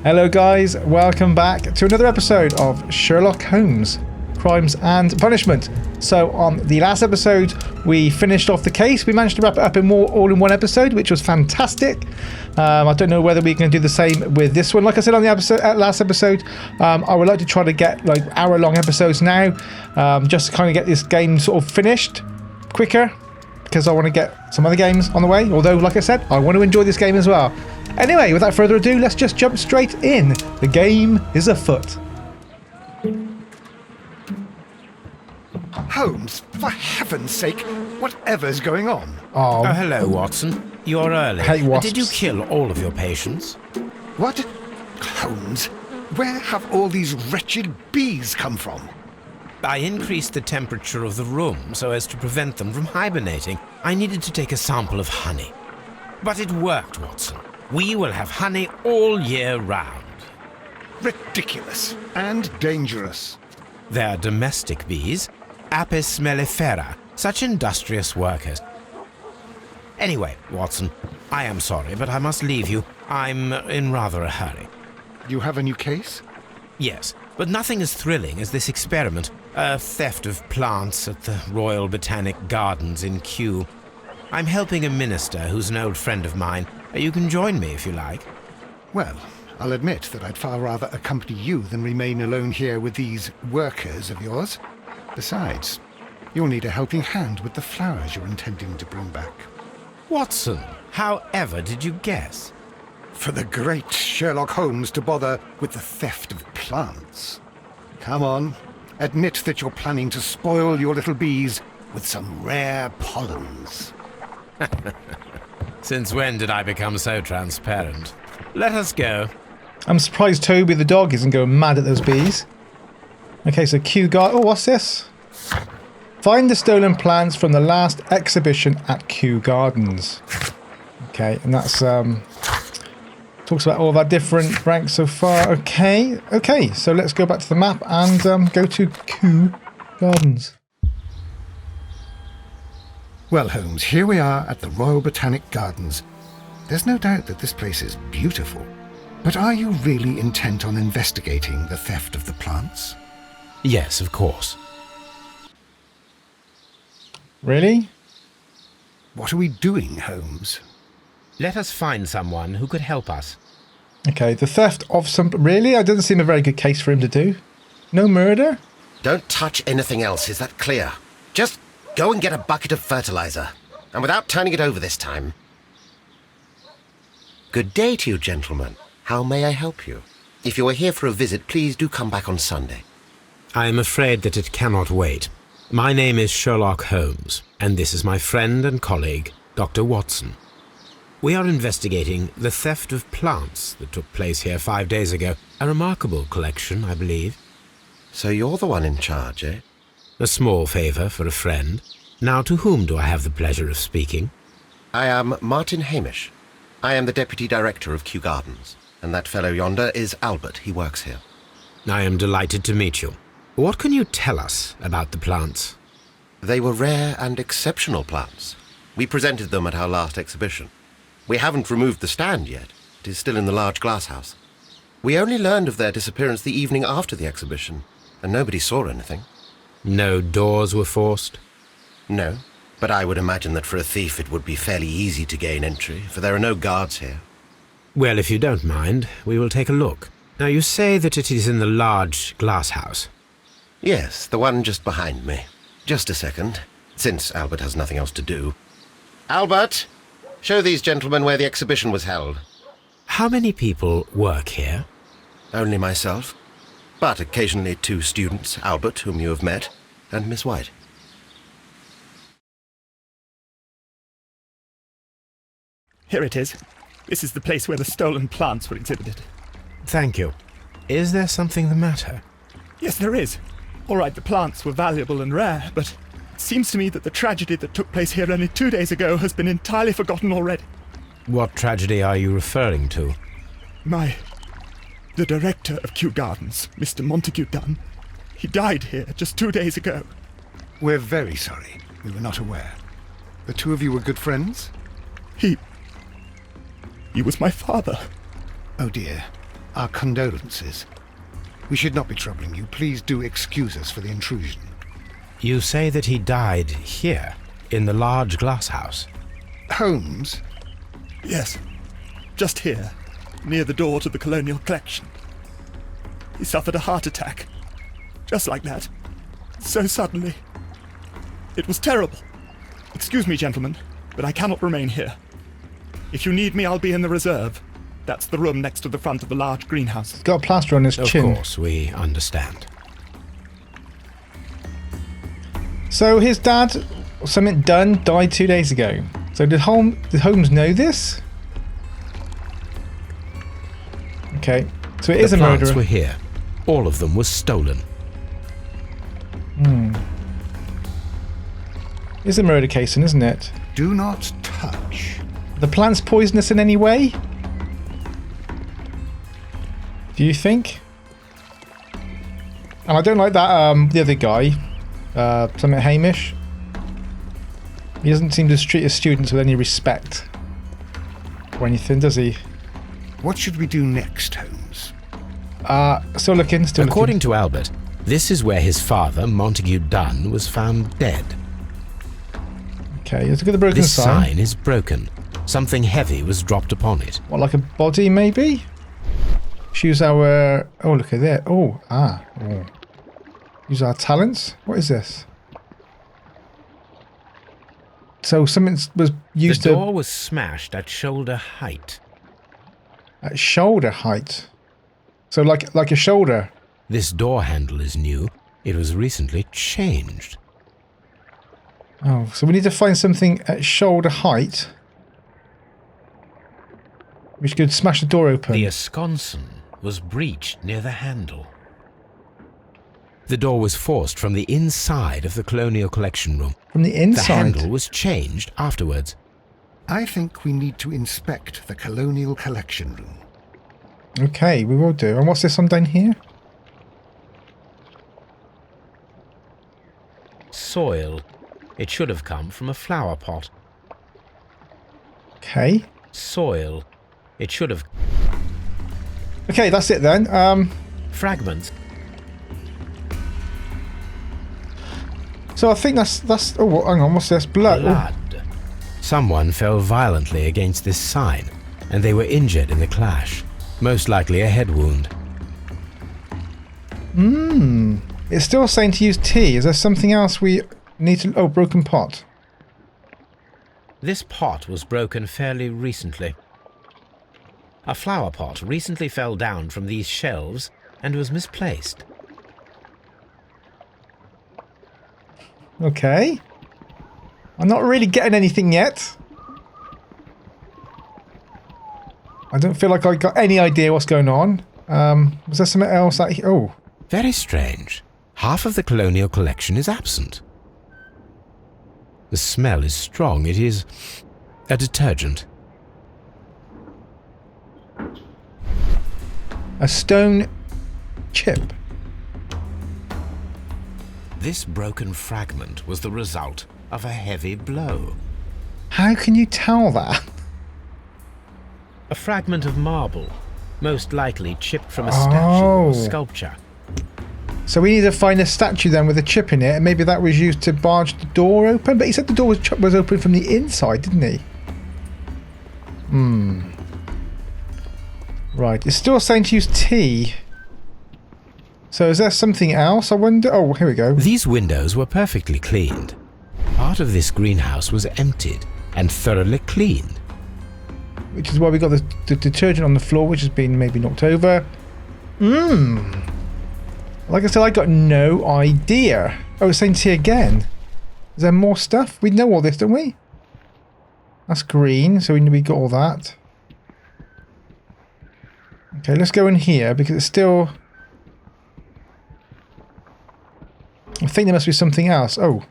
Hello guys, welcome back to another episode of Sherlock Holmes, Crimes and Punishment. So on the last episode we finished off the case. We managed to wrap it up all in one episode, which was fantastic. I don't know whether we can do the same with this one. Like I said on the last episode, I would like to try to get like hour-long episodes now, just to kind of get this game sort of finished quicker, because I want to get some other games on the way. Although, like I said, I want to enjoy this game as well. Anyway, without further ado, let's just jump straight in. The game is afoot. Holmes, for heaven's sake, whatever's going on? Oh, hello, Watson. You're early. Hey, wasps. Did you kill all of your patients? What? Holmes, where have all these wretched bees come from? I increased the temperature of the room so as to prevent them from hibernating. I needed to take a sample of honey. But it worked, Watson. We will have honey all year round. Ridiculous and dangerous. They're domestic bees, Apis mellifera, such industrious workers. Anyway, Watson, I am sorry, but I must leave you. I'm in rather a hurry. You have a new case? Yes, but nothing as thrilling as this experiment. A theft of plants at the Royal Botanic Gardens in Kew. I'm helping a minister who's an old friend of mine. You can join me if you like. Well, I'll admit that I'd far rather accompany you than remain alone here with these workers of yours. Besides, you'll need a helping hand with the flowers you're intending to bring back. Watson, however did you guess? For the great Sherlock Holmes to bother with the theft of plants. Come on, admit that you're planning to spoil your little bees with some rare pollens. Since when did I become so transparent? Let us go. I'm surprised Toby the dog isn't going mad at those bees. Okay, so Kew Gardens. Oh, what's this? Find the stolen plants from the last exhibition at Kew Gardens. Okay, and that's talks about all of our different ranks so far. Okay, so let's go back to the map and go to Kew Gardens. Well, Holmes, here we are at the Royal Botanic Gardens. There's no doubt that this place is beautiful. But are you really intent on investigating the theft of the plants? Yes, of course. Really? What are we doing, Holmes? Let us find someone who could help us. Okay, the theft of some... Really? That doesn't seem a very good case for him to do. No murder? Don't touch anything else, is that clear? Just go and get a bucket of fertilizer, and without turning it over this time. Good day to you, gentlemen. How may I help you? If you are here for a visit, please do come back on Sunday. I am afraid that it cannot wait. My name is Sherlock Holmes, and this is my friend and colleague, Dr. Watson. We are investigating the theft of plants that took place here 5 days ago. A remarkable collection, I believe. So you're the one in charge, eh? A small favour for a friend. Now, to whom do I have the pleasure of speaking? I am Martin Hamish. I am the Deputy Director of Kew Gardens, and that fellow yonder is Albert. He works here. I am delighted to meet you. What can you tell us about the plants? They were rare and exceptional plants. We presented them at our last exhibition. We haven't removed the stand yet. It is still in the large glass house. We only learned of their disappearance the evening after the exhibition, and nobody saw anything. No doors were forced? No, but I would imagine that for a thief it would be fairly easy to gain entry, for there are no guards here. Well, if you don't mind, we will take a look. Now, you say that it is in the large glass house. Yes, the one just behind me. Just a second, since Albert has nothing else to do. Albert, show these gentlemen where the exhibition was held. How many people work here? Only myself, but occasionally 2 students, Albert, whom you have met, and Miss White. Here it is. This is the place where the stolen plants were exhibited. Thank you. Is there something the matter? Yes, there is. All right, the plants were valuable and rare, but it seems to me that the tragedy that took place here only 2 days ago has been entirely forgotten already. What tragedy are you referring to? The director of Kew Gardens, Mr. Montague Dunne, he died here just 2 days ago. We're very sorry. We were not aware. The two of you were good friends? He was my father. Oh dear. Our condolences. We should not be troubling you. Please do excuse us for the intrusion. You say that he died here, in the large glass house? Holmes? Yes, just here, near the door to the colonial collection. He suffered a heart attack. Just like that. So suddenly. It was terrible. Excuse me, gentlemen, but I cannot remain here. If you need me, I'll be in the reserve. That's the room next to the front of the large greenhouse. He's got a plaster on his chin. Of course, we understand. So his dad, something Dunne, died 2 days ago. So did Holmes know this? Okay, so it is a The plants murderer. were here. All of them were stolen. It's a murder case, isn't it? Do not touch. The plant's poisonous in any way? Do you think? And I don't like that, the other guy, something Hamish. He doesn't seem to treat his students with any respect or anything, does he? What should we do next, Holmes? Still looking, According to Albert, this is where his father, Montague Dunne, was found dead. Okay, let's look at the broken This sign. sign is broken. Something heavy was dropped upon it. What, like a body, maybe? Choose our... Oh, look at that. Oh. Use our talents? What is this? So something was used The door was smashed at shoulder height. at shoulder height. So like a shoulder. This door handle is new. It was recently changed. Oh, so we need to find something at shoulder height. Which could smash the door open. The esconson was breached near the handle. The door was forced from the inside of the Colonial Collection Room. From the The inside. handle was changed afterwards. I think we need to inspect the Colonial Collection Room. Okay, we will do. And what's this on down here? Soil. It should have come from a flower pot. Okay. Soil. It should have... Okay, that's it then. Fragments. So I think that's oh, hang on, what's this? Blood. Oh, Blood. Someone fell violently against this sign, and they were injured in the clash. Most likely a head wound. it's still saying to use tea. Is there something else we need to... Oh, broken pot. This pot was broken fairly recently. A flower pot recently fell down from these shelves and was misplaced. Okay. I'm not really getting anything yet. I don't feel like I got any idea what's going on. Was there something else that... Oh. Very strange. Half of the colonial collection is absent. The smell is strong. It is a detergent. A stone chip. This broken fragment was the result of a heavy blow. How can you tell that? A fragment of marble, most likely chipped from a statue or sculpture. So we need to find a statue then with a chip in it, and maybe that was used to barge the door open. But he said the door was open from the inside, didn't he? Right, it's still saying to use tea. So is there something else? I wonder... Oh, here we go. These windows were perfectly cleaned. Part of this greenhouse was emptied and thoroughly cleaned. Which is why we got the detergent on the floor, which has been maybe knocked over. Like I said, I got no idea. Oh, it's saying tea again. Is there more stuff? We know all this, don't we? That's green, so we got all that. Okay, let's go in here, because it's still... I think there must be something else. Oh,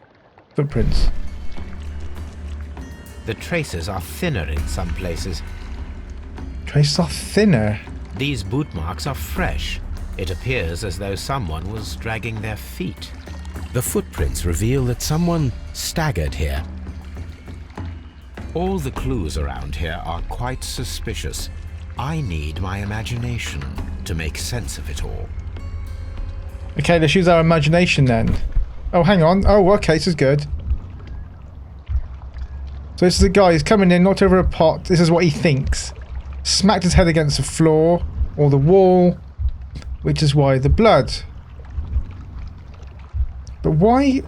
footprints. The traces are thinner in some places. Traces are thinner. These boot marks are fresh. It appears as though someone was dragging their feet. The footprints reveal that someone staggered here. All the clues around here are quite suspicious. I need my imagination to make sense of it all. Okay, let's use our imagination then. Oh, hang on. Oh, okay, this is good. So this is a guy, he's coming in, knocked over a pot. This is what he thinks. Smacked his head against the floor or the wall, which is why the blood. But why?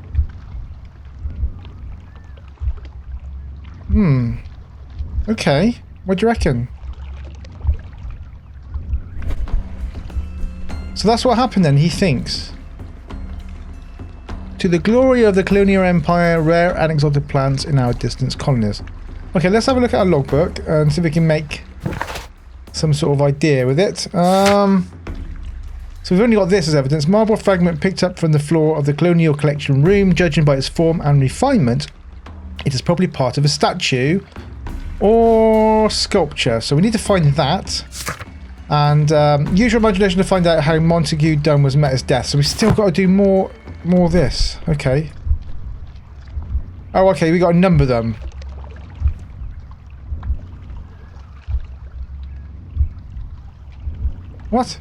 Okay. What do you reckon? So that's what happened then, he thinks. To the glory of the colonial empire, rare and exotic plants in our distant colonies. Okay, let's have a look at our logbook and see if we can make some sort of idea with it. So we've only got this as evidence. Marble fragment picked up from the floor of the colonial collection room. Judging by its form and refinement, it is probably part of a statue or sculpture. So we need to find that. And use your imagination to find out how Montague Dunne was met his death. So we've still got to do more of this. Okay. Oh, okay. We got to number them. What?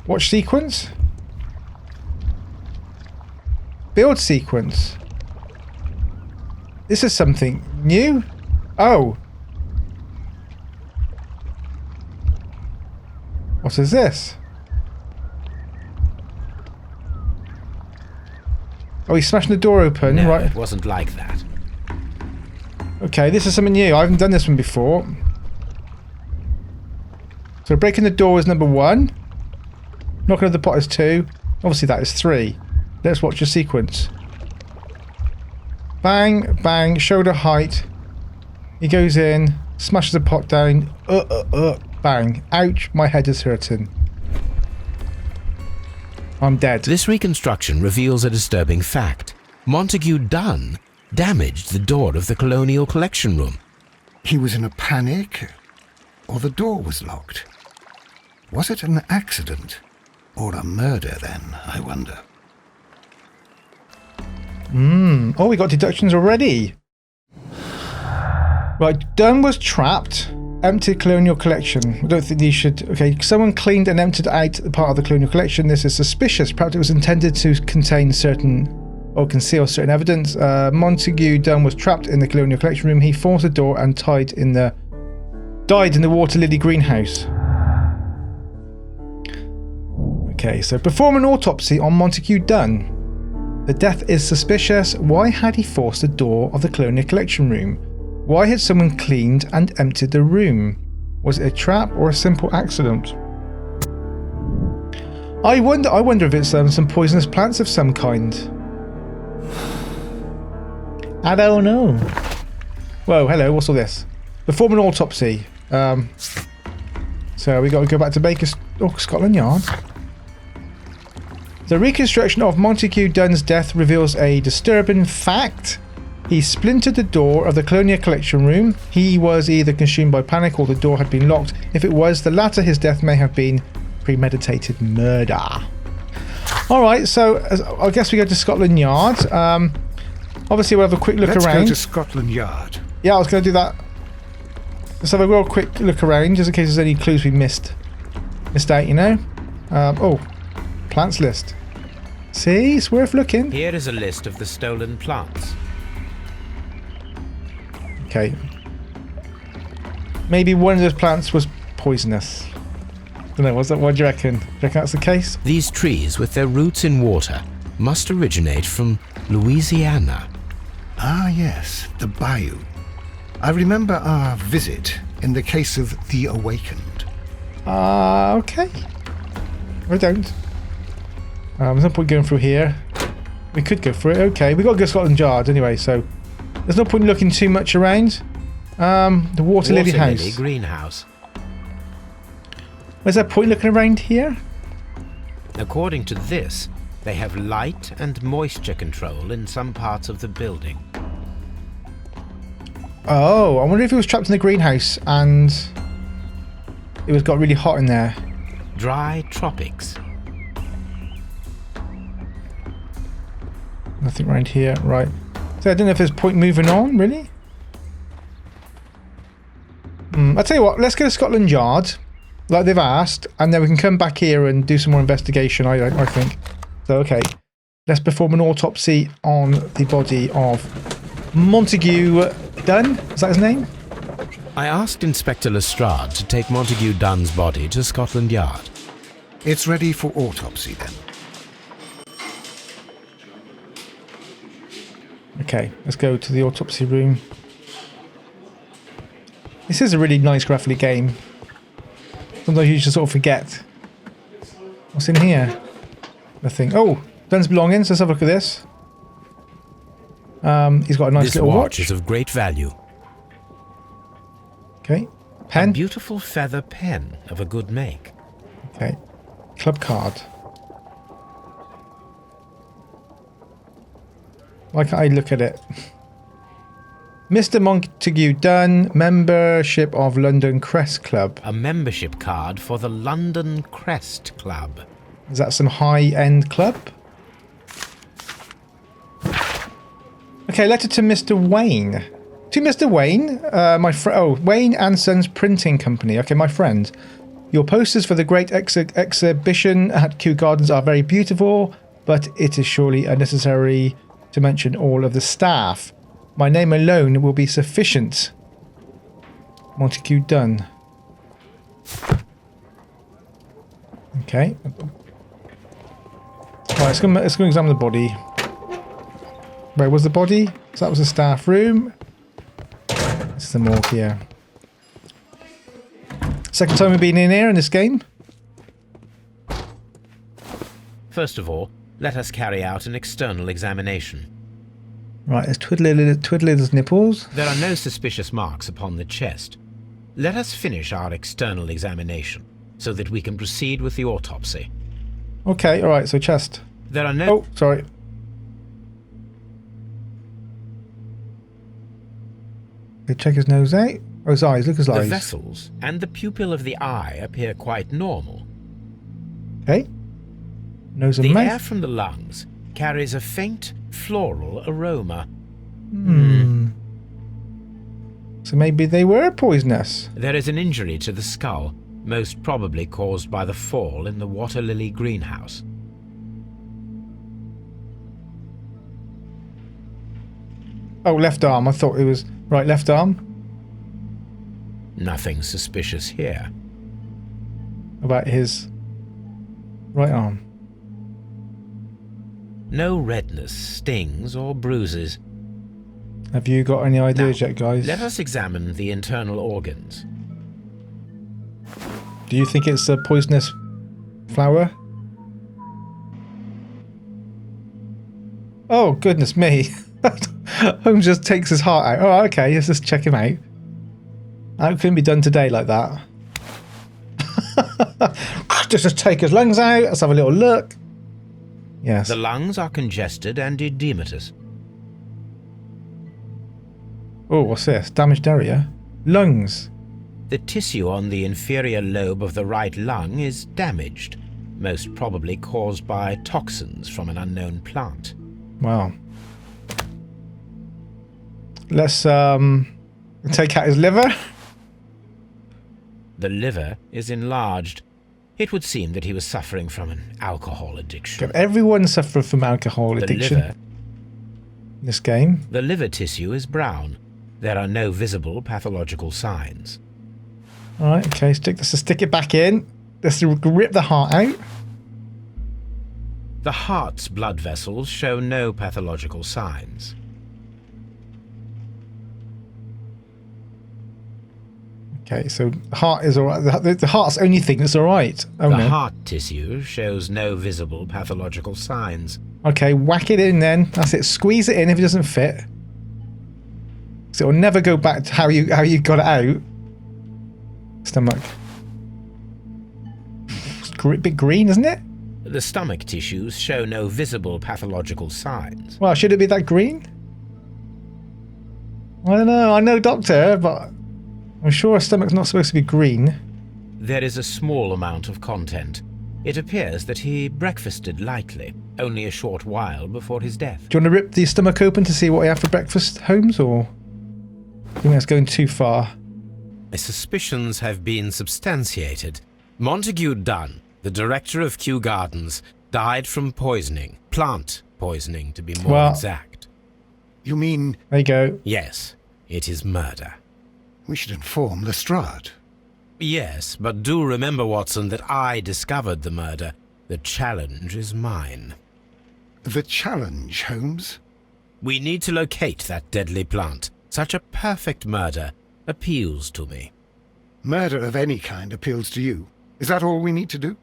Watch sequence? Build sequence. This is something new? Oh. What is this? Oh, he's smashing the door open, No, right? it wasn't like that. Okay, this is something new. I haven't done this one before. So breaking the door is number 1. Knocking over the pot is 2. Obviously that is 3. Let's watch the sequence. Bang, bang, shoulder height. He goes in, smashes the pot down. Bang. Ouch, my head is hurting. I'm dead. This reconstruction reveals a disturbing fact. Montague Dunne damaged the door of the colonial collection room. He was in a panic, or the door was locked. Was it an accident, or a murder then, I wonder? Oh, we got deductions already. Right, Dunne was trapped. Emptied colonial collection. I don't think you should... Okay, someone cleaned and emptied out the part of the colonial collection. This is suspicious. Perhaps it was intended to contain certain... or conceal certain evidence. Montague Dunne was trapped in the colonial collection room. He forced the door and died in the water lily greenhouse. Okay, so perform an autopsy on Montague Dunne. The death is suspicious. Why had he forced the door of the colonial collection room? Why had someone cleaned and emptied the room? Was it a trap or a simple accident? I wonder if it's some poisonous plants of some kind. I don't know. Whoa, hello, what's all this? Perform an autopsy. So we got to go back to Scotland Yard. The reconstruction of Montague Dunne's death reveals a disturbing fact. He splintered the door of the colonial collection room. He was either consumed by panic or the door had been locked. If it was the latter, his death may have been premeditated murder. Alright, so I guess we go to Scotland Yard. Obviously we'll have a quick look Let's around. go to Scotland Yard. Yeah, I was going to do that. Let's have a real quick look around, just in case there's any clues we missed out, you know? Plants list. See, it's worth looking. Here is a list of the stolen plants. Okay. Maybe one of those plants was poisonous. Don't know, what do you reckon? Do you reckon that's the case? These trees, with their roots in water, must originate from Louisiana. Ah, yes, the bayou. I remember our visit in the case of the Awakened. Okay. I don't. There's no point going through here. We could go through it. Okay, we got to go to Scotland Yard anyway, so there's no point looking too much around. The water lily house. Lily greenhouse. Where's that point looking around here? According to this, they have light and moisture control in some parts of the building. Oh, I wonder if it was trapped in the greenhouse and it got really hot in there. Dry tropics. Nothing around here, right. So I don't know if there's point moving on, really? I'll tell you what, let's go to Scotland Yard, like they've asked, and then we can come back here and do some more investigation, I think. So, okay. Let's perform an autopsy on the body of Montague Dunne. Is that his name? I asked Inspector Lestrade to take Montague Dunne's body to Scotland Yard. It's ready for autopsy then. Okay, let's go to the autopsy room. This is a really nice graphically game. Sometimes you just sort of forget. What's in here? Nothing. Oh, Dunne's belongings. Let's have a look at this. He's got a nice little watch. This watch is of great value. Okay. A Pen. beautiful feather pen of a good make. Okay. Club card. Why can't I look at it? Mr. Montague Dunne, membership of London Crest Club. A membership card for the London Crest Club. Is that some high-end club? Okay, letter to Mr. Wayne. To Mr. Wayne, Wayne and Sons Printing Company. Okay, my friend. Your posters for the great exhibition at Kew Gardens are very beautiful, but it is surely unnecessary to mention all of the staff. My name alone will be sufficient. Montague Dunne. Okay. Right, let's go examine the body. Where was the body? So that was the staff room. This is the morgue here. Second time we've been in here in this game. First of all, let us carry out an external examination. Right, let's twiddle his nipples. There are no suspicious marks upon the chest. Let us finish our external examination, so that we can proceed with the autopsy. Okay, alright, so chest. There are no... Oh, sorry. Okay, check his nose out. Oh, his eyes, look at his eyes. The vessels and the pupil of the eye appear quite normal. Okay. Nose and The mouth. air from the lungs carries a faint floral aroma. So maybe they were poisonous. There is an injury to the skull, most probably caused by the fall in the water lily greenhouse. Oh, left arm. I thought it was... Right, left arm. Nothing suspicious here. About his right arm. No redness, stings, or bruises. Have you got any ideas Now, yet, guys? Let us examine the internal organs. Do you think it's a poisonous flower? Oh, goodness me. Holmes just takes his heart out. Oh, okay, let's just check him out. That couldn't be done today like that. Just take his lungs out. Let's have a little look. Yes. The lungs are congested and edematous. Oh, what's this? Damaged area? Lungs. The tissue on the inferior lobe of the right lung is damaged, most probably caused by toxins from an unknown plant. Wow. Let's take out his liver. The liver is enlarged. It would seem that he was suffering from an alcohol addiction. Everyone suffers from alcohol addiction in this game. The liver tissue is brown. There are no visible pathological signs. Alright, okay, let's stick it back in. Let's rip the heart out. The heart's blood vessels show no pathological signs. Okay, so the heart is alright. The heart's the only thing that's alright. Oh, The no. heart tissue shows no visible pathological signs. Okay, whack it in then. That's it. Squeeze it in if it doesn't fit. So it'll never go back to how you got it out. Stomach. It's a bit green, isn't it? The stomach tissues show no visible pathological signs. Well, should it be that green? I don't know. I know, doctor, but I'm sure a stomach's not supposed to be green. There is a small amount of content. It appears that he breakfasted lightly, only a short while before his death. Do you want to rip the stomach open to see what he had for breakfast, Holmes, or do you think that's going too far? My suspicions have been substantiated. Montague Dunne, the director of Kew Gardens, died from poisoning. Plant poisoning, to be more exact. You mean... There you go. Yes, it is murder. We should inform Lestrade. Yes, but do remember, Watson, that I discovered the murder. The challenge is mine. The challenge, Holmes? We need to locate that deadly plant. Such a perfect murder appeals to me. Murder of any kind appeals to you. Is that all we need to do?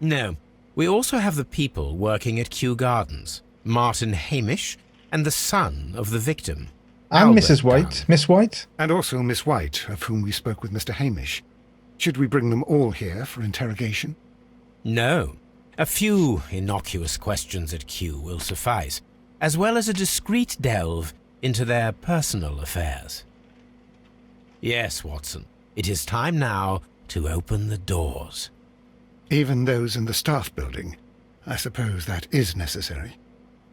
No. We also have the people working at Kew Gardens. Martin Hamish and the son of the victim. And Albert Mrs. White. Dunne. Miss White. And also Miss White, of whom we spoke with Mr. Hamish. Should we bring them all here for interrogation? No. A few innocuous questions at Kew will suffice, as well as a discreet delve into their personal affairs. Yes, Watson, it is time now to open the doors. Even those in the staff building. I suppose that is necessary.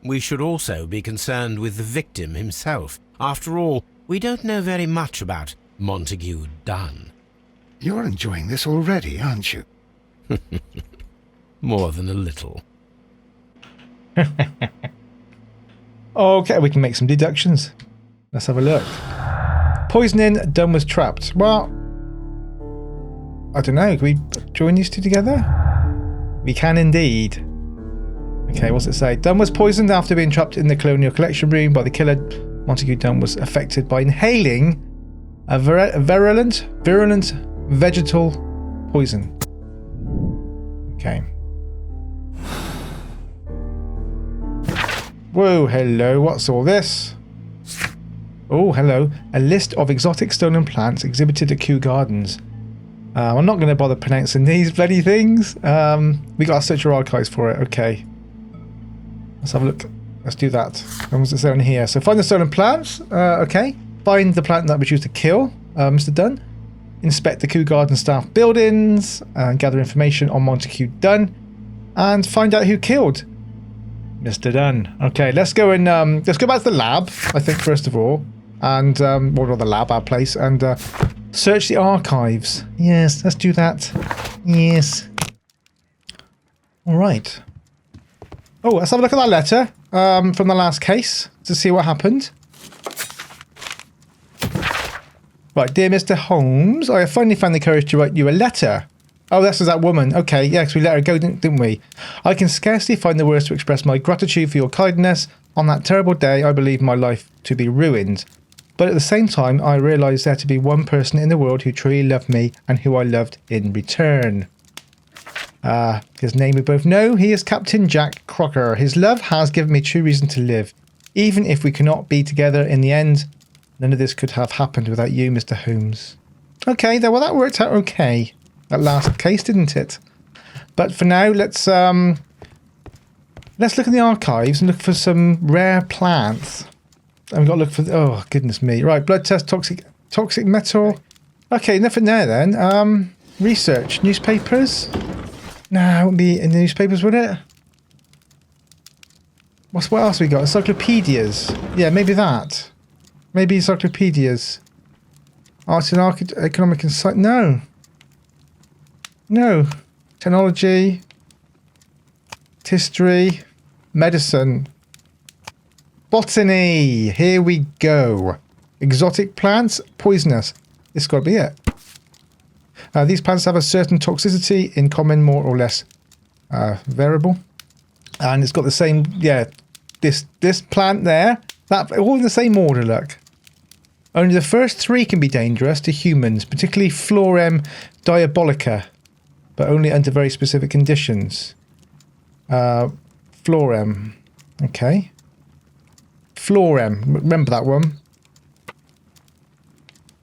We should also be concerned with the victim himself. After all, we don't know very much about Montague Dunne. You're enjoying this already, aren't you? More than a little. Okay, we can make some deductions. Let's have a look. Poisoning, Dunne was trapped. Well, I don't know. Can we join these two together? We can indeed. Okay, what's it say? Dunne was poisoned after being trapped in the Colonial Collection Room by the killer. Montague Dunne was affected by inhaling a virulent vegetal poison. Okay. Whoa, hello, what's all this? Oh, hello. A list of exotic stolen plants exhibited at Kew Gardens. I'm not going to bother pronouncing these bloody things. We got to search your archives for it. Okay. Let's have a look. Let's do that. What was it saying here? So find the stolen plants. Okay. Find the plant that was used to kill Mr. Dunne. Inspect the Kew Garden staff buildings. Gather information on Montague Dunne. And find out who killed Mr. Dunne. Okay, let's go and let's go back to the lab, I think, first of all. And, well, not the lab, our place. And search the archives. Yes, let's do that. Yes. Alright. Oh, let's have a look at that letter from the last case to see what happened. Right, dear Mr. Holmes, I have finally found the courage to write you a letter. Oh, this is that woman. Okay, yeah, because we let her go, didn't we? I can scarcely find the words to express my gratitude for your kindness. On that terrible day, I believed my life to be ruined. But at the same time, I realised there to be one person in the world who truly loved me and who I loved in return. His name we both know. He is Captain Jack Crocker. His love has given me true reason to live. Even if we cannot be together in the end, none of this could have happened without you, Mr. Holmes. Okay, well, that worked out okay. That last case, didn't it? But for now, let's look in the archives and look for some rare plants. And we've got to look for... Oh, goodness me. Right, blood test, toxic metal. Okay, nothing there then. Research, newspapers. No, it wouldn't be in the newspapers, would it? What else we got? Encyclopedias. Yeah, maybe that. Maybe encyclopedias. Art and economic insight. No. No. Technology. History. Medicine. Botany. Here we go. Exotic plants. Poisonous. This has got to be it. These plants have a certain toxicity in common, more or less variable. And it's got the same, yeah, this plant there, that all in the same order, look. Only the first three can be dangerous to humans, particularly Florem diabolica, but only under very specific conditions. Florem, okay. Florem, remember that one.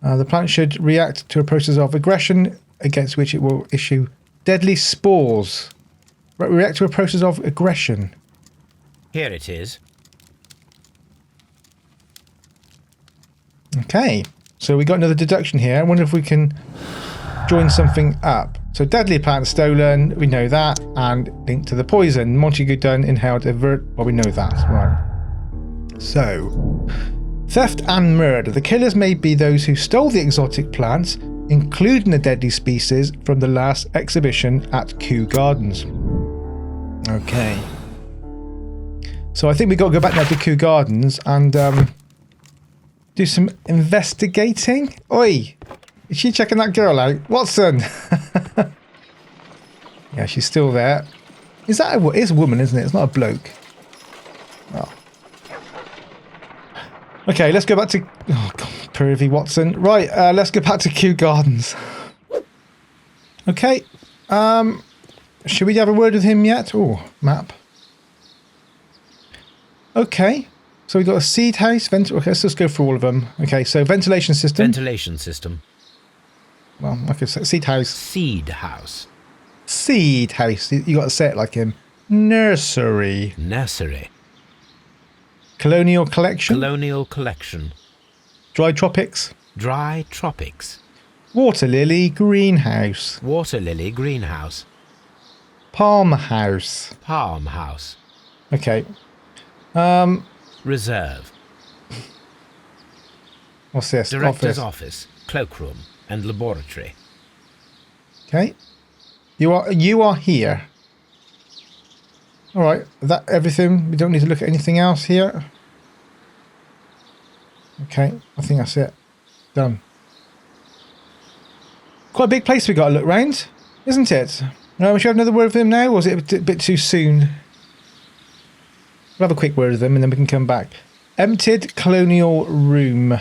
The plant should react to a process of aggression against which it will issue deadly spores. React to a process of aggression. Here it is. Okay, so we got another deduction here. I wonder if we can join something up. So deadly plant stolen, we know that, and linked to the poison. Montague Dunne inhaled well, we know that, right. So, theft and murder. The killers may be those who stole the exotic plants, including the deadly species from the last exhibition at Kew Gardens. Okay. So I think we've got to go back now to Kew Gardens and do some investigating. Oi! Is she checking that girl out? Watson! Yeah, she's still there. Is that it's a woman, isn't it? It's not a bloke. Oh. Okay, let's go back to... Oh, God, pervy Watson. Right, let's go back to Kew Gardens. Okay. Should we have a word with him yet? Oh, map. Okay. So we've got a seed house. Okay, let's just go through all of them. Okay, so ventilation system. Ventilation system. Well, like I said, seed house. Seed house. Seed house. You got to say it like him. Nursery. Nursery. Colonial collection. Colonial collection. Dry tropics. Dry tropics. Water lily greenhouse. Water lily greenhouse. Palm house. Palm house. Okay. Reserve. What's this? Director's office, cloakroom, and laboratory. Okay. You are here. All right. That everything. We don't need to look at anything else here. Okay. I think that's it. Done. Quite a big place we got to look round, isn't it? No, should we have another word with him now, or is it a bit too soon? We'll have a quick word with them and then we can come back. Emptied colonial room.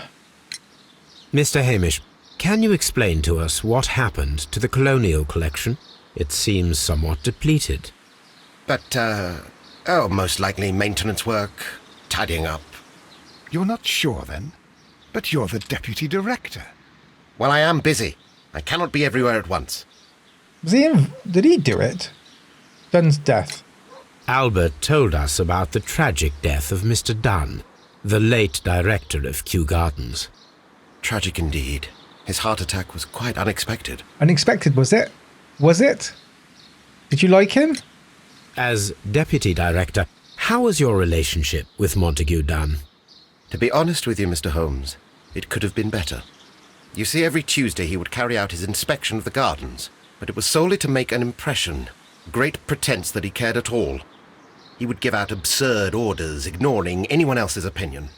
Mr. Hamish, can you explain to us what happened to the colonial collection? It seems somewhat depleted. But, most likely maintenance work, tidying up. You're not sure, then? But you're the deputy director. Well, I am busy. I cannot be everywhere at once. Did he do it? Dunne's death. Albert told us about the tragic death of Mr. Dunne, the late director of Kew Gardens. Tragic indeed. His heart attack was quite unexpected. Unexpected, was it? Was it? Did you like him? As deputy director, how was your relationship with Montague Dunne? To be honest with you, Mr. Holmes, it could have been better. You see, every Tuesday he would carry out his inspection of the gardens, but it was solely to make an impression. Great pretense that he cared at all. He would give out absurd orders, ignoring anyone else's opinion.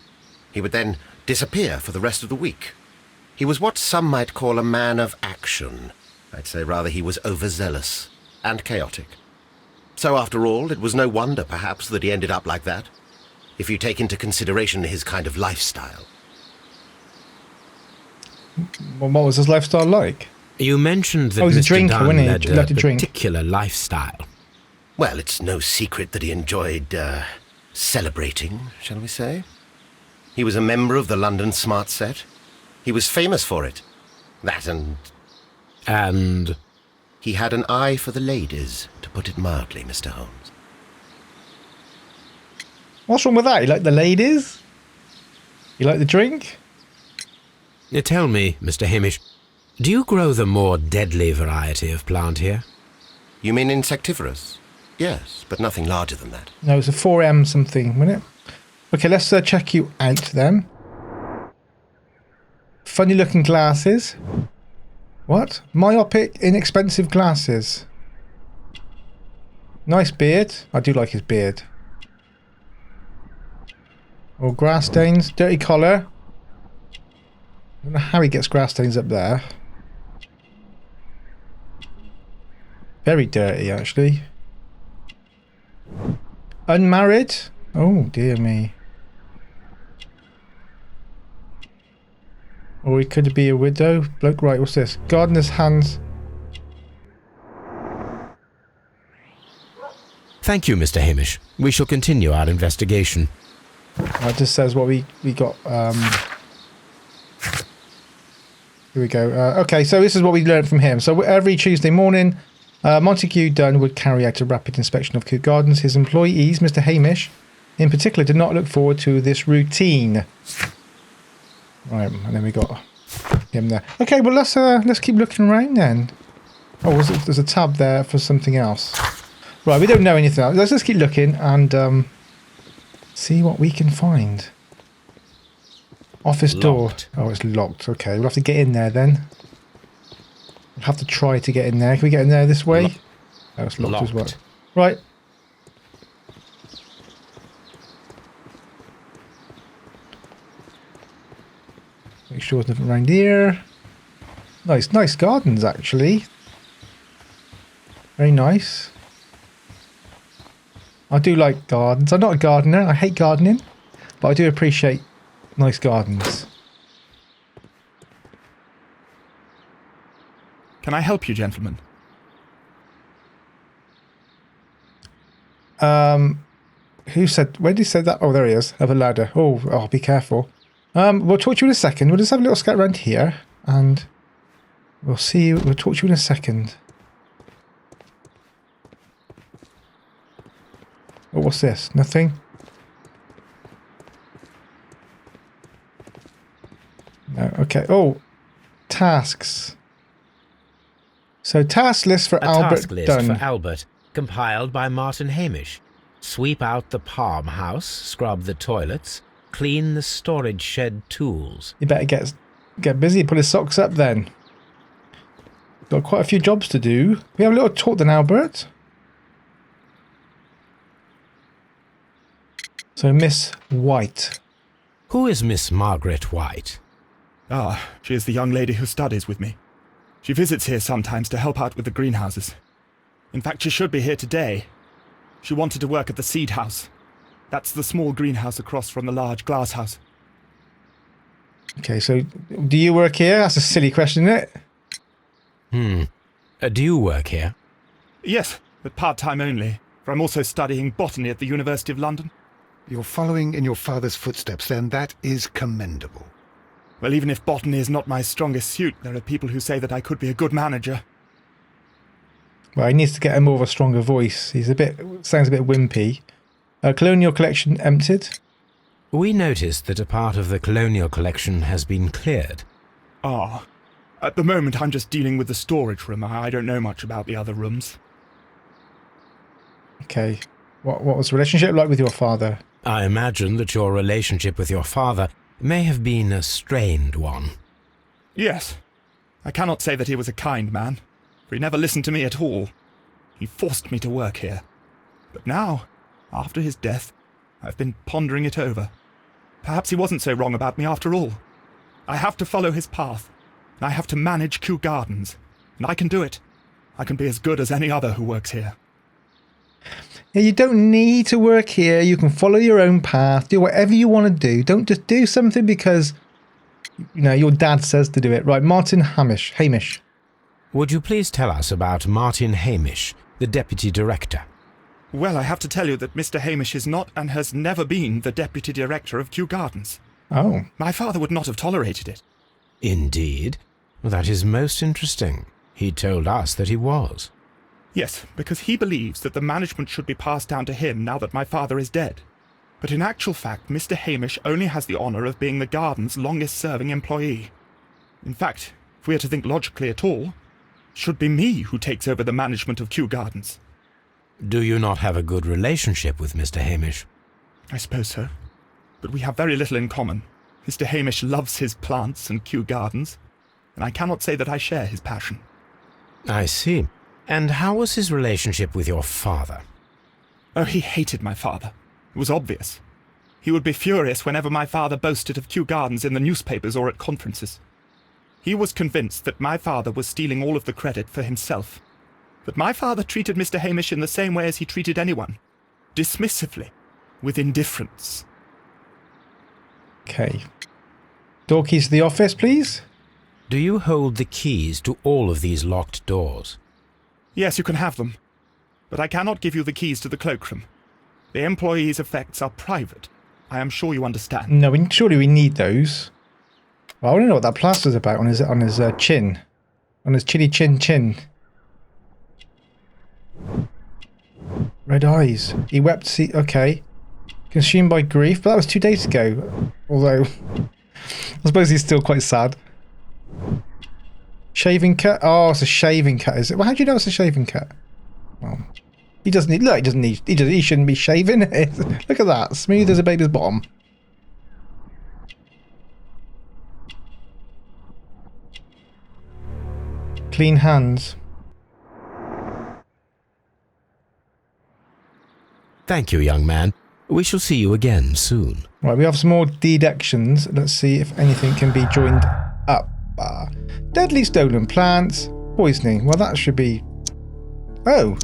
He would then disappear for the rest of the week. He was what some might call a man of action. I'd say rather he was overzealous and chaotic. So after all, it was no wonder, perhaps, that he ended up like that, if you take into consideration his kind of lifestyle. Well, what was his lifestyle like? You mentioned that he's a Mr. drinker, Dunne wasn't he? led He loved a to drink. particular lifestyle. Well, it's no secret that he enjoyed, celebrating, shall we say. He was a member of the London Smart Set. He was famous for it. That And he had an eye for the ladies, to put it mildly, Mr. Holmes. What's wrong with that? You like the ladies? You like the drink? tell me, Mr. Hamish, do you grow the more deadly variety of plant here? You mean insectivorous? Yes, but nothing larger than that. No, it's a 4M something, wasn't it? Okay, let's check you out then. Funny looking glasses. What? Myopic, inexpensive glasses. Nice beard. I do like his beard. Or grass stains. Dirty collar. I don't know how he gets grass stains up there. Very dirty, actually. Unmarried? Oh, dear me. Or he could be a widow. Bloke, right, what's this? Gardener's hands. Thank you, Mr. Hamish. We shall continue our investigation. It just says what we got. Here we go. Okay, so this is what we learned from him. So every Tuesday morning, Montague Dunne would carry out a rapid inspection of Kew Gardens. His employees, Mr. Hamish, in particular, did not look forward to this routine. Right, and then we got him there. Okay, well let's keep looking around then. Oh, there's a tab there for something else. Right, we don't know anything else. Let's just keep looking and see what we can find. Office door. Locked. Oh, it's locked. Okay, we'll have to get in there then. We'll have to try to get in there. Can we get in there this way? Oh, it's locked as well. Locked. Right. Make sure there's nothing around here. Nice gardens, actually. Very nice. I do like gardens. I'm not a gardener. I hate gardening. But I do appreciate nice gardens. Can I help you, gentlemen? Who said... Where did he say that? Oh, there he is. Have a ladder. Oh, be careful. We'll talk to you in a second. We'll just have a little scout around here. And we'll see you. We'll talk to you in a second. Oh, what's this? Nothing? No, okay. Oh, tasks. So task list for A Albert task list Dunne. for Albert, compiled by Martin Hamish. Sweep out the palm house, scrub the toilets, clean the storage shed tools. You better get busy, put his socks up then. Got quite a few jobs to do. We have a little talk then, Albert. So Miss White. Who is Miss Margaret White? Ah, she is the young lady who studies with me. She visits here sometimes to help out with the greenhouses. In fact, she should be here today. She wanted to work at the seed house. That's the small greenhouse across from the large glass house. Okay, so do you work here? That's a silly question, isn't it? Do you work here? Yes, but part-time only, for I'm also studying botany at the University of London. You're following in your father's footsteps, then. That is commendable. Well, even if botany is not my strongest suit, there are people who say that I could be a good manager. Well, he needs to get a more of a stronger voice. Sounds a bit wimpy. Colonial collection emptied. We noticed that a part of the colonial collection has been cleared. Ah, at the moment I'm just dealing with the storage room. I don't know much about the other rooms. Okay. What was the relationship like with your father? I imagine that your relationship with your father may have been a strained one. Yes. I cannot say that he was a kind man, for he never listened to me at all. He forced me to work here. But now, after his death, I've been pondering it over. Perhaps he wasn't so wrong about me after all. I have to follow his path, and I have to manage Kew Gardens, and I can do it. I can be as good as any other who works here. Yeah, you don't need to work here. You can follow your own path. Do whatever you want to do. Don't just do something because, your dad says to do it. Right, Martin Hamish. Would you please tell us about Martin Hamish, the Deputy Director? Well, I have to tell you that Mr. Hamish is not and has never been the Deputy Director of Kew Gardens. Oh. My father would not have tolerated it. Indeed? That is most interesting. He told us that he was. Yes, because he believes that the management should be passed down to him now that my father is dead. But in actual fact, Mr. Hamish only has the honour of being the garden's longest-serving employee. In fact, if we are to think logically at all, it should be me who takes over the management of Kew Gardens. Do you not have a good relationship with Mr. Hamish? I suppose so. But we have very little in common. Mr. Hamish loves his plants and Kew Gardens, and I cannot say that I share his passion. I see. And how was his relationship with your father? Oh, he hated my father. It was obvious. He would be furious whenever my father boasted of Kew Gardens in the newspapers or at conferences. He was convinced that my father was stealing all of the credit for himself. But my father treated Mr. Hamish in the same way as he treated anyone. Dismissively. With indifference. Okay. Door keys to the office, please. Do you hold the keys to all of these locked doors? Yes, you can have them. But I cannot give you the keys to the cloakroom. The employees' effects are private. I am sure you understand. No, surely we need those. Well, I want to know what that plaster's about on his chin. On his chinny chin. Red eyes. He wept. Okay. Consumed by grief, but that was 2 days ago. Although, I suppose he's still quite sad. Shaving cut. Oh, it's a shaving cut, is it? Well, how do you know it's a shaving cut? Well, he doesn't need. Look, he doesn't need. He shouldn't be shaving. Look at that, smooth as a baby's bottom. clean hands. Thank you, young man. We shall see you again soon. Right, we have some more deductions. Let's see if anything can be joined up. Deadly stolen plants. Poisoning. Well, that should be... Oh.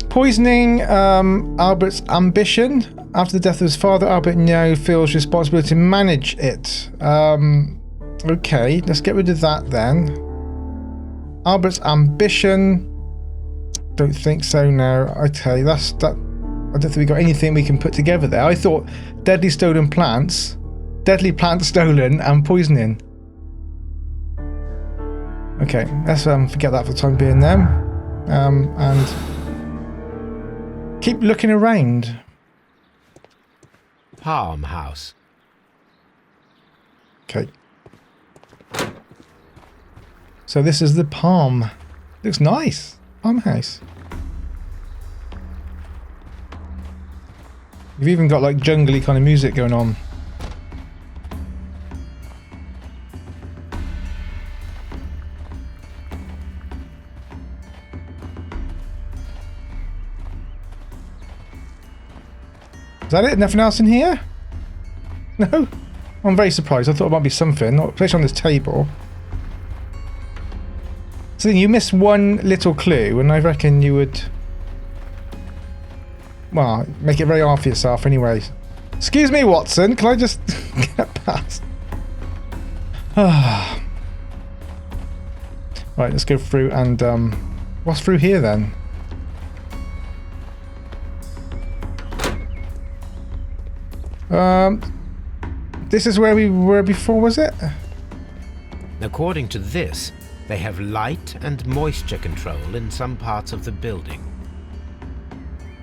Poisoning Albert's ambition. After the death of his father, Albert now feels responsibility to manage it. Okay, let's get rid of that then. Albert's ambition. Don't think so, no. Okay, that's that. I don't think we got anything we can put together there. I thought deadly stolen plants, deadly plant stolen, and poisoning. Okay, let's forget that for the time being then. And keep looking around. Farmhouse. Okay. So this is the palm. Looks nice. Farmhouse. You've even got like jungly kind of music going on. Is that it? Nothing else in here? No? I'm very surprised. I thought it might be something. Not placed on this table. So you missed one little clue, and I reckon you would... Well, make it very hard for yourself anyway. Excuse me, Watson. Can I just get past? Right, let's go through and... what's through here then? This is where we were before, was it? According to this, they have light and moisture control in some parts of the building.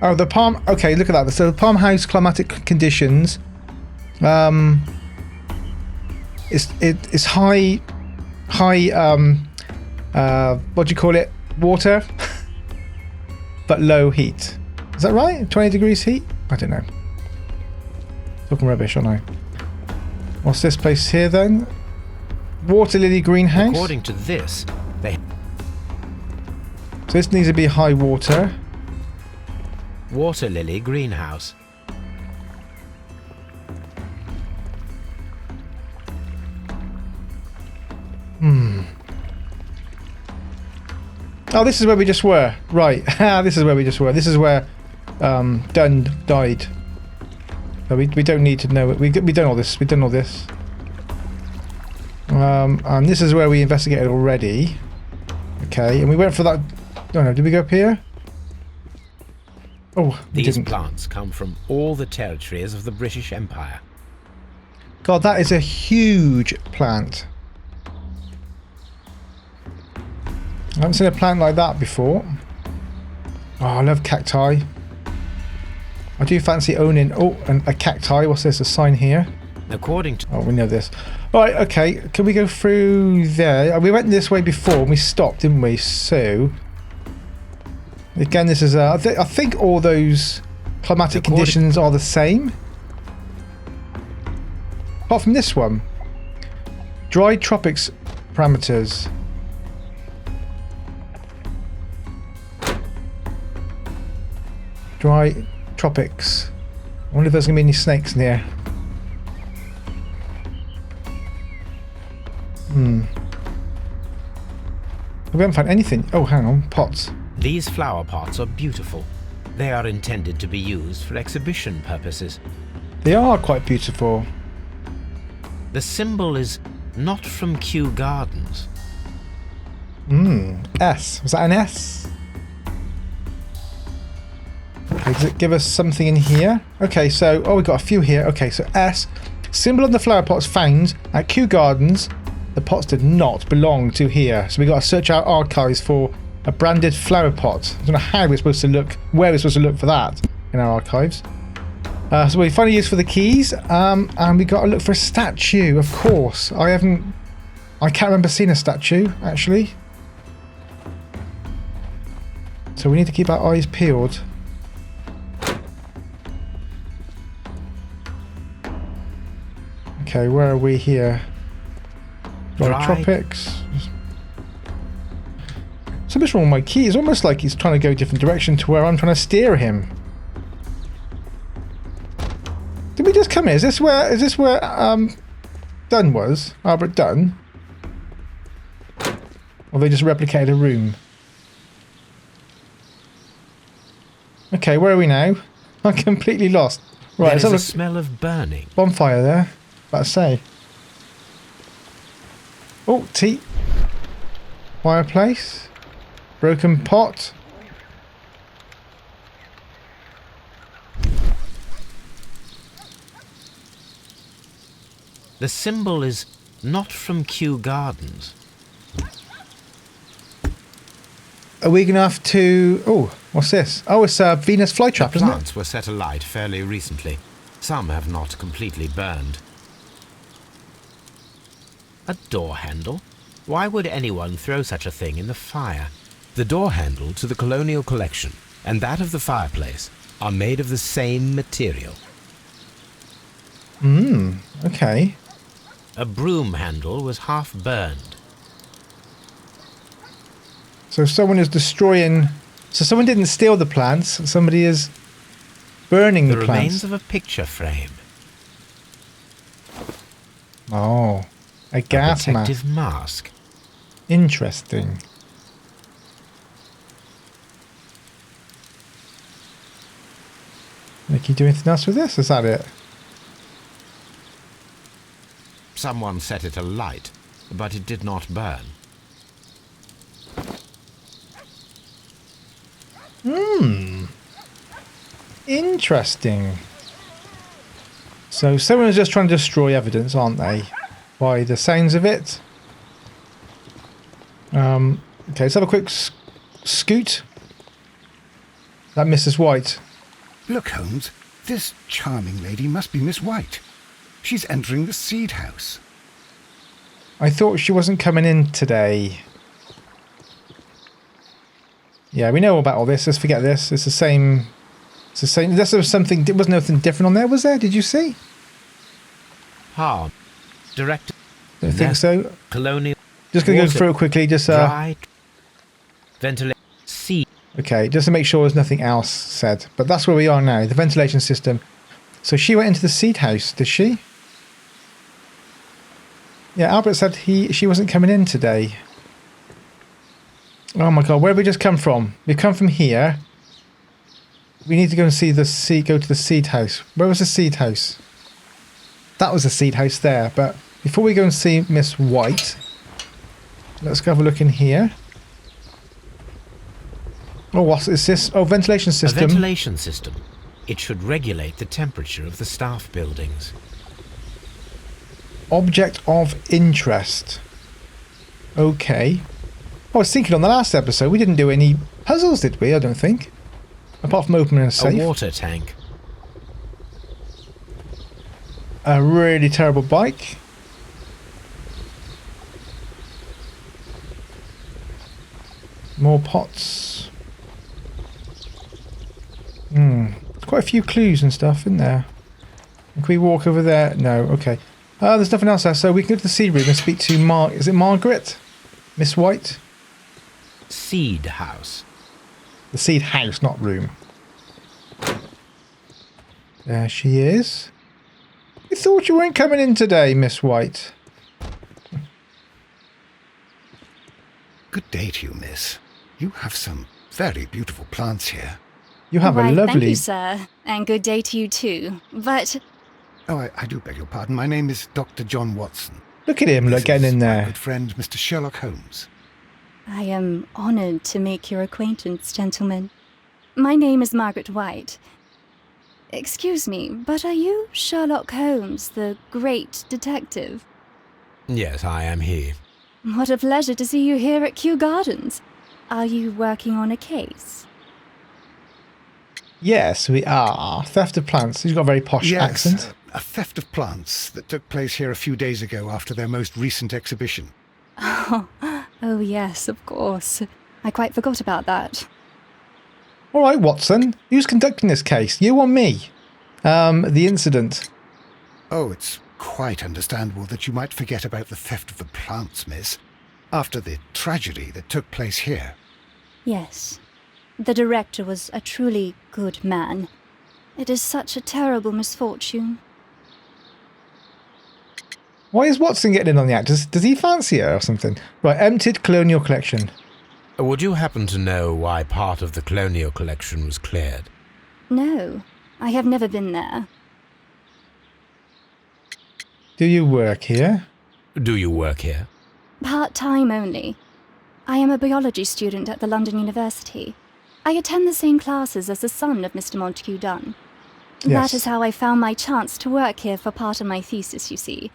Oh, the palm... Okay, look at that. So the palm house climatic conditions... It's high... what do you call it? Water? But low heat. Is that right? 20 degrees heat? I don't know. Talking rubbish, aren't I? What's this place here then? Water lily greenhouse? According to this, they... So this needs to be high water. Water lily greenhouse. Oh, this is where we just were. Right. This is where we just were. This is where Dunne died. So we don't need to know it. We've done all this. We've done all this. And this is where we investigated already. Okay, and we went for that... Oh no, did we go up here? Oh, we These didn't. plants come from all the territories of the British Empire. God, that is a huge plant. I haven't seen a plant like that before. Oh, I love cacti. I do fancy owning... Oh, and a cacti. What's this? A sign here? According to... Oh, we know this. Right, okay. Can we go through there? We went this way before and we stopped, didn't we? So... Again, this is... I think all those climatic conditions are the same. Apart from this one. Dry tropics parameters. Dry tropics. I wonder if there's going to be any snakes in here. We haven't found anything. Oh, hang on. Pots. These flower pots are beautiful. They are intended to be used for exhibition purposes. They are quite beautiful. The symbol is not from Kew Gardens. S. Was that an S? Okay, does it give us something in here? Okay, so... Oh, we've got a few here. Okay, so S. Symbol on the flower pots found at Kew Gardens. The pots did not belong to here. So we've got to search our archives for a branded flower pot. I don't know how we're supposed to look... Where we're supposed to look for that in our archives. So we find a use for the keys. And we got to look for a statue, of course. I can't remember seeing a statue, actually. So we need to keep our eyes peeled. Okay, where are we here? Dry. Tropics. Something's wrong with my key. It's almost like he's trying to go a different direction to where I'm trying to steer him. Did we just come here? Is this where Dunne was? Albert Dunne? Or they just replicated a room? Okay, where are we now? I'm completely lost. Right, There is let's have a smell of burning. bonfire there. About to say. Oh, tea. Fireplace. Broken pot. The symbol is not from Kew Gardens. Are we going to have to... Oh, what's this? Oh, it's a Venus flytrap, The isn't it? plants were set alight fairly recently. Some have not completely burned. A door handle? Why would anyone throw such a thing in the fire? The door handle to the colonial collection and that of the fireplace are made of the same material. Okay. A broom handle was half burned. So someone is destroying... So someone didn't steal the plants. Somebody is burning The the remains plants. of a picture frame. Oh. A A gas mask. protective mask. Interesting. Can you do anything else with this? Is that it? Someone set it alight, but it did not burn. Interesting. So someone is just trying to destroy evidence, aren't they? By the sounds of it. Okay, let's have a quick scoot. That Mrs. White. Look, Holmes, this charming lady must be Miss White. She's entering the seed house. I thought she wasn't coming in today. Yeah, we know about all this. Let's forget this. It's the same. It's the same. There was something. There was nothing different on there, was there? Did you see? Harm. Directed. Don't think so. Colonial. Just gonna go Water. through it quickly. Just Dry. Ventilation. Seed. okay, just to make sure there's nothing else said. But that's where we are now. The ventilation system. So she went into the seed house, did she? Yeah, Albert said she wasn't coming in today. Oh my god, where have we just come from? We've come from here. We need to go and see go to the seed house. Where was the seed house? That was the seed house there, but before we go and see Miss White, let's go have a look in here. Oh, what is this? Oh, ventilation A system. ventilation system. It should regulate the temperature of the staff buildings. Object of interest. Okay. I was thinking on the last episode, we didn't do any puzzles, did we? I don't think. Apart from opening a safe. A water tank. A really terrible bike. More pots. Quite a few clues and stuff in there. Can we walk over there? No, okay. There's nothing else there, so we can go to the seed room and speak to is it Margaret? Miss White? Seed house. The seed house, not room. There she is. We thought you weren't coming in today, Miss White. Good day to you, miss. You have some very beautiful plants here. You have Why, a lovely... Thank you, sir. And good day to you too. But Oh, I do beg your pardon. My name is Dr. John Watson. Look at him, This look, getting is in my there. good friend, Mr. Sherlock Holmes. I am honoured to make your acquaintance, gentlemen. My name is Margaret White. Excuse me, but are you Sherlock Holmes, the great detective? Yes, I am he. What a pleasure to see you here at Kew Gardens. Are you working on a case? Yes, we are. Theft of plants. He's got a very posh accent. A theft of plants that took place here a few days ago after their most recent exhibition. Oh yes, of course. I quite forgot about that. All right, Watson. Who's conducting this case? You or me? The incident. Oh, it's quite understandable that you might forget about the theft of the plants, miss, after the tragedy that took place here. Yes. The director was a truly good man. It is such a terrible misfortune. Why is Watson getting in on the act? Does he fancy her or something? Right, emptied colonial collection. Would you happen to know why part of the colonial collection was cleared? No, I have never been there. Do you work here? Do you work here? Part-time only. I am a biology student at the London University. I attend the same classes as the son of Mr. Montague Dunne. Yes. That is how I found my chance to work here for part of my thesis, you see.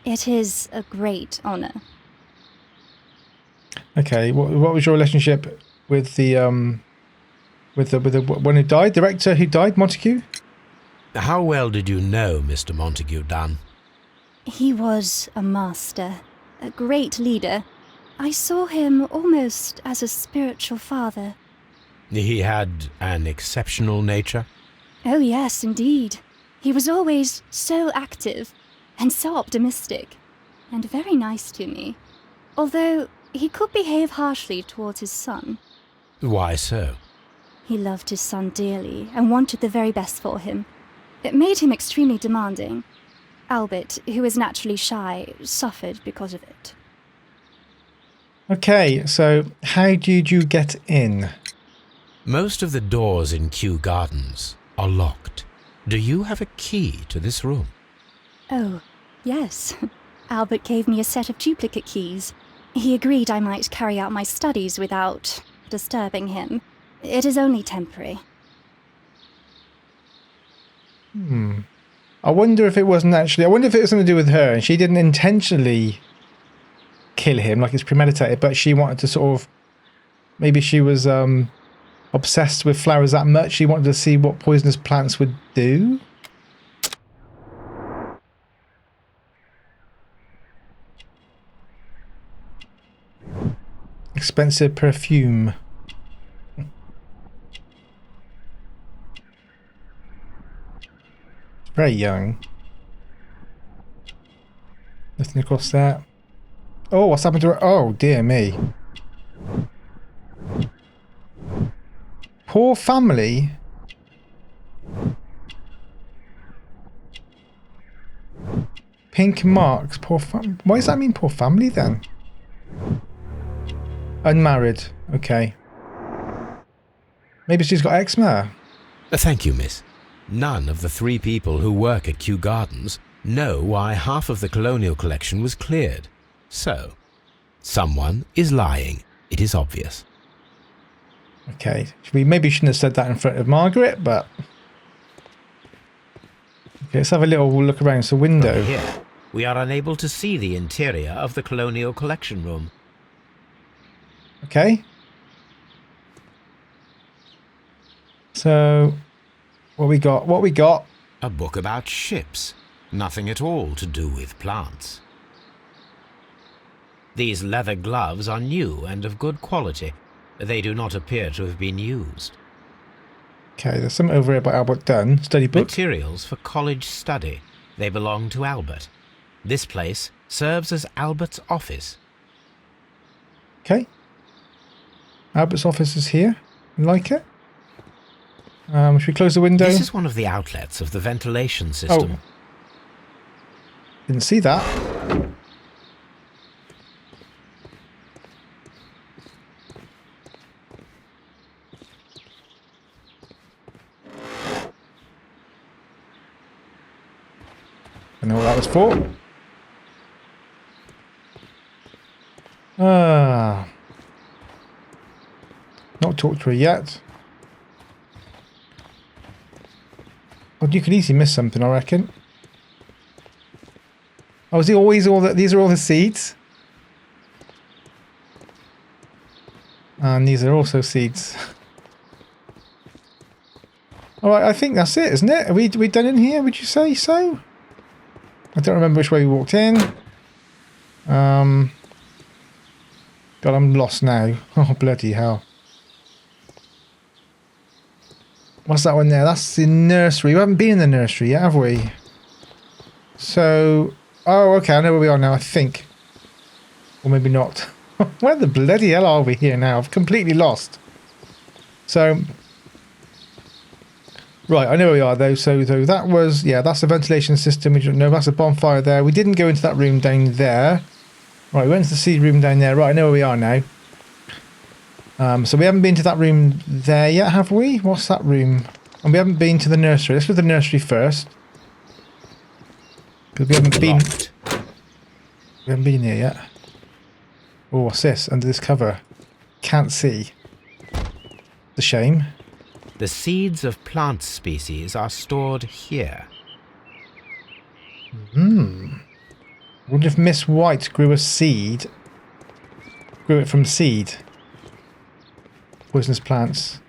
It is a great honour. Okay, what was your relationship with the one who died, director who died, Montague? How well did you know Mr. Montague Dunne? He was a master, a great leader. I saw him almost as a spiritual father. He had an exceptional nature? Oh yes, indeed. He was always so active and so optimistic, and very nice to me. Although he could behave harshly towards his son. Why so? He loved his son dearly and wanted the very best for him. It made him extremely demanding. Albert, who is naturally shy, suffered because of it. Okay, so how did you get in? Most of the doors in Kew Gardens are locked. Do you have a key to this room? Oh, yes. Albert gave me a set of duplicate keys. He agreed I might carry out my studies without disturbing him. It is only temporary. I wonder if it wasn't actually... I wonder if it was something to do with her and she didn't intentionally kill him, like it's premeditated, but she wanted to sort of... Maybe she was obsessed with flowers that much. She wanted to see what poisonous plants would do. Expensive perfume. Very young. Nothing across that. Oh, what's happened to her? Oh, dear me. Poor family. Pink marks. Poor family. Why does that mean poor family then? Unmarried. Okay. Maybe she's got eczema. Thank you, miss. None of the 3 people who work at Kew Gardens know why half of the colonial collection was cleared. So, someone is lying. It is obvious. Okay. We maybe shouldn't have said that in front of Margaret, but... Okay, let's have a little look around. It's a window. From here, we are unable to see the interior of the colonial collection room. Okay. So... What we got? What we got? A book about ships. Nothing at all to do with plants. These leather gloves are new and of good quality. They do not appear to have been used. Okay, there's some over here by Albert Dunne. Study book. Materials for college study. They belong to Albert. This place serves as Albert's office. Okay. Albert's office is here. Like it. Should we close the window? This is one of the outlets of the ventilation system. Oh. Didn't see that. I know what that was for. Not talked to her yet. Well, you could easily miss something, I reckon. Oh, is it always all that? These are all the seeds. And these are also seeds. Alright, I think that's it, isn't it? Are we done in here, would you say so? I don't remember which way we walked in. God, I'm lost now. Oh, bloody hell. What's that one there? That's the nursery. We haven't been in the nursery yet, have we? So, oh, okay, I know where we are now, I think. Or maybe not. Where the bloody hell are we here now? I've completely lost. So, right, I know where we are though. So that was, yeah, that's the ventilation system. We don't know, that's a bonfire there. We didn't go into that room down there. Right, we went to the seed room down there. Right, I know where we are now. So we haven't been to that room there yet, have we? What's that room? And we haven't been to the nursery. Let's go to the nursery first. Because we haven't been... We haven't been here yet. Oh, what's this? Under this cover. Can't see. The shame. The seeds of plant species are stored here. Wonder if Miss White grew a seed. Grew it from seed. Poisonous plants.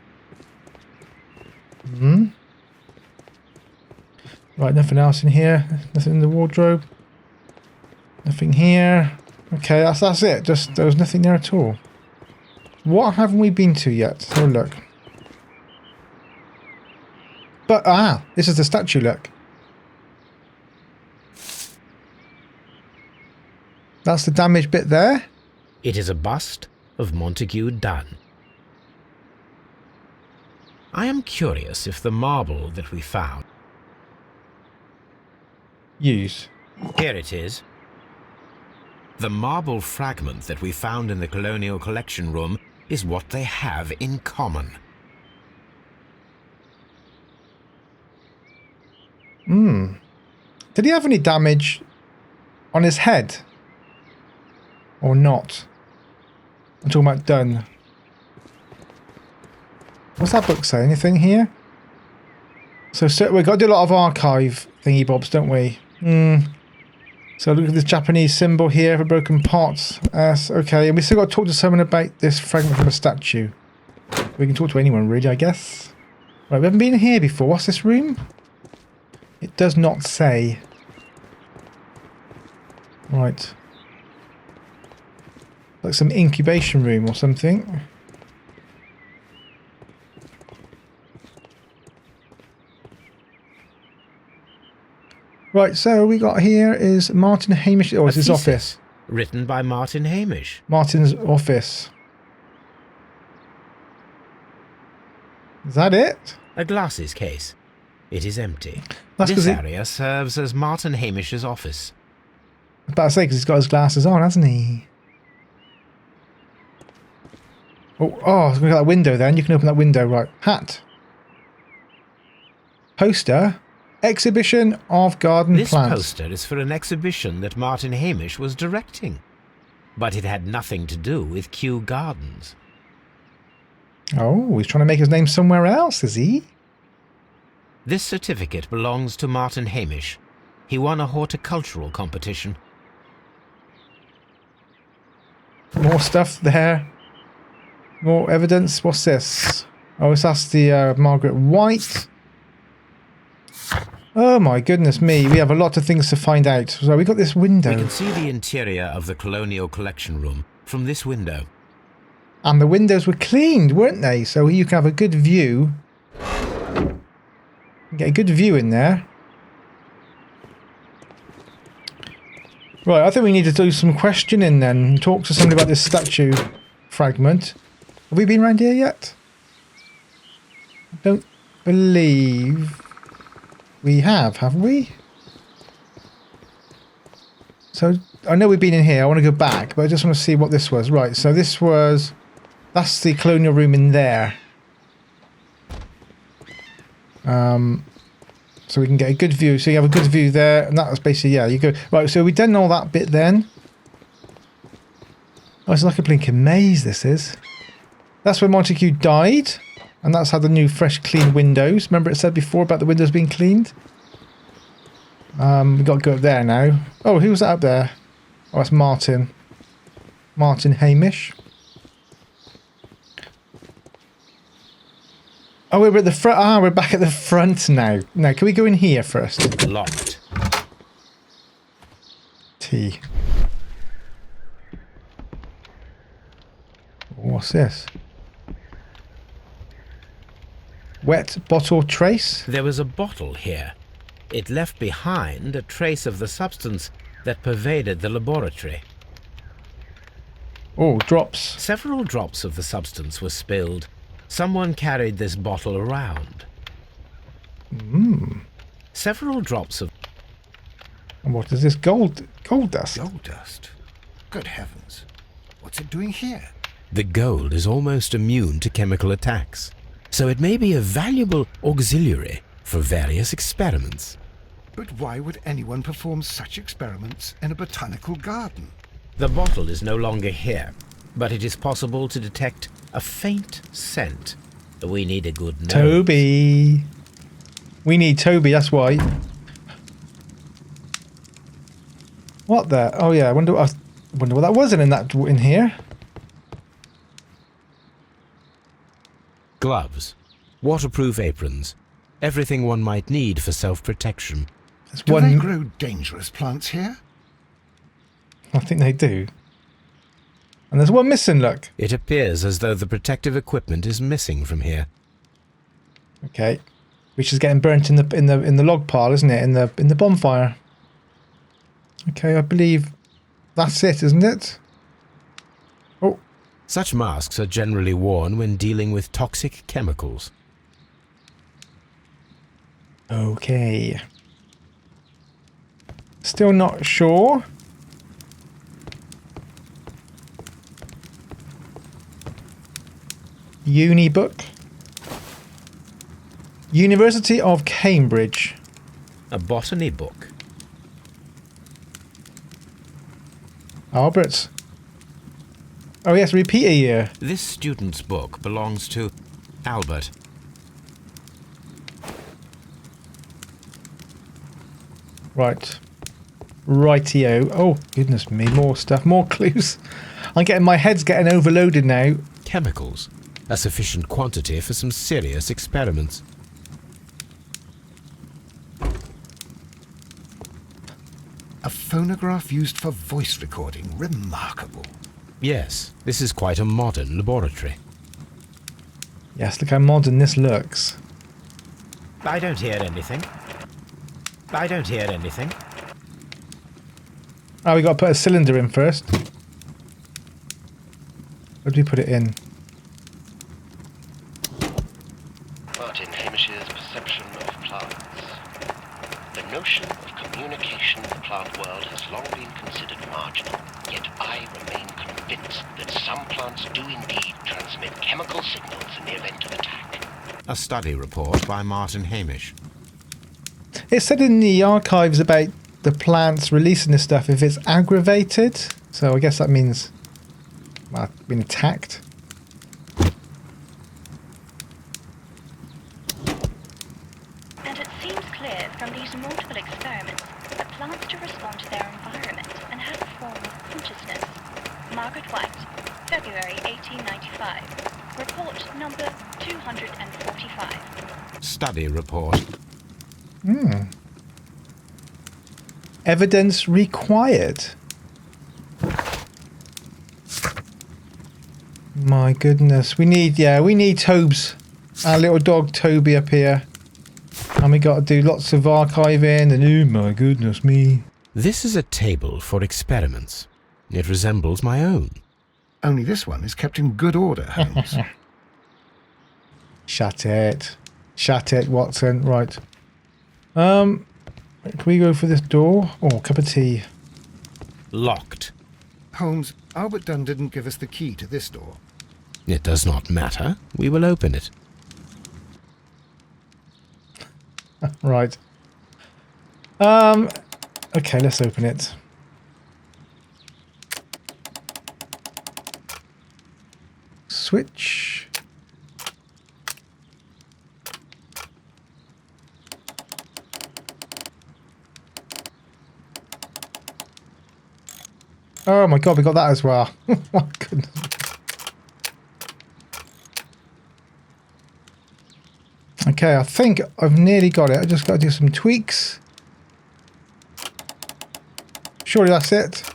Right, nothing else in here. Nothing in the wardrobe. Nothing here. Okay, that's it. Just there was nothing there at all. What haven't we been to yet? Let's have a look. But this is the statue. Look. That's the damaged bit there. It is a bust of Montague Dunne. I am curious if the marble that we found... Use. Here it is. The marble fragment that we found in the Colonial Collection Room is what they have in common. Did he have any damage on his head? Or not? I'm talking about Dunne. What's that book say? Anything here? So we've got to do a lot of archive thingy bobs, don't we? So look at this Japanese symbol here for broken pots. Okay, and we still got to talk to someone about this fragment from a statue. We can talk to anyone really, I guess. Right, we haven't been here before. What's this room? It does not say. Right. Like some incubation room or something. Right, so we got here is Martin Hamish. Oh, it's his office. Written by Martin Hamish. Martin's office. Is that it? A glasses case. It is empty. That's this area serves as Martin Hamish's office. I was about to say, because he's got his glasses on, hasn't he? Oh, it's going to get that window then. You can open that window, right. Hat. Poster. Exhibition of garden This plants. poster is for an exhibition that Martin Hamish was directing. But it had nothing to do with Kew Gardens. Oh, he's trying to make his name somewhere else, is he? This certificate belongs to Martin Hamish. He won a horticultural competition. More stuff there. More evidence. What's this? Oh, that's the Margaret White. Oh my goodness me, we have a lot of things to find out. So we got this window. We can see the interior of the Colonial Collection Room from this window. And the windows were cleaned, weren't they? So you can have a good view. Get a good view in there. Right, I think we need to do some questioning then. Talk to somebody about this statue fragment. Have we been around here yet? I don't believe we have we? So, I know we've been in here. I want to go back, but I just want to see what this was. Right, so this was... That's the colonial room in there. So we can get a good view. So you have a good view there. And that was basically, yeah, you go... Right, so we've done all that bit then. Oh, it's like a blinking maze, this is. That's where Montague died. And that's had the new, fresh, clean windows. Remember it said before about the windows being cleaned? We've got to go up there now. Oh, who was that up there? Oh, that's Martin. Martin Hamish. Oh, we're at the front. Ah, we're back at the front now. Now, can we go in here first? Locked. T. What's this? Wet bottle trace? There was a bottle here. It left behind a trace of the substance that pervaded the laboratory. Oh, drops. Several drops of the substance were spilled. Someone carried this bottle around. Several drops of... And what is this? Gold dust? Gold dust? Good heavens. What's it doing here? The gold is almost immune to chemical attacks, so it may be a valuable auxiliary for various experiments. But why would anyone perform such experiments in a botanical garden? The bottle is no longer here, but it is possible to detect a faint scent. We need a good nose. Toby. We need Toby, that's why. What the? Oh yeah, I wonder what that was in here. Gloves, waterproof aprons, everything one might need for self-protection. Do they grow dangerous plants here? I think they do. And there's one missing, look. It appears as though the protective equipment is missing from here. Okay. Which is getting burnt in the log pile, isn't it? In the bonfire. Okay, I believe that's it, isn't it? Oh. Such masks are generally worn when dealing with toxic chemicals. Okay. Still not sure. Uni book. University of Cambridge. A botany book. Albert. Oh yes, repeat a year. This student's book belongs to Albert. Right. Rightio. Oh, goodness me. More stuff. More clues. My head's getting overloaded now. Chemicals. A sufficient quantity for some serious experiments. A phonograph used for voice recording. Remarkable. Yes, this is quite a modern laboratory. Yes, look how modern this looks. I don't hear anything. I don't hear anything. Oh, we got to put a cylinder in first. Where do we put it in? Martin Hamish's perception of plants. The notion of communication in the plant world has long been considered marginal, yet I remain convinced that some plants do indeed transmit chemical signals in the event of attack. A study report by Martin Hamish. It said in the archives about the plants releasing this stuff if it's aggravated. So I guess that means, well, been attacked. And it seems clear from these multiple experiments that plants do respond to their environment and have a form of consciousness. Margaret White, February 1895. Report number 245. Study report. Evidence required. My goodness. We need Tobes. Our little dog Toby up here. And we got to do lots of archiving and oh my goodness me. This is a table for experiments. It resembles my own. Only this one is kept in good order, Holmes. Shut it. Shut it, Watson. Right. Can we go for this door? Oh, cup of tea. Locked. Holmes, Albert Dunne didn't give us the key to this door. It does not matter. We will open it. Right. Okay, let's open it. Switch. Oh my god, we got that as well. My goodness. Okay, I think I've nearly got it. I just got to do some tweaks. Surely that's it.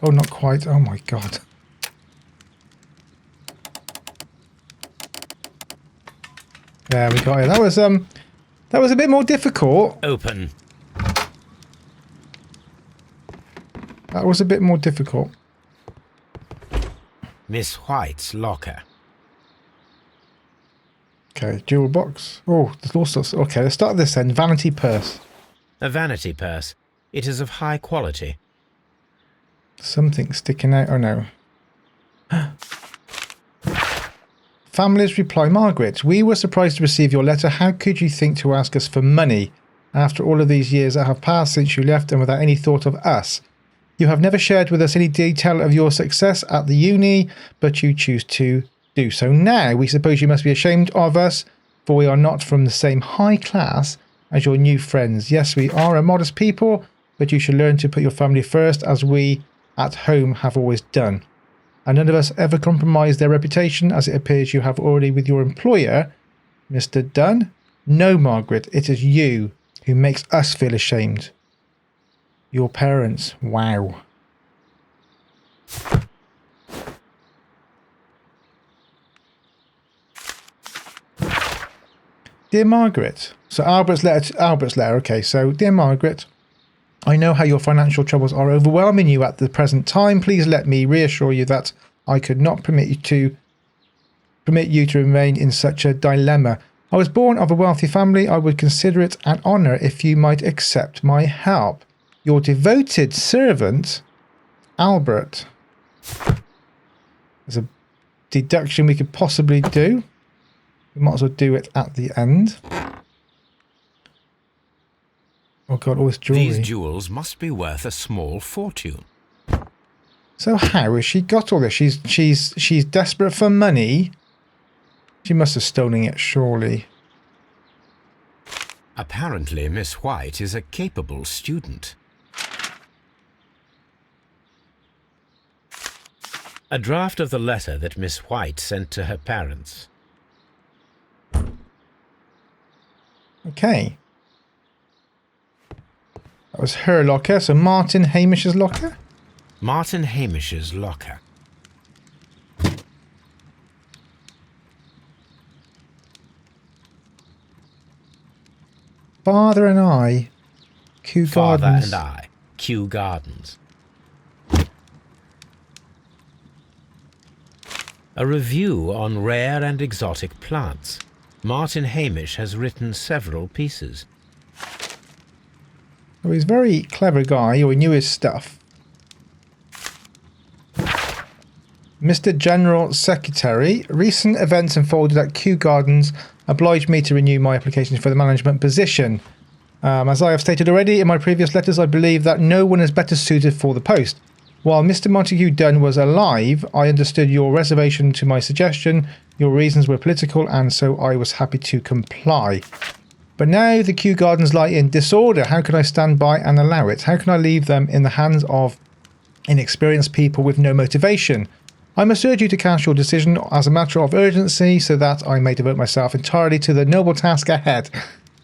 Oh, not quite. Oh my god. There we got it. That was That was a bit more difficult. Open. That was a bit more difficult. Miss White's locker. Okay, jewel box. Oh, there's all sorts. Okay, let's start this then. Vanity purse. A vanity purse. It is of high quality. Something sticking out. Oh no. Family's reply, Margaret. We were surprised to receive your letter. How could you think to ask us for money after all of these years that have passed since you left and without any thought of us? You have never shared with us any detail of your success at the uni, but you choose to do so now. We suppose you must be ashamed of us, for we are not from the same high class as your new friends. Yes, we are a modest people, but you should learn to put your family first, as we at home have always done. And none of us ever compromise their reputation, as it appears you have already with your employer, Mr. Dunne. No, Margaret, it is you who makes us feel ashamed. Your parents. Wow. Dear Margaret. So Albert's letter. Okay, so dear Margaret, I know how your financial troubles are overwhelming you at the present time. Please let me reassure you that I could not permit you to remain in such a dilemma. I was born of a wealthy family. I would consider it an honour if you might accept my help. Your devoted servant, Albert. There's a deduction we could possibly do. We might as well do it at the end. Oh god, all this jewellery. These jewels must be worth a small fortune. So how has she got all this? She's desperate for money. She must have stolen it, surely. Apparently, Miss White is a capable student. A draft of the letter that Miss White sent to her parents. Okay. That was her locker, so Martin Hamish's locker? Martin Hamish's locker. Father and I. Kew Gardens. Father and I. Kew Gardens. A review on rare and exotic plants. Martin Hamish has written several pieces. Oh, he's a very clever guy, or he knew his stuff. Mr. General Secretary, recent events unfolded at Kew Gardens obliged me to renew my application for the management position. As I have stated already in my previous letters, I believe that no one is better suited for the post. While Mr. Montague Dunne was alive, I understood your reservation to my suggestion. Your reasons were political, and so I was happy to comply. But now the Kew Gardens lie in disorder. How can I stand by and allow it? How can I leave them in the hands of inexperienced people with no motivation? I must urge you to cast your decision as a matter of urgency so that I may devote myself entirely to the noble task ahead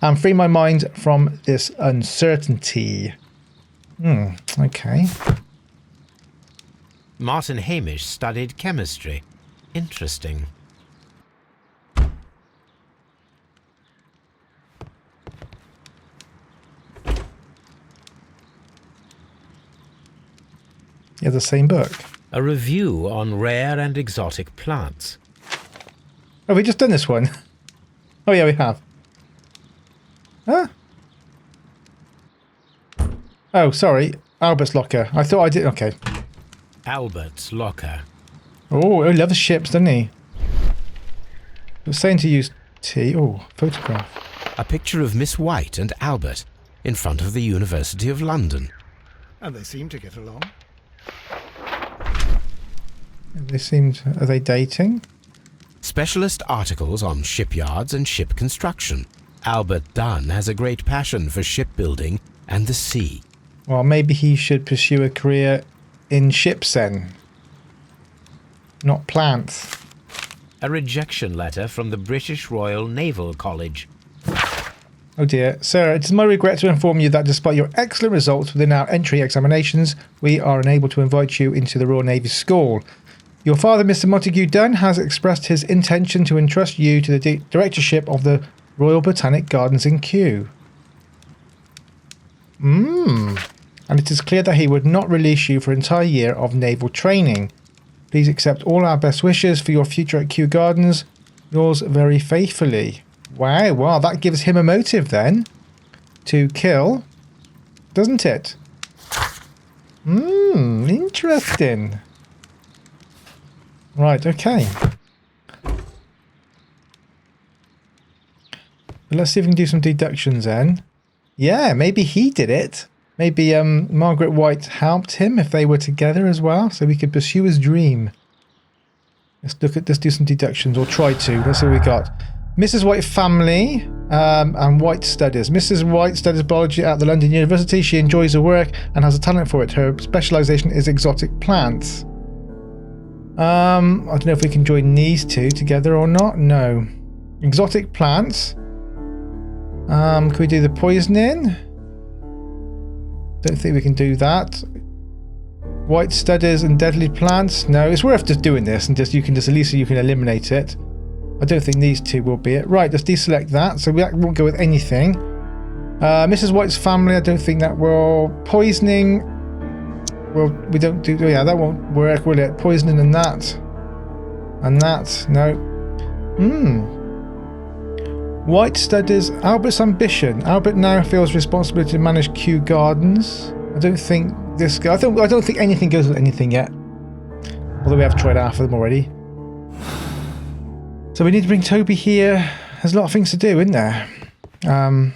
and free my mind from this uncertainty. Okay. Martin Hamish studied chemistry. Interesting. Yeah, the same book. A review on rare and exotic plants. Have we just done this one? Oh yeah, we have. Huh? Oh, sorry. Albert's locker. I thought I did. Okay. Albert's locker. Oh, he loves ships, doesn't he? I was saying to use T. Oh, photograph. A picture of Miss White and Albert in front of the University of London. And they seem to get along. They seemed. Are they dating? Specialist articles on shipyards and ship construction. Albert Dunne has a great passion for shipbuilding and the sea. Well, maybe he should pursue a career in ships then. Not plants. A rejection letter from the British Royal Naval College. Oh dear. Sir, it is my regret to inform you that despite your excellent results within our entry examinations, we are unable to invite you into the Royal Navy School. Your father, Mr. Montague Dunne, has expressed his intention to entrust you to the directorship of the Royal Botanic Gardens in Kew. And it is clear that he would not release you for an entire year of naval training. Please accept all our best wishes for your future at Kew Gardens. Yours very faithfully. Wow, well, that gives him a motive then to kill, doesn't it? Interesting. Right, okay. Let's see if we can do some deductions then. Yeah, maybe he did it. Maybe Margaret White helped him if they were together as well, so we could pursue his dream. Let's do some deductions, or try to. Let's see what we got. Mrs. White family and White studies. Mrs. White studies biology at the London University. She enjoys her work and has a talent for it. Her specialisation is exotic plants. I don't know if we can join these two together or not. No. Exotic plants. Can we do the poisoning? Don't think we can do that. White studies and deadly plants. No, it's worth just doing this and at least you can eliminate it. I don't think these two will be it. Right, let's deselect that. So we won't go with anything. Mrs. White's family, I don't think that will. Poisoning. Well, we don't do. Yeah, that won't work, will it? Poisoning and that. And that. No. White studies Albert's ambition. Albert now feels responsibility to manage Kew Gardens. I don't think this guy. I don't think anything goes with anything yet. Although we have tried half of them already. So we need to bring Toby here. There's a lot of things to do, isn't there? I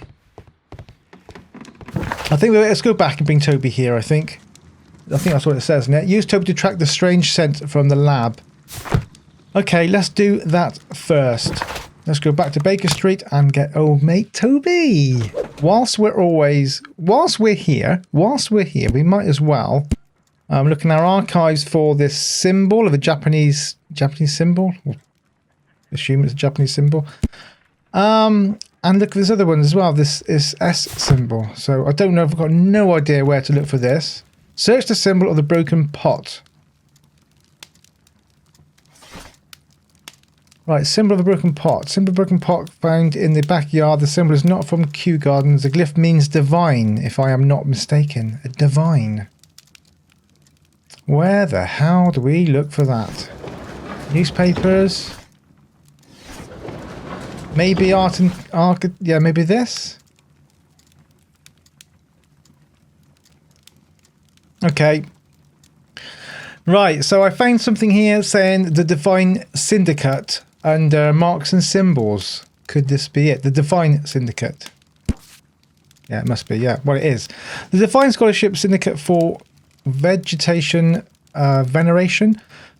think let's go back and bring Toby here. I think that's what it says, isn't it? Use Toby to track the strange scent from the lab. Okay, let's do that first. Let's go back to Baker Street and get old mate Toby. Whilst we're here, we might as well look in our archives for this symbol of a Japanese symbol. Assume it's a Japanese symbol. And look at this other one as well. This is S symbol. So I don't know. I've got no idea where to look for this. Search the symbol of the broken pot. Right, symbol of the broken pot. Symbol of the broken pot found in the backyard. The symbol is not from Kew Gardens. The glyph means divine, if I am not mistaken. A divine. Where the hell do we look for that? Newspapers. Maybe art. Yeah, maybe this. Okay. Right, so I found something here saying the Divine Syndicate under marks and symbols. Could this be it? The Divine Syndicate. Yeah, it must be. Yeah, well, it is. The Divine Scholarship Syndicate for Vegetation Veneration.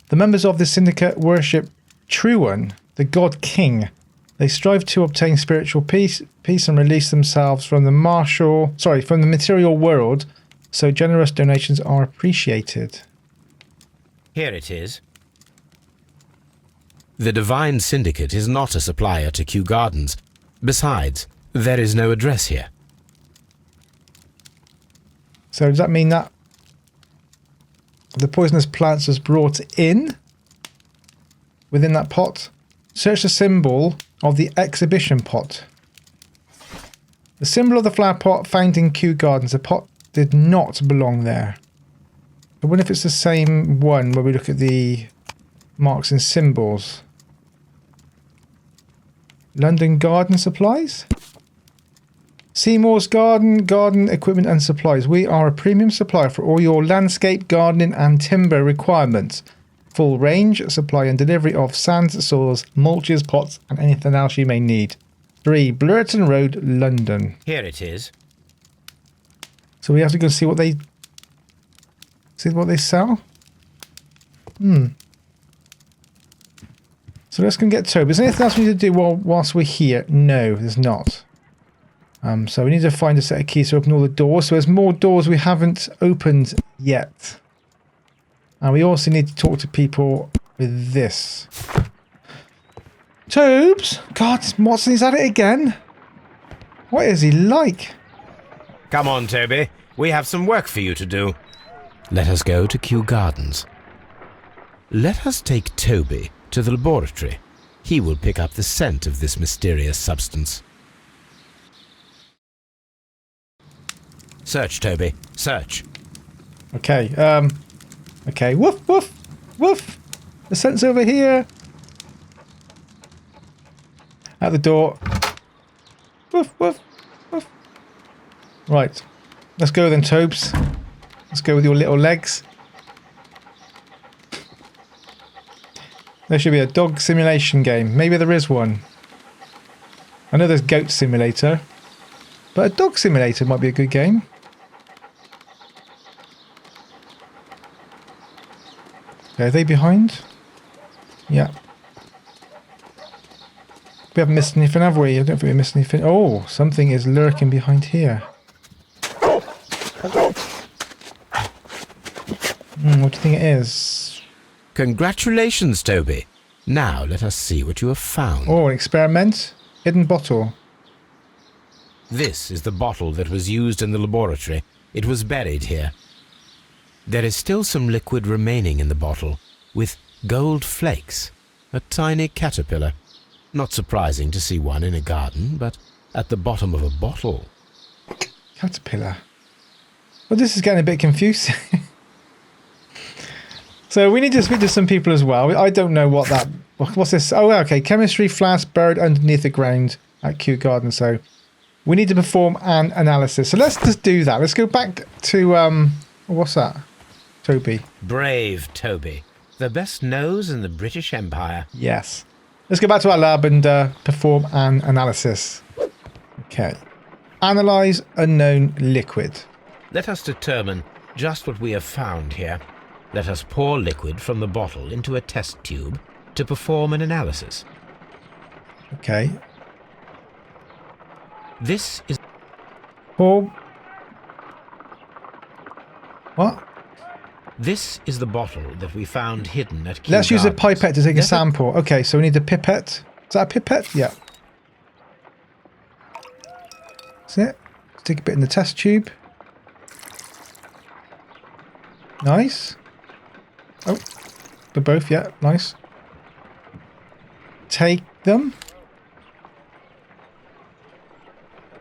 The members of the syndicate worship Truan, the God King. They strive to obtain spiritual peace and release themselves from the material world, so generous donations are appreciated. Here it is. The Divine Syndicate is not a supplier to Kew Gardens. Besides, there is no address here. So does that mean that the poisonous plants was brought in within that pot? Search the symbol of the exhibition pot. The symbol of the flower pot found in Kew Gardens. The pot did not belong there. I wonder if it's the same one where we look at the marks and symbols. London Garden Supplies? Seymour's Garden Equipment and Supplies. We are a premium supplier for all your landscape, gardening and timber requirements. Full range, supply and delivery of sands, soils, mulches, pots and anything else you may need. 3 Blurton Road, London. Here it is. So we have to go see what they sell. So let's go and get Toby. Is there anything else we need to do whilst we're here? No, there's not. So we need to find a set of keys to open all the doors. So there's more doors we haven't opened yet. And we also need to talk to people with this. Tobes? God, Watson, he's at it again. What is he like? Come on, Toby. We have some work for you to do. Let us go to Kew Gardens. Let us take Toby to the laboratory. He will pick up the scent of this mysterious substance. Search, Toby. Search. Okay, okay, woof, woof, woof. The scent's over here. At the door. Woof, woof, woof. Right. Let's go then, Tobes. Let's go with your little legs. There should be a dog simulation game. Maybe there is one. I know there's Goat Simulator. But a dog simulator might be a good game. Okay, are they behind? Yeah. We haven't missed anything, have we? I don't think we missed anything. Oh, something is lurking behind here. What do you think it is? Congratulations, Toby. Now let us see what you have found. Oh, an experiment? Hidden bottle. This is the bottle that was used in the laboratory. It was buried here. There is still some liquid remaining in the bottle, with gold flakes, a tiny caterpillar. Not surprising to see one in a garden, but at the bottom of a bottle. Caterpillar. Well, this is getting a bit confusing. So we need to speak to some people as well. I don't know what that... What's this? Oh, okay. Chemistry flask buried underneath the ground at Kew Gardens. So we need to perform an analysis. So let's just do that. Let's go back to... what's that? Toby. Brave Toby. The best nose in the British Empire. Yes. Let's go back to our lab and perform an analysis. Okay. Analyze unknown liquid. Let us determine just what we have found here. Let us pour liquid from the bottle into a test tube to perform an analysis. Okay. This is... Pour... What? This is the bottle that we found hidden at Kew Let's use a Gardens. pipette to take a sample. Okay, so we need a pipette. Is that a pipette? Yeah. That's it. Stick a bit in the test tube. Nice. Oh, they're both, yeah, nice. Take them.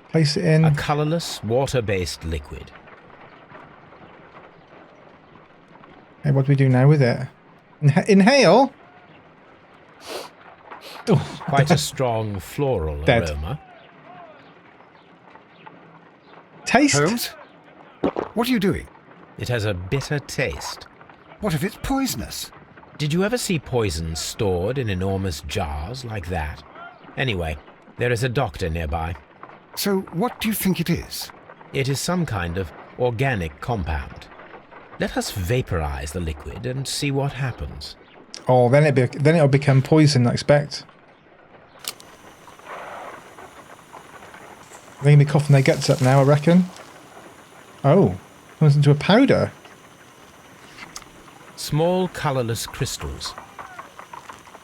Place it in. A colourless, water-based liquid. Okay, what do we do now with it? Inhale? Oh, Quite a strong floral Dead. aroma. Taste? Holmes? What are you doing? It has a bitter taste. What if it's poisonous? Did you ever see poison stored in enormous jars like that? Anyway, there is a doctor nearby. So what do you think it is? It is some kind of organic compound. Let us vaporize the liquid and see what happens. Oh, then it'll become poison, I expect. They're going to be coughing their guts up now, I reckon. Oh, turns into a powder. Small colourless crystals.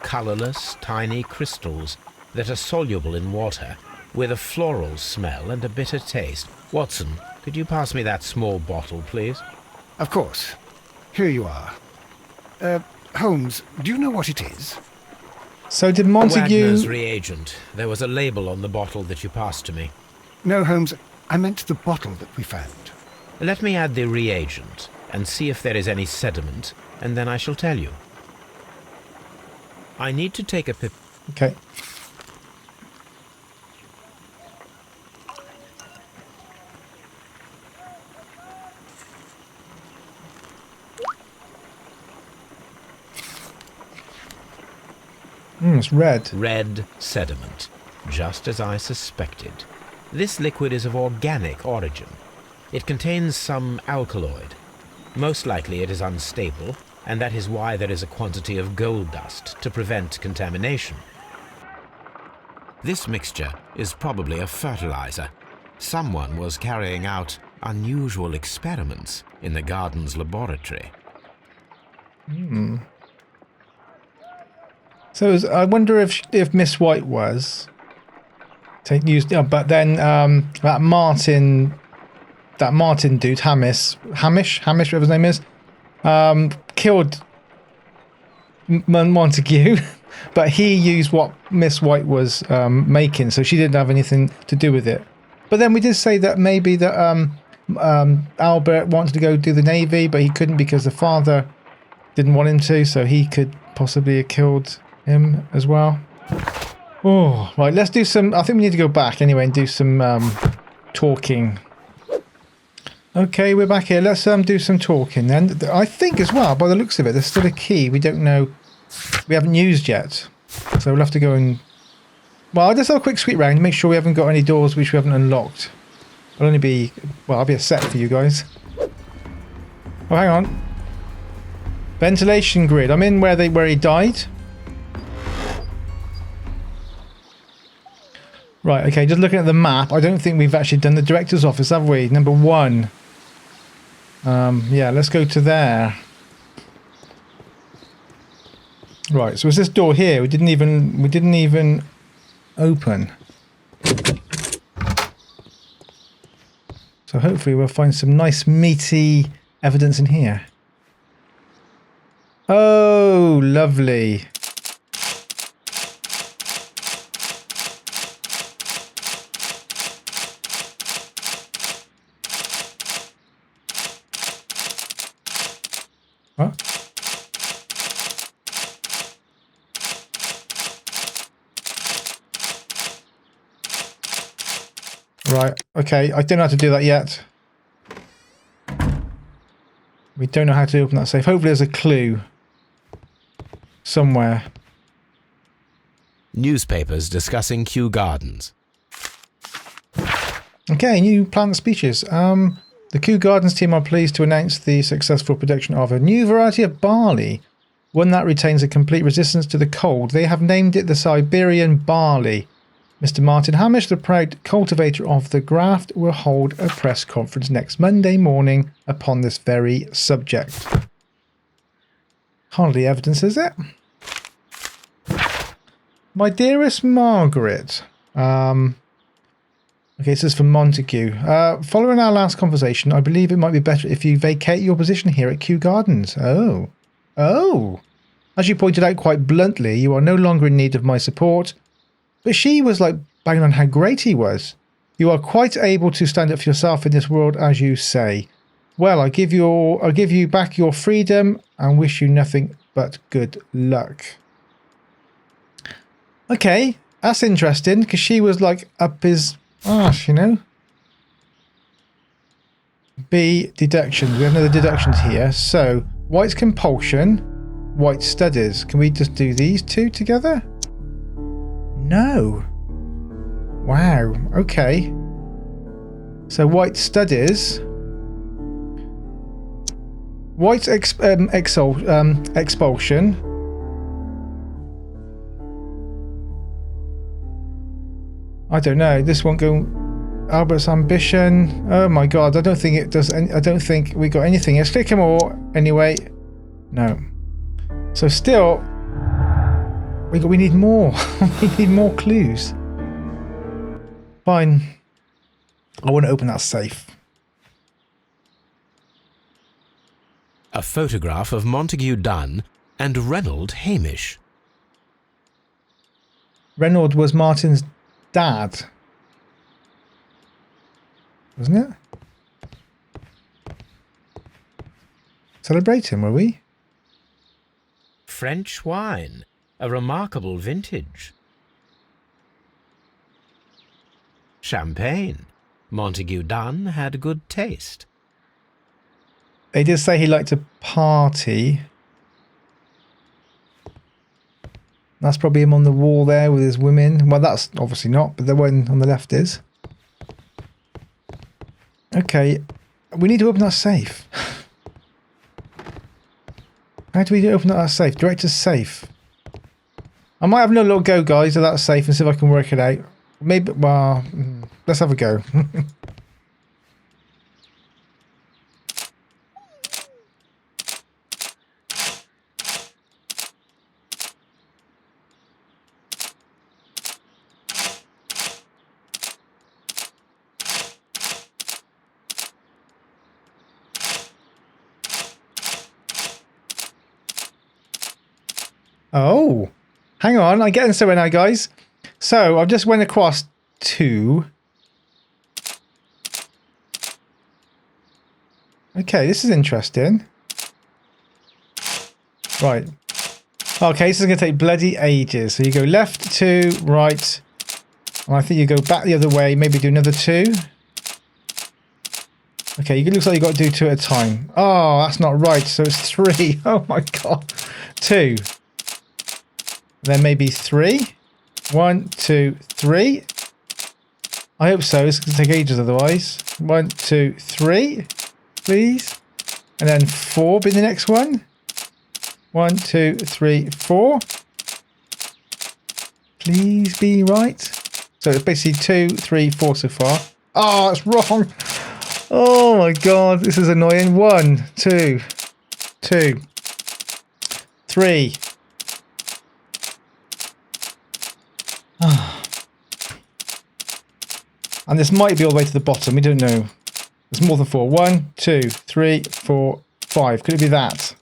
Colourless, tiny crystals that are soluble in water, with a floral smell and a bitter taste. Watson, could you pass me that small bottle, please? Of course. Here you are. Holmes, do you know what it is? So did Montague... Wagner's reagent. There was a label on the bottle that you passed to me. No, Holmes, I meant the bottle that we found. Let me add the reagent and see if there is any sediment, and then I shall tell you. I need to take a pip... Okay. It's red. Red sediment, just as I suspected. This liquid is of organic origin. It contains some alkaloid. Most likely it is unstable, and that is why there is a quantity of gold dust to prevent contamination. This mixture is probably a fertilizer. Someone was carrying out unusual experiments in the garden's laboratory. So I wonder if Miss White was used, but then that Martin dude, Hamish, whatever his name is, killed Montague, but he used what Miss White was making, so she didn't have anything to do with it. But then we did say that maybe that Albert wanted to go do the Navy, but he couldn't because the father didn't want him to, so he could possibly have killed him as well. Oh, right, let's do some... I think we need to go back anyway and do some talking. Okay, we're back here. Let's do some talking then. I think as well, by the looks of it, there's still a key we don't know... We haven't used yet. So we'll have to go and... Well, I'll just have a quick sweep round to make sure we haven't got any doors which we haven't unlocked. I'll only be... Well, I'll be a set for you guys. Oh, hang on. Ventilation grid. I'm in where he died. Right, okay, just looking at the map, I don't think we've actually done the director's office, have we? Number 1. Yeah, let's go to there. Right, so it's this door here. We didn't even open. So hopefully we'll find some nice meaty evidence in here. Oh, lovely. What? Right, okay, I don't know how to do that yet. We don't know how to open that safe. Hopefully there's a clue somewhere. Newspapers discussing Kew Gardens. Okay, new plant species. The Kew Gardens team are pleased to announce the successful production of a new variety of barley, one that retains a complete resistance to the cold. They have named it the Siberian barley. Mr. Martin Hamish, the proud cultivator of the graft, will hold a press conference next Monday morning upon this very subject. Hardly evidence, is it? My dearest Margaret. Okay, this is from Montague. Following our last conversation, I believe it might be better if you vacate your position here at Kew Gardens. Oh. Oh. As you pointed out quite bluntly, you are no longer in need of my support. But she was like banging on how great he was. You are quite able to stand up for yourself in this world, as you say. Well, I'll give you back your freedom and wish you nothing but good luck. Okay, that's interesting, because she was like up his arse, you know. B, deductions. We have another deductions here. So, White's compulsion, White studies. Can we just do these two together? No. Wow. Okay. So White studies. White's expulsion. I don't know. This won't go. Albert's ambition. Oh my God! I don't think it does. I don't think we got anything. Let's click more anyway. No. So still. We need more. We need more clues. Fine. I want to open that safe. A photograph of Montague Dunne and Reynold Hamish. Reynold was Martin's dad. Wasn't it? Celebrating, were we? French wine. A remarkable vintage. Champagne. Montague Dunne had good taste. They did say he liked to party. That's probably him on the wall there with his women. Well, that's obviously not, but the one on the left is. Okay, we need to open that safe. How do we open that safe? Director's safe. I might have another little go, guys, at that safe and see if I can work it out. Maybe, well, let's have a go. Oh, hang on, I'm getting somewhere now, guys. So I've just went across to Okay, this is interesting. Right. Okay, this is going to take bloody ages. So you go left 2, right. And I think you go back the other way. Maybe do another 2. Okay, it looks like you got to do 2 at a time. Oh, that's not right. So it's 3. Oh my god. 2. Then maybe 3. 1, 2, 3. I hope so. It's going to take ages otherwise. 1, 2, 3. Please. And then 4 be the next one. 1, 2, 3, 4. Please be right. So it's basically 2, 3, 4 so far. Oh, it's wrong. Oh my god, this is annoying. 1, 2, 2, 3. And this might be all the way to the bottom. We don't know. It's more than 4. 1, 2, 3, 4, 5. Could it be that?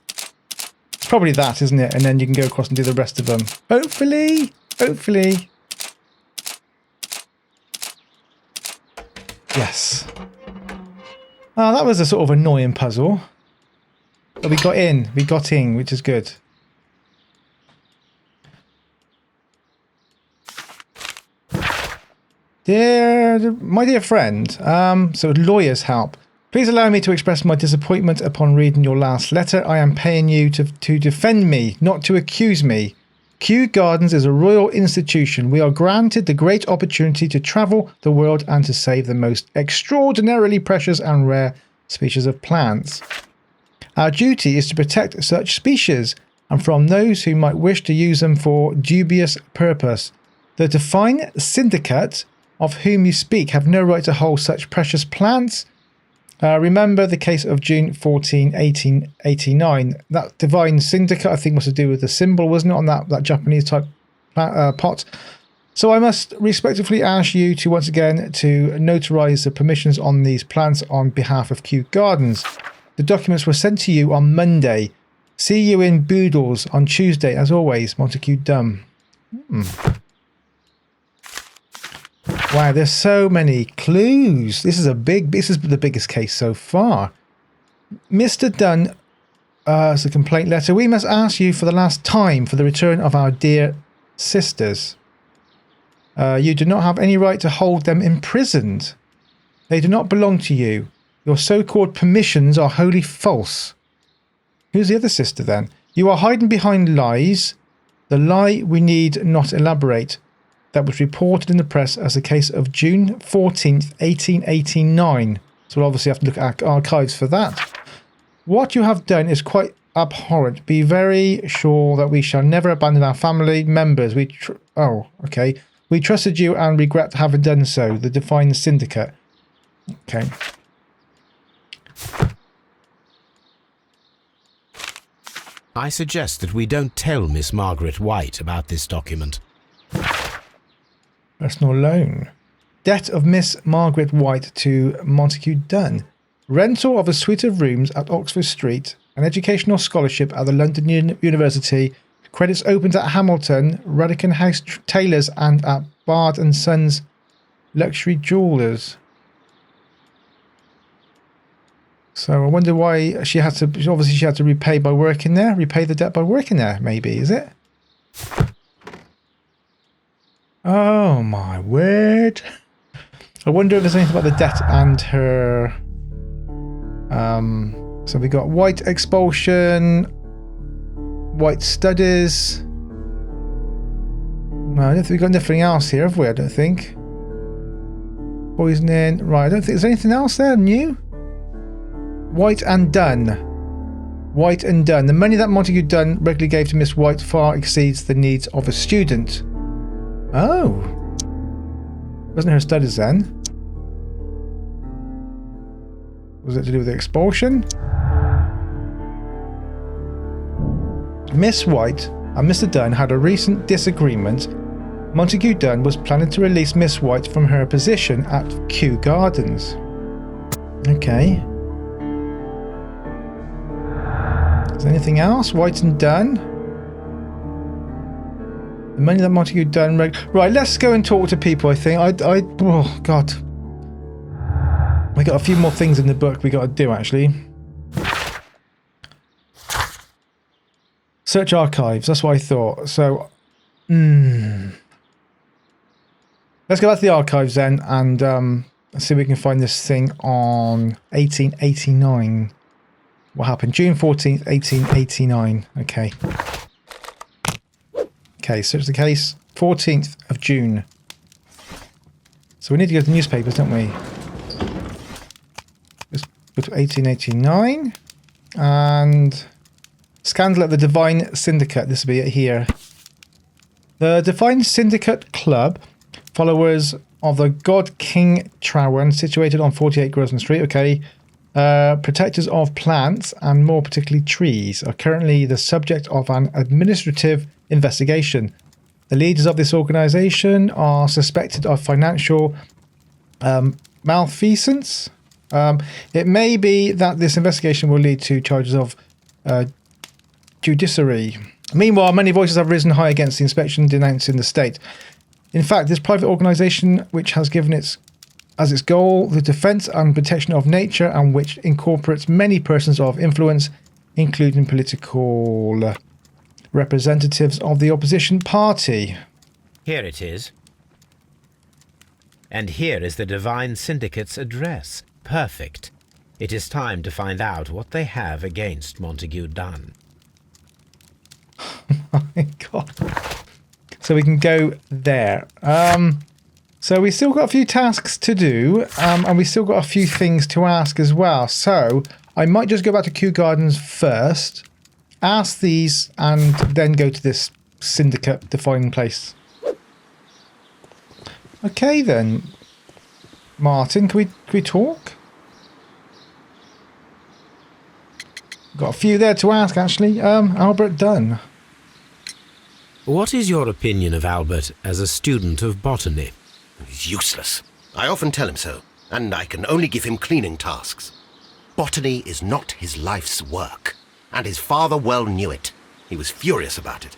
It's probably that, isn't it? And then you can go across and do the rest of them. Hopefully. Hopefully. Yes. Oh, that was a sort of annoying puzzle. But we got in. We got in, which is good. My dear friend, so lawyers help. Please allow me to express my disappointment upon reading your last letter. I am paying you to defend me, not to accuse me. Kew Gardens is a royal institution. We are granted the great opportunity to travel the world and to save the most extraordinarily precious and rare species of plants. Our duty is to protect such species and from those who might wish to use them for dubious purpose. The divine syndicate of whom you speak have no right to hold such precious plants. Remember the case of June 14, 1889. That divine syndicate, I think, was to do with the symbol, wasn't it, on that Japanese type pot. So I must respectfully ask you to once again to notarize the permissions on these plants on behalf of Kew Gardens. The documents were sent to you on Monday. See you in Boodles on Tuesday, as always, Montague Dunne. Wow, there's so many clues. This is the biggest case so far. Mr. Dunne, it's a complaint letter. We must ask you for the last time for the return of our dear sisters. You do not have any right to hold them imprisoned. They do not belong to you. Your so-called permissions are wholly false. Who's the other sister then? You are hiding behind lies. The lie we need not elaborate. That was reported in the press as the case of June 14th, 1889. So we'll obviously have to look at archives for that. What you have done is quite abhorrent. Be very sure that we shall never abandon our family members. We trusted you and regret having done so. The defined syndicate. Okay. I suggest that we don't tell Miss Margaret White about this document. Personal loan. Debt of Miss Margaret White to Montague Dunne. Rental of a suite of rooms at Oxford Street. An educational scholarship at the London University. Credits opened at Hamilton, Radican House Tailors and at Bard and Sons Luxury Jewellers. So I wonder why she had to, obviously she had to repay by working there. Repay the debt by working there, maybe, is it? Oh my word. I wonder if there's anything about the debt and her... so we got white expulsion, white studies. No, I don't think we've got anything else here, have we? I don't think. Poisoning. Right, I don't think there's anything else there new. White and Dunne. White and Dunne. The money that Montague Dunne regularly gave to Miss White far exceeds the needs of a student. Oh. Wasn't her studies then? Was it to do with the expulsion? Miss White and Mr. Dunne had a recent disagreement. Montague Dunne was planning to release Miss White from her position at Kew Gardens. Okay. Is there anything else? White and Dunne? The money that Montague Dunne... Right, let's go and talk to people, I think. Oh, God. We got a few more things in the book we got to do, actually. Search archives. That's what I thought. So, let's go back to the archives then and see if we can find this thing on 1889. What happened? June 14th, 1889. Okay. Okay, search the case. 14th of June. So we need to go to the newspapers, don't we? Let's go to 1889. And scandal at the Divine Syndicate. This will be it here. The Divine Syndicate Club, followers of the God King Trowen, situated on 48 Grosvenor Street. Okay. Protectors of plants, and more particularly trees, are currently the subject of an administrative investigation. The leaders of this organisation are suspected of financial malfeasance. It may be that this investigation will lead to charges of judiciary. Meanwhile, many voices have risen high against the inspection, denouncing the state. In fact, this private organisation, which has given as its goal the defence and protection of nature, and which incorporates many persons of influence, including political representatives of the opposition party. Here it is. And here is the Divine Syndicate's address. Perfect. It is time to find out what they have against Montague Dunne. Oh my God. So we can go there. So we still got a few tasks to do, and we still got a few things to ask as well. So I might just go back to Kew Gardens first, ask these, and then go to this syndicate defining place. Okay then, Martin, can we talk? Got a few there to ask actually. Albert Dunne. What is your opinion of Albert as a student of botany? He's useless. I often tell him so, and I can only give him cleaning tasks. Botany is not his life's work, and his father well knew it. He was furious about it.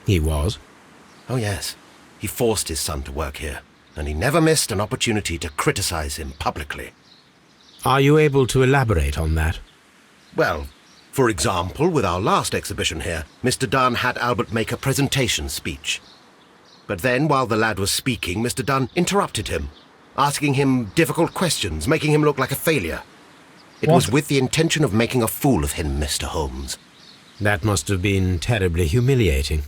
He was? Oh yes, he forced his son to work here, and he never missed an opportunity to criticize him publicly. Are you able to elaborate on that? Well, for example, with our last exhibition here, Mr. Dunne had Albert make a presentation speech. But then, while the lad was speaking, Mr. Dunne interrupted him, asking him difficult questions, making him look like a failure. It was with the intention of making a fool of him, Mr. Holmes. That must have been terribly humiliating.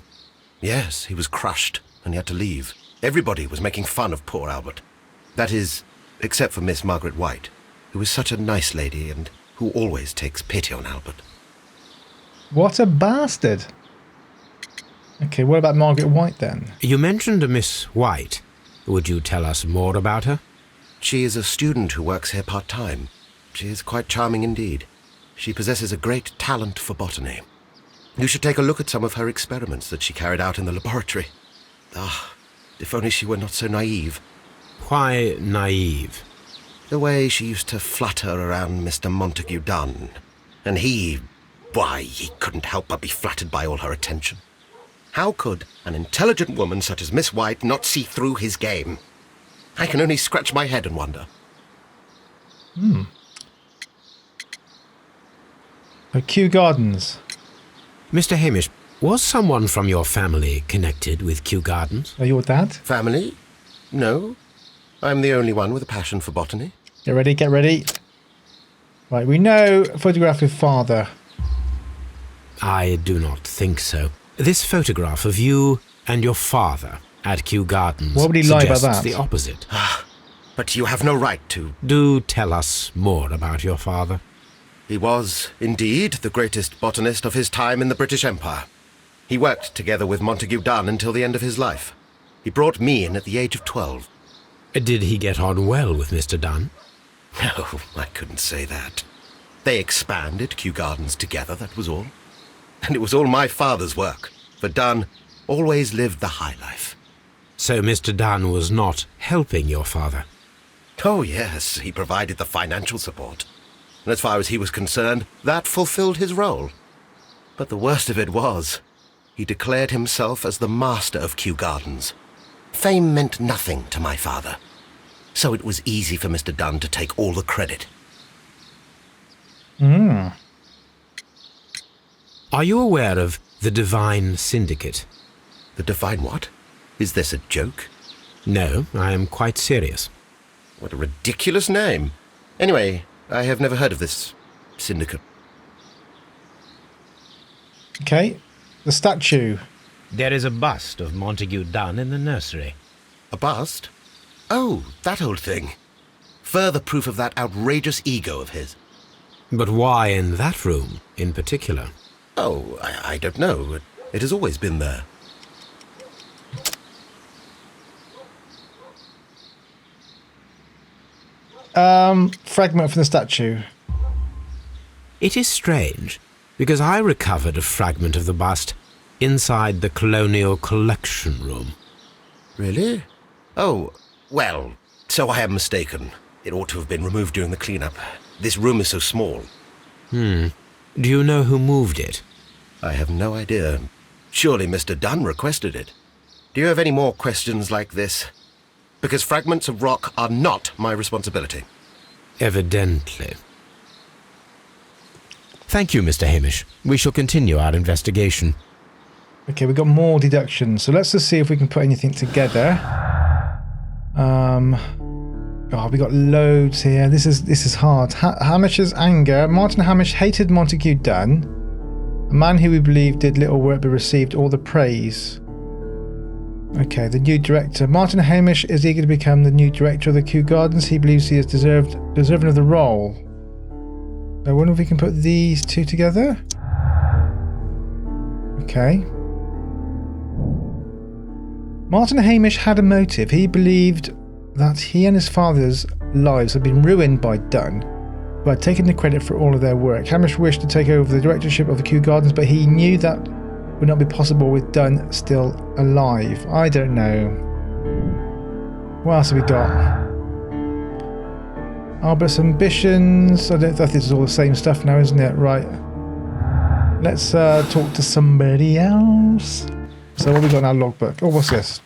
Yes, he was crushed, and he had to leave. Everybody was making fun of poor Albert. That is, except for Miss Margaret White, who is such a nice lady and who always takes pity on Albert. What a bastard. Okay, what about Margaret White then? You mentioned a Miss White. Would you tell us more about her? She is a student who works here part-time. She is quite charming indeed. She possesses a great talent for botany. You should take a look at some of her experiments that she carried out in the laboratory. Ah, if only she were not so naive. Why naive? The way she used to flutter around Mr. Montague Dunne. And he couldn't help but be flattered by all her attention. How could an intelligent woman such as Miss White not see through his game? I can only scratch my head and wonder. Kew Gardens. Mr. Hamish, was someone from your family connected with Kew Gardens? Are your dad? Family? No. I'm the only one with a passion for botany. Get ready, get ready. Right, we know photograph of father. I do not think so. This photograph of you and your father at Kew Gardens Why would he lie about suggests that? the opposite. But you have no right to. Do tell us more about your father. He was, indeed, the greatest botanist of his time in the British Empire. He worked together with Montague Dunne until the end of his life. He brought me in at the age of 12. Did he get on well with Mr. Dunne? No, I couldn't say that. They expanded Kew Gardens together, that was all. And it was all my father's work, for Dunne always lived the high life. So Mr. Dunne was not helping your father? Oh yes, he provided the financial support. And as far as he was concerned, that fulfilled his role. But the worst of it was, he declared himself as the master of Kew Gardens. Fame meant nothing to my father, so it was easy for Mr. Dunne to take all the credit. Are you aware of The Divine Syndicate. The Divine what? Is this a joke? No, I am quite serious. What a ridiculous name. Anyway, I have never heard of this syndicate. Okay. The statue. There is a bust of Montague Dunne in the nursery. A bust? Oh, that old thing. Further proof of that outrageous ego of his. But why in that room, in particular? Oh, I don't know. It has always been there. Fragment from the statue. It is strange, because I recovered a fragment of the bust inside the Colonial Collection Room. Really? Oh, well, so I am mistaken. It ought to have been removed during the cleanup. This room is so small. Do you know who moved it? I have no idea. Surely Mr. Dunne requested it. Do you have any more questions like this? Because fragments of rock are not my responsibility. Evidently. Thank you, Mr. Hamish. We shall continue our investigation. Okay, we've got more deductions. So let's just see if we can put anything together. Oh, we got loads here. This is hard. Hamish's anger. Martin Hamish hated Montague Dunne, a man who we believe did little work but received all the praise. Okay, the new director. Martin Hamish is eager to become the new director of the Kew Gardens. He believes he is deserving of the role. I wonder if we can put these two together. Okay. Martin Hamish had a motive. He believed that he and his father's lives had been ruined by Dunne, who had taken the credit for all of their work. Hamish wished to take over the directorship of the Kew Gardens, but he knew that would not be possible with Dunne still alive. I don't know. What else have we got? Albert's ambitions. I think this is all the same stuff now, isn't it? Right. Let's talk to somebody else. So what have we got in our logbook? Oh, what's this?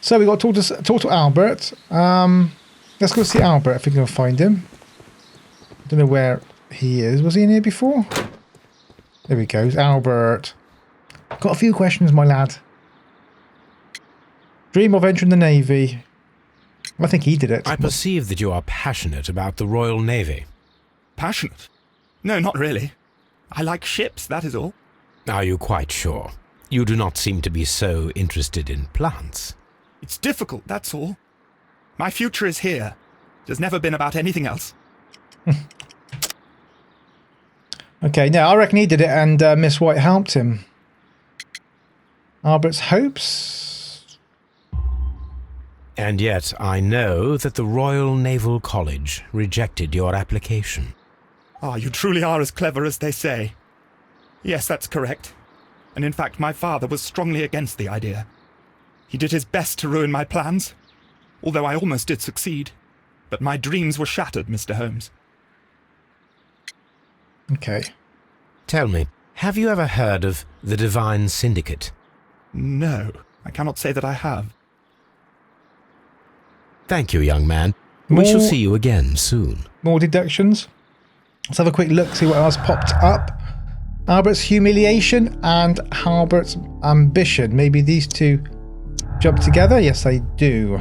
So we got to talk to Albert. Let's go see Albert if we can find him. I don't know where he is. Was he in here before? There he goes. Albert. Got a few questions, my lad. Dream of entering the Navy. I think he did it. I perceive that you are passionate about the Royal Navy. Passionate? No, not really. I like ships, that is all. Are you quite sure? You do not seem to be so interested in plants. It's difficult, that's all. My future is here. It has never been about anything else. Okay, now I reckon he did it and Miss White helped him. Albert's hopes. And yet I know that the Royal Naval College rejected your application. Ah, you truly are as clever as they say. Yes, that's correct. And in fact, my father was strongly against the idea. He did his best to ruin my plans, although I almost did succeed. But my dreams were shattered, Mr. Holmes. Okay. Tell me, have you ever heard of the Divine Syndicate? No, I cannot say that I have. Thank you, young man. We shall see you again soon. More deductions. Let's have a quick look, see what else popped up. Albert's humiliation and Albert's ambition. Maybe these two jump together? Yes, they do.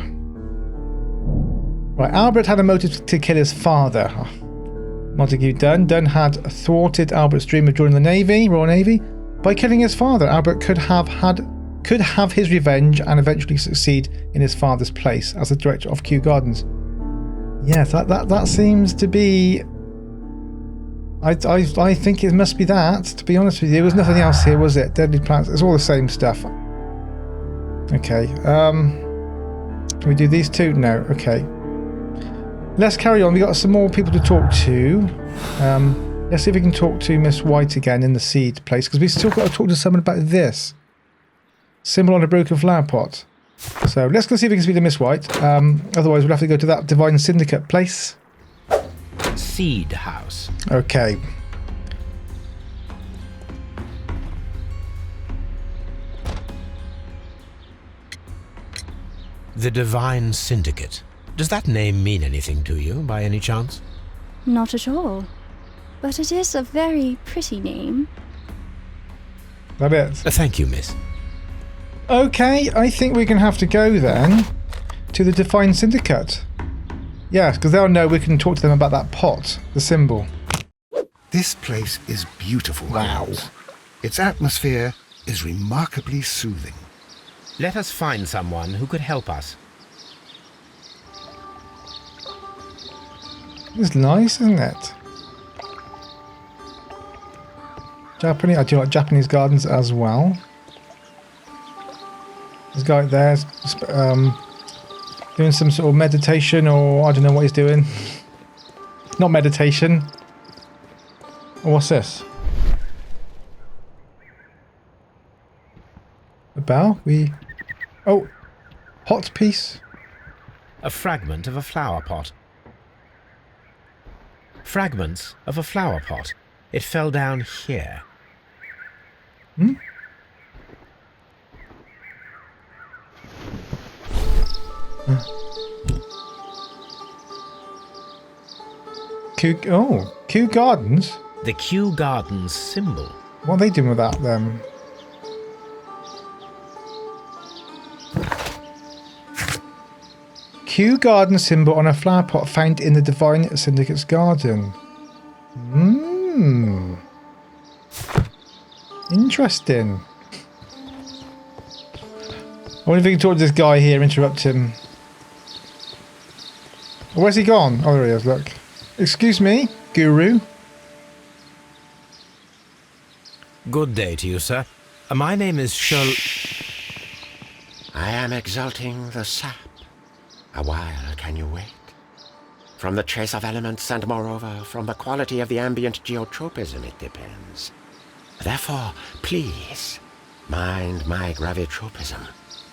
Right, Albert had a motive to kill his father. Montague Dunne. Dunne had thwarted Albert's dream of joining the Royal Navy. By killing his father, Albert could have his revenge and eventually succeed in his father's place as the director of Kew Gardens. Yes, that seems to be... I think it must be that, to be honest with you. There was nothing else here, was it? Deadly plants. It's all the same stuff. Okay. Can we do these two? No. Okay. Let's carry on. We got some more people to talk to. Let's see if we can talk to Miss White again in the seed place, because we still got to talk to someone about this. Symbol on a broken flower pot. So let's go see if we can speak to Miss White. Otherwise, we'll have to go to that Divine Syndicate place. Seed House. Okay. The Divine Syndicate. Does that name mean anything to you, by any chance? Not at all. But it is a very pretty name. That it? Thank you, miss. Okay, I think we're going to have to go then to the Defined Syndicate. Yes, because they'll know we can talk to them about that pot, the symbol. This place is beautiful. Wow. Holmes. Its atmosphere is remarkably soothing. Let us find someone who could help us. It's nice, isn't it? Japanese. I do like Japanese gardens as well. This guy there doing some sort of meditation, or I don't know what he's doing. Not meditation. Oh, what's this? A bell? Oh, hot piece. A fragment of a flower pot. Fragments of a flower pot. It fell down here. Hmm? Kew Gardens? The Kew Gardens symbol. What are they doing with that then? Kew Garden symbol on a flower pot found in the Divine Syndicate's garden. Interesting. I wonder if we can talk to this guy here, interrupt him. Where's he gone? Oh, there he is, look. Excuse me, Guru. Good day to you, sir. My name is I am exalting the sap. A while can you wait? From the trace of elements and moreover from the quality of the ambient geotropism it depends. Therefore, please, mind my gravitropism.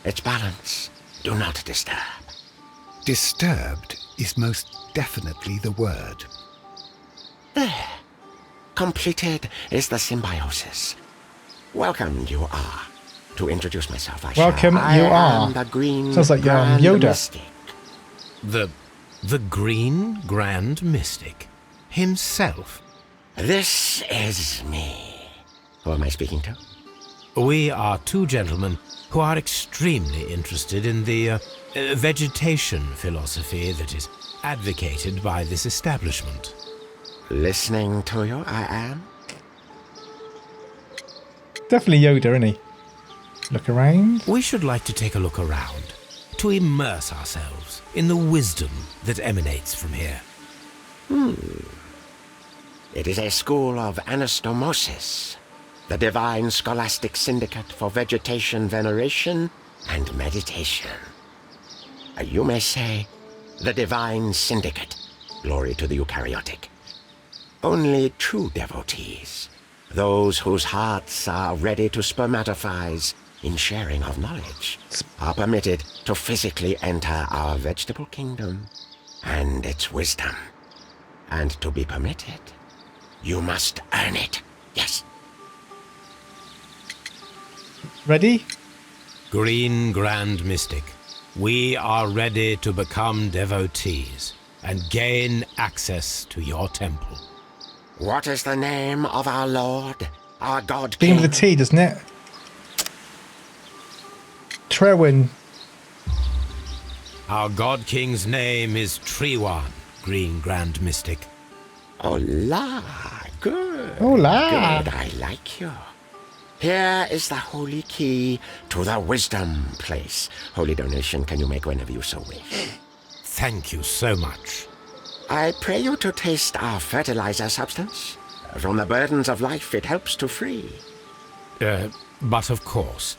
Its balance, do not disturb. Disturbed is most definitely the word. There. Completed is the symbiosis. Welcome you are. To introduce myself, Welcome I you am are. the green Sounds like Grand Yoda. Mystic. The Green Grand Mystic himself. This is me. Who am I speaking to? We are two gentlemen who are extremely interested in the vegetation philosophy that is advocated by this establishment. Listening to you, I am. Definitely Yoda, isn't he? Look around. We should like to take a look around, to immerse ourselves in the wisdom that emanates from here. It is a school of anastomosis, the divine scholastic syndicate for vegetation veneration and meditation. You may say, the divine syndicate, glory to the eukaryotic. Only true devotees, those whose hearts are ready to spermatophize in sharing of knowledge, are permitted to physically enter our vegetable kingdom and its wisdom. And to be permitted, you must earn it. Yes. Ready? Green Grand Mystic, we are ready to become devotees and gain access to your temple. What is the name of our Lord, our God Begin King? with a T, doesn't it? Trewin. Our God King's name is Trewan, Green Grand Mystic. Hola, good. Hola. Good, I like you. Here is the holy key to the wisdom place. Holy donation can you make whenever you so wish. Thank you so much. I pray you to taste our fertilizer substance. From the burdens of life it helps to free. But of course.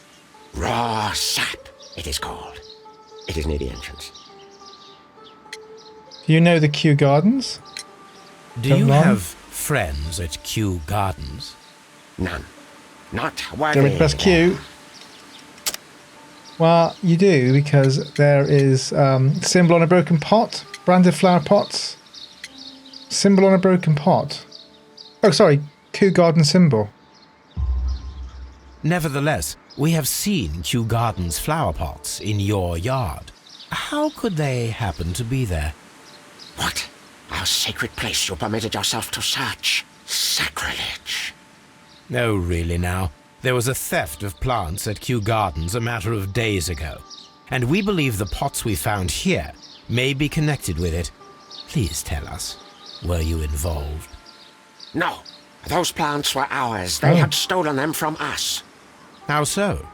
Raw sap, it is called. It is near the entrance. Do you know the Kew Gardens? Do you have friends at Kew Gardens? None. Not Do worthy. you press Q? Well, you do, because there is symbol on a broken pot, branded flower pots, symbol on a broken pot. Oh, sorry, Kew Garden symbol. Nevertheless, we have seen Kew Gardens flower pots in your yard. How could they happen to be there? What? Our sacred place you permitted yourself to search. Sacrilege. Oh, really now? There was a theft of plants at Kew Gardens a matter of days ago, and we believe the pots we found here may be connected with it. Please tell us, were you involved? No, those plants were ours. They had stolen them from us. How so?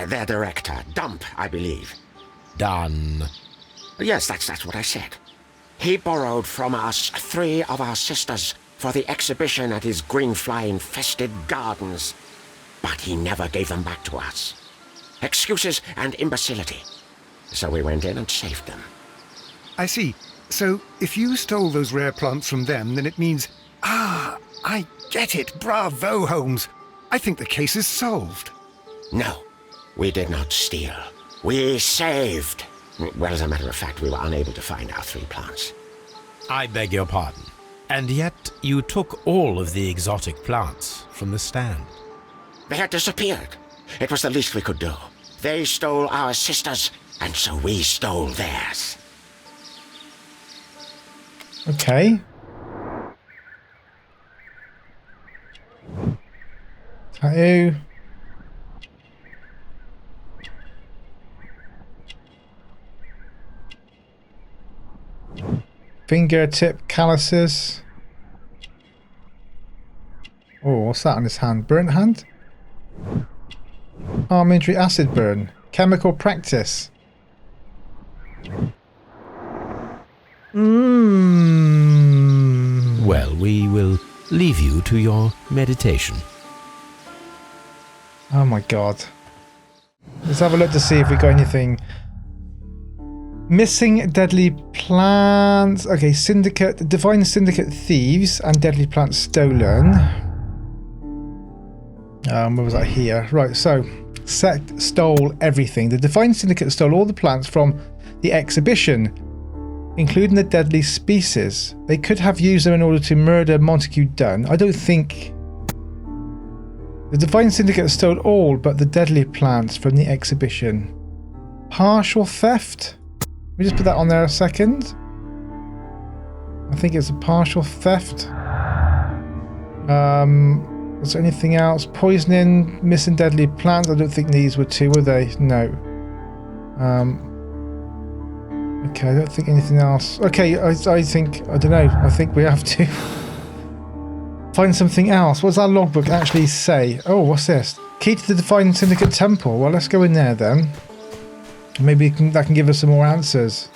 Their director, Dump, I believe. Dunne. Yes, that's what I said. He borrowed from us 3 of our sisters for the exhibition at his green-fly-infested gardens. But he never gave them back to us. Excuses and imbecility. So we went in and saved them. I see. So, if you stole those rare plants from them, then it means... Ah, I get it. Bravo, Holmes. I think the case is solved. No, we did not steal. We saved. Well, as a matter of fact, we were unable to find our 3 plants. I beg your pardon. And yet you took all of the exotic plants from the stand. They had disappeared. It was the least we could do. They stole our sisters, and so we stole theirs. Okay. Tattoo. Fingertip calluses. Oh, what's that on his hand? Burnt hand? Armentary acid burn. Chemical practice. Well, we will leave you to your meditation. Oh my god. Let's have a look to see if we got anything. Missing deadly plants. Okay, syndicate, divine syndicate thieves and deadly plants stolen. Where was that? Here. Right, so sect stole everything. The divine syndicate stole all the plants from the exhibition, including the deadly species. They could have used them in order to murder Montague Dunne. I don't think... The divine syndicate stole all but the deadly plants from the exhibition. Partial theft? Let me just put that on there a second. I think it's a partial theft. Was there anything else? Poisoning, missing deadly plants. I don't think these were 2, were they? No. Okay, I don't think anything else. Okay, I think, I don't know. I think we have to find something else. What does our logbook actually say? Oh, what's this? Key to the Divine Syndicate Temple. Well, let's go in there then. Maybe that can give us some more answers.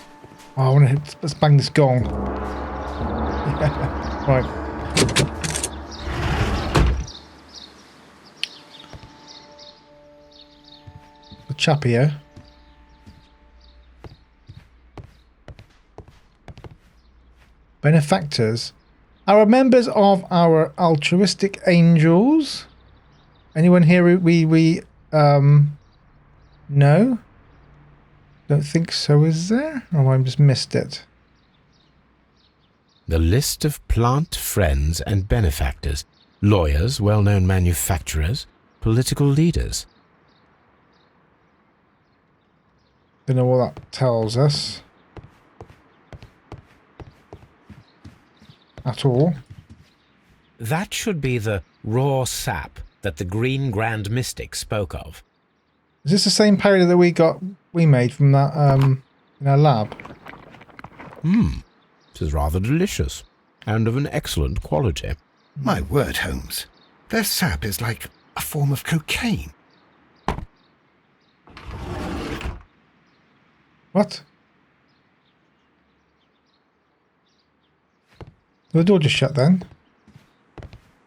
Oh, I want to let's bang this gong. Yeah. Right. The chap here. Benefactors. Our members of our altruistic angels. Anyone here we no? Don't think so, is there? Or I've just missed it. The list of plant friends and benefactors, lawyers, well-known manufacturers, political leaders. Don't know what that tells us. At all. That should be the raw sap that the Green Grand Mystic spoke of. Is this the same powder that we made from that in our lab? It is rather delicious and of an excellent quality. My word, Holmes. Their sap is like a form of cocaine. What? The door just shut then.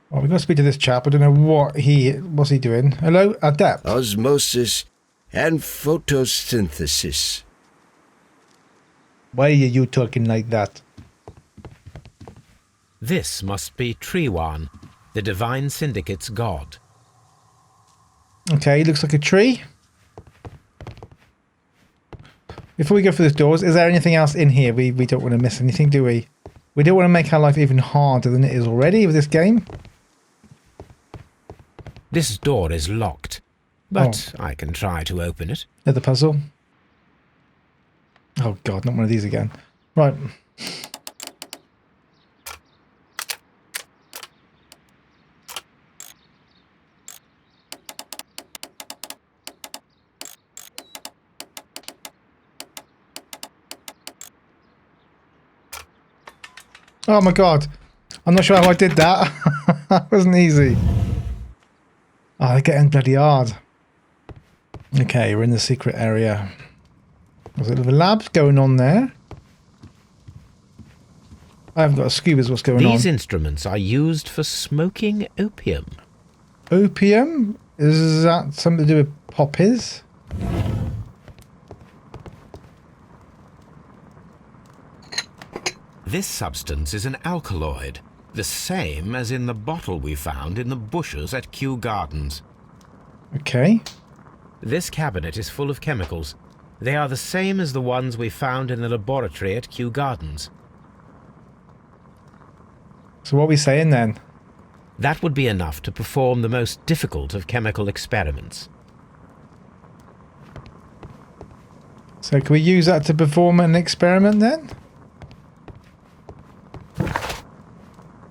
Well, we've got to speak to this chap. I don't know what's he doing. Hello, Adept. Osmosis and photosynthesis. Why are you talking like that? This must be Trewan, the Divine Syndicate's god. Okay, he looks like a tree. Before we go for this doors, is there anything else in here? We don't want to miss anything, do we? We don't want to make our life even harder than it is already with this game. This door is locked, but I can try to open it. Another puzzle. Oh god, not one of these again. Right. Oh my god. I'm not sure how I did that. That wasn't easy. Oh, they're getting bloody hard. Okay, we're in the secret area. There's a little lab going on there. I haven't got a scuba, what's going on. These instruments are used for smoking opium. Opium? Is that something to do with poppies? This substance is an alkaloid, the same as in the bottle we found in the bushes at Kew Gardens. Okay. This cabinet is full of chemicals. They are the same as the ones we found in the laboratory at Kew Gardens. So what are we saying then? That would be enough to perform the most difficult of chemical experiments. So can we use that to perform an experiment then?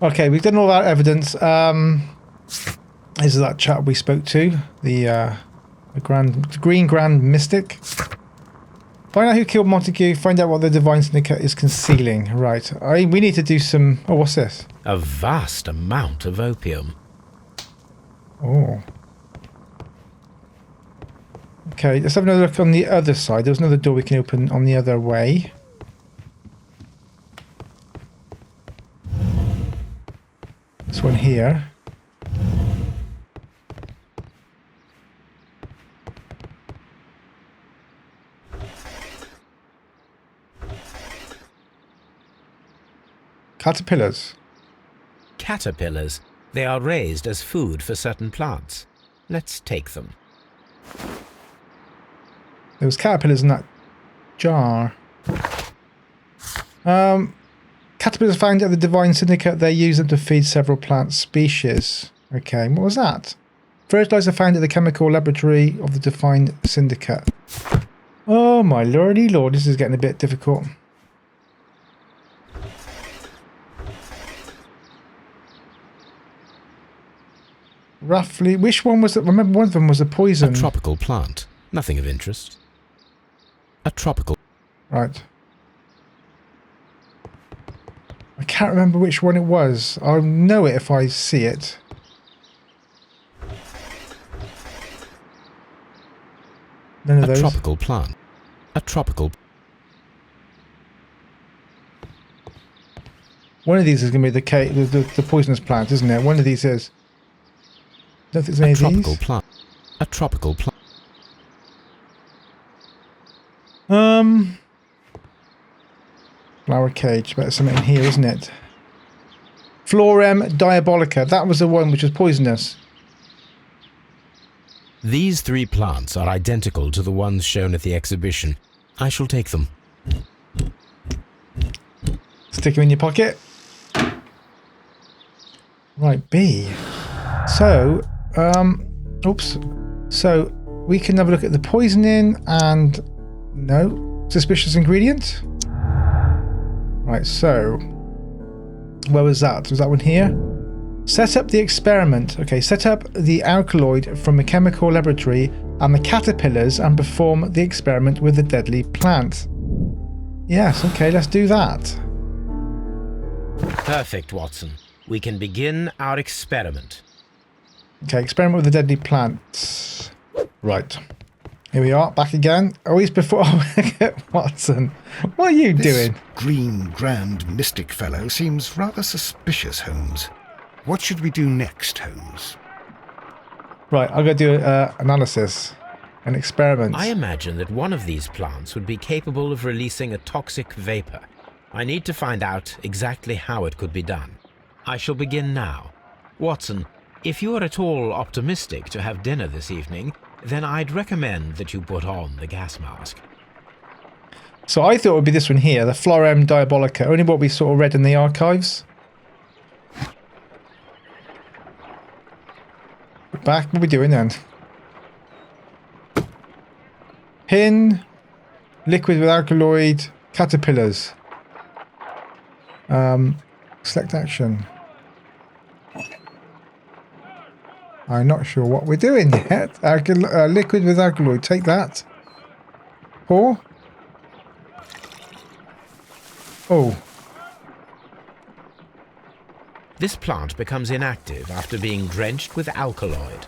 Okay, we've done all that evidence. This is that chap we spoke to, the Green Grand Mystic. Find out who killed Montague, find out what the Divine Syndicate is concealing. Right, we need to do some... Oh, what's this? A vast amount of opium. Oh. Okay, let's have another look on the other side. There's another door we can open on the other way. This one here. Caterpillars. Caterpillars. They are raised as food for certain plants. Let's take them. There was caterpillars in that jar. Caterpillars found at the Divine Syndicate. They use them to feed several plant species. Okay, what was that? Fertilizer found at the chemical laboratory of the Divine Syndicate. Oh my lordy lord, this is getting a bit difficult. Roughly, which one was it? Remember, one of them was a poison. A tropical plant. Nothing of interest. A tropical... Right. I can't remember which one it was. I'll know it if I see it. None of those. A tropical plant. A tropical... One of these is going to be the poisonous plant, isn't it? One of these is. I don't think there's any A of tropical these. plant. A tropical plant. Flower cage. Better something in here, isn't it? Florem diabolica. That was the one which was poisonous. These three plants are identical to the ones shown at the exhibition. I shall take them. Stick them in your pocket. Right, B. So, oops. So, we can have a look at the poisoning and... No. Suspicious ingredient? Right, so... Where was that? Was that one here? Set up the experiment. Okay, set up the alkaloid from a chemical laboratory and the caterpillars and perform the experiment with the deadly plant. Yes, okay, let's do that. Perfect, Watson. We can begin our experiment. Okay, experiment with the deadly plant. Right. Here we are, back again. Always before... Watson, what are you doing? Green Grand Mystic fellow seems rather suspicious, Holmes. What should we do next, Holmes? Right, I'm going to do an analysis. An experiment. I imagine that one of these plants would be capable of releasing a toxic vapor. I need to find out exactly how it could be done. I shall begin now. Watson, if you are at all optimistic to have dinner this evening, then I'd recommend that you put on the gas mask. So I thought it would be this one here, the Florem diabolica, only what we sort of read in the archives. Back, what are we doing then? Pin, liquid with alkaloid, caterpillars. Select action. I'm not sure what we're doing yet. Liquid with alkaloid, take that. Pour. Oh. This plant becomes inactive after being drenched with alkaloid.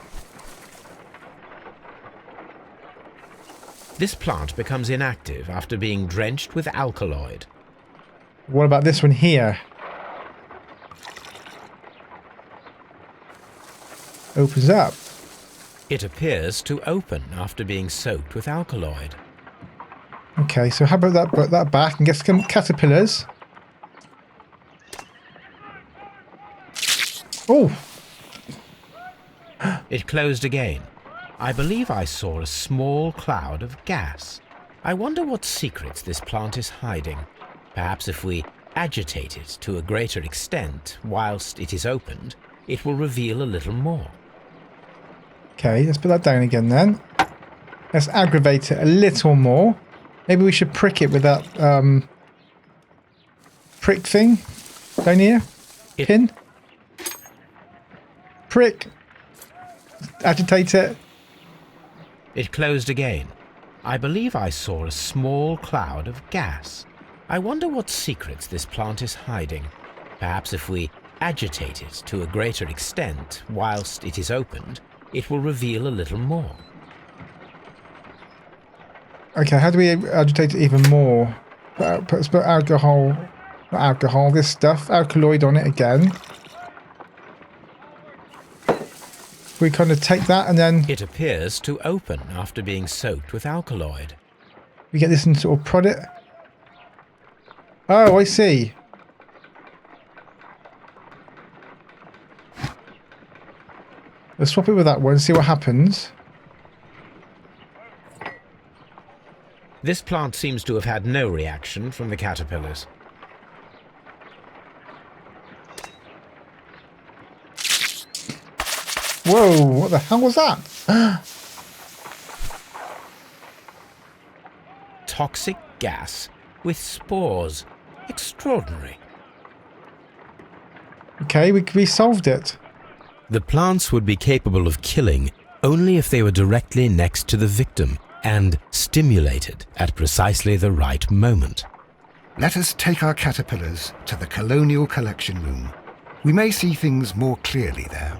This plant becomes inactive after being drenched with alkaloid. What about this one here? Opens up. It appears to open after being soaked with alkaloid. Okay, so how about that? Put that back and get some caterpillars. Oh! It closed again. I believe I saw a small cloud of gas. I wonder what secrets this plant is hiding. Perhaps if we agitate it to a greater extent whilst it is opened, it will reveal a little more. Okay, let's put that down again then. Let's aggravate it a little more. Maybe we should prick it with that prick thing down here. Pin. Prick. Agitate it. It closed again. I believe I saw a small cloud of gas. I wonder what secrets this plant is hiding. Perhaps if we agitate it to a greater extent whilst it is opened, it will reveal a little more. Okay, how do we agitate it even more? Let's put alcohol, not alcohol, this stuff, alkaloid on it again. We kind of take that and then It appears to open after being soaked with alkaloid. we get this and sort of prod it. Oh, I see. Let's swap it with that one, see what happens. This plant seems to have had no reaction from the caterpillars. Whoa, what the hell was that? Toxic gas with spores. Extraordinary. Okay, we solved it. The plants would be capable of killing only if they were directly next to the victim and stimulated at precisely the right moment. Let us take our caterpillars to the Colonial Collection Room. We may see things more clearly there.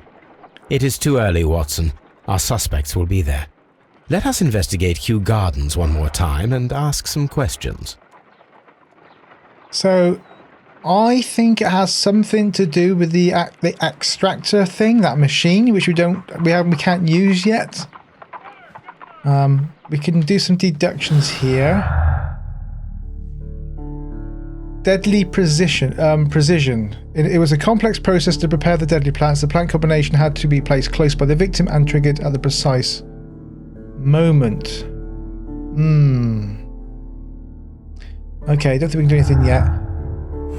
It is too early, Watson. Our suspects will be there. Let us investigate Kew Gardens one more time and ask some questions. So, I think it has something to do with the extractor thing, that machine, which we can't use yet. We can do some deductions here. Deadly precision. It was a complex process to prepare the deadly plants. The plant combination had to be placed close by the victim and triggered at the precise moment. Okay, don't think we can do anything yet.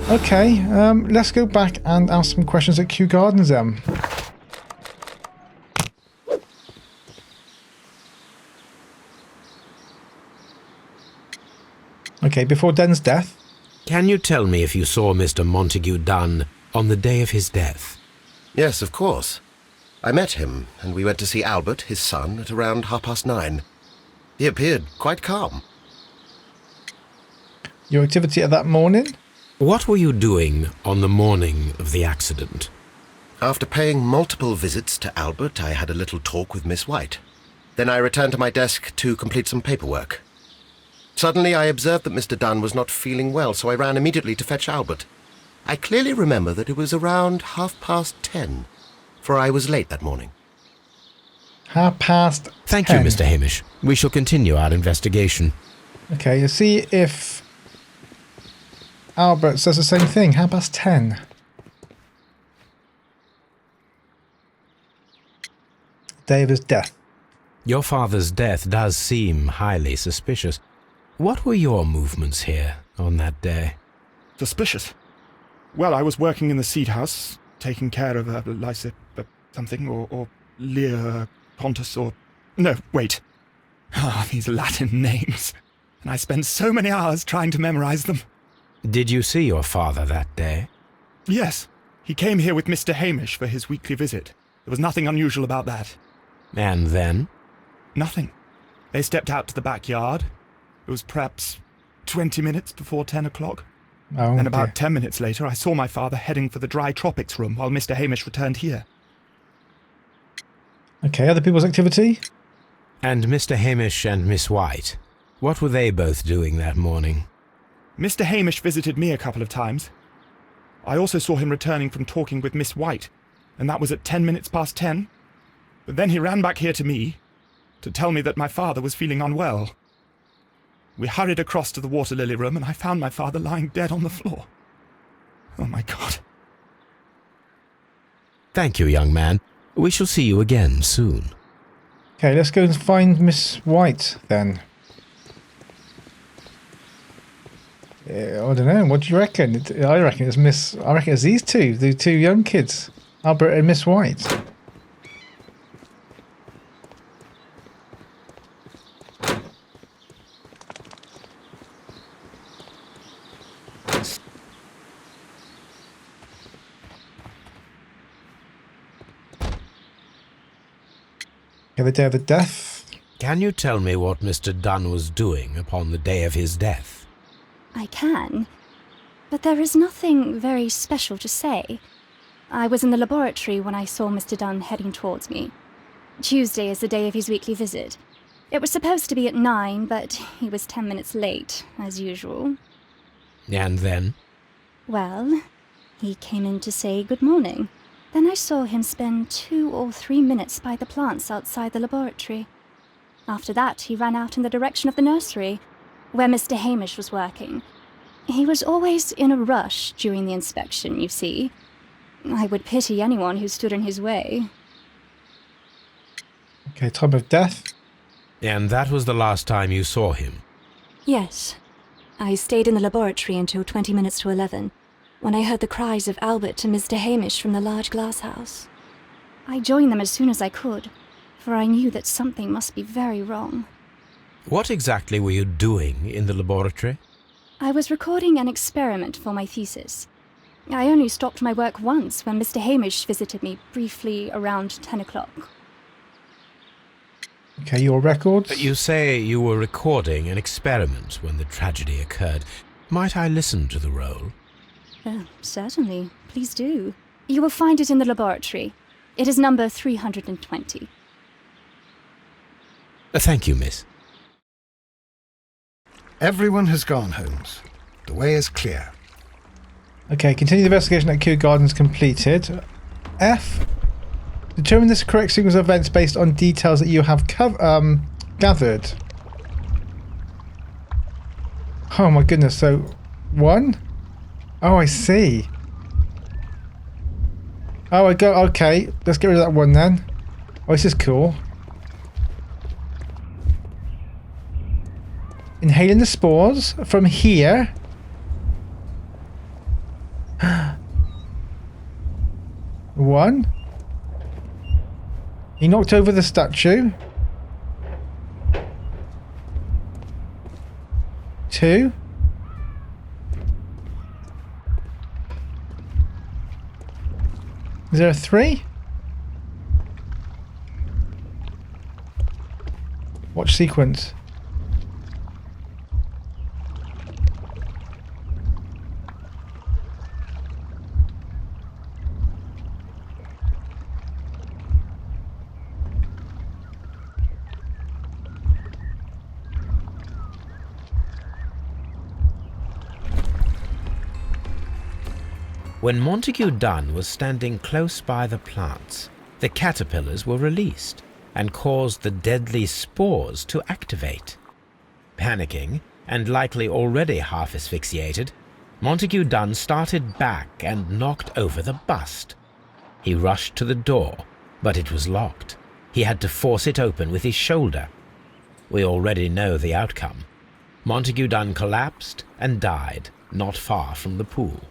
Okay, let's go back and ask some questions at Kew Gardens then. Okay, before Dunne's death. Can you tell me if you saw Mr. Montague Dunne on the day of his death? Yes, of course. I met him, and we went to see Albert, his son, at around 9:30. He appeared quite calm. Your activity at that morning? What were you doing on the morning of the accident? After paying multiple visits to Albert, I had a little talk with Miss White. Then I returned to my desk to complete some paperwork. Suddenly I observed that Mr. Dunne was not feeling well, so I ran immediately to fetch Albert. I clearly remember that it was around 10:30, for I was late that morning. 10:30. Thank you, Mr. Hamish. We shall continue our investigation. Okay, let's see if Albert says the same thing. 10:30. Day of his death. Your father's death does seem highly suspicious. What were your movements here on that day? Suspicious? Well, I was working in the seed house, taking care of Lysip something, or Lear Pontus, or... No, wait. These Latin names. And I spent so many hours trying to memorize them. Did you see your father that day? Yes. He came here with Mr. Hamish for his weekly visit. There was nothing unusual about that. And then? Nothing. They stepped out to the backyard. It was perhaps 20 minutes before 10 o'clock. Oh, and about dear. 10 minutes later, I saw my father heading for the dry tropics room while Mr. Hamish returned here. Okay, other people's activity? And Mr. Hamish and Miss White, what were they both doing that morning? Mr. Hamish visited me a couple of times. I also saw him returning from talking with Miss White, and that was at 10 minutes past 10. But then he ran back here to me to tell me that my father was feeling unwell. We hurried across to the water lily room, and I found my father lying dead on the floor. Oh, my God. Thank you, young man. We shall see you again soon. Okay, let's go and find Miss White then. Yeah, I don't know. What do you reckon? I reckon it's these two, the two young kids, Albert and Miss White. Okay, the day of the death. Can you tell me what Mr. Dunne was doing upon the day of his death? I can, but there is nothing very special to say. I was in the laboratory when I saw Mr. Dunne heading towards me. Tuesday is the day of his weekly visit. It was supposed to be at 9, but he was 10 minutes late, as usual. And then? Well, he came in to say good morning. Then I saw him spend 2 or 3 minutes by the plants outside the laboratory. After that, he ran out in the direction of the nursery, where Mr. Hamish was working. He was always in a rush during the inspection, you see. I would pity anyone who stood in his way. Okay, time of death. And that was the last time you saw him? Yes. I stayed in the laboratory until 20 minutes to 11, when I heard the cries of Albert and Mr. Hamish from the large glass house. I joined them as soon as I could, for I knew that something must be very wrong. What exactly were you doing in the laboratory? I was recording an experiment for my thesis. I only stopped my work once when Mr. Hamish visited me briefly around 10 o'clock. Okay, your records. You say you were recording an experiment when the tragedy occurred. Might I listen to the roll? Certainly. Please do. You will find it in the laboratory. It is number 320. Thank you, miss. Everyone has gone, Holmes. The way is clear. Okay, continue the investigation at Kew Gardens completed. F. Determine the correct sequence of events based on details that you have gathered. Oh my goodness, so 1? Oh, I see. Oh, okay, let's get rid of that one then. Oh, this is cool. Inhaling the spores from here. One. He knocked over the statue. 2. Is there a 3? Watch sequence. When Montague Dunne was standing close by the plants, the caterpillars were released and caused the deadly spores to activate. Panicking, and likely already half asphyxiated, Montague Dunne started back and knocked over the bust. He rushed to the door, but it was locked. He had to force it open with his shoulder. We already know the outcome. Montague Dunne collapsed and died not far from the pool.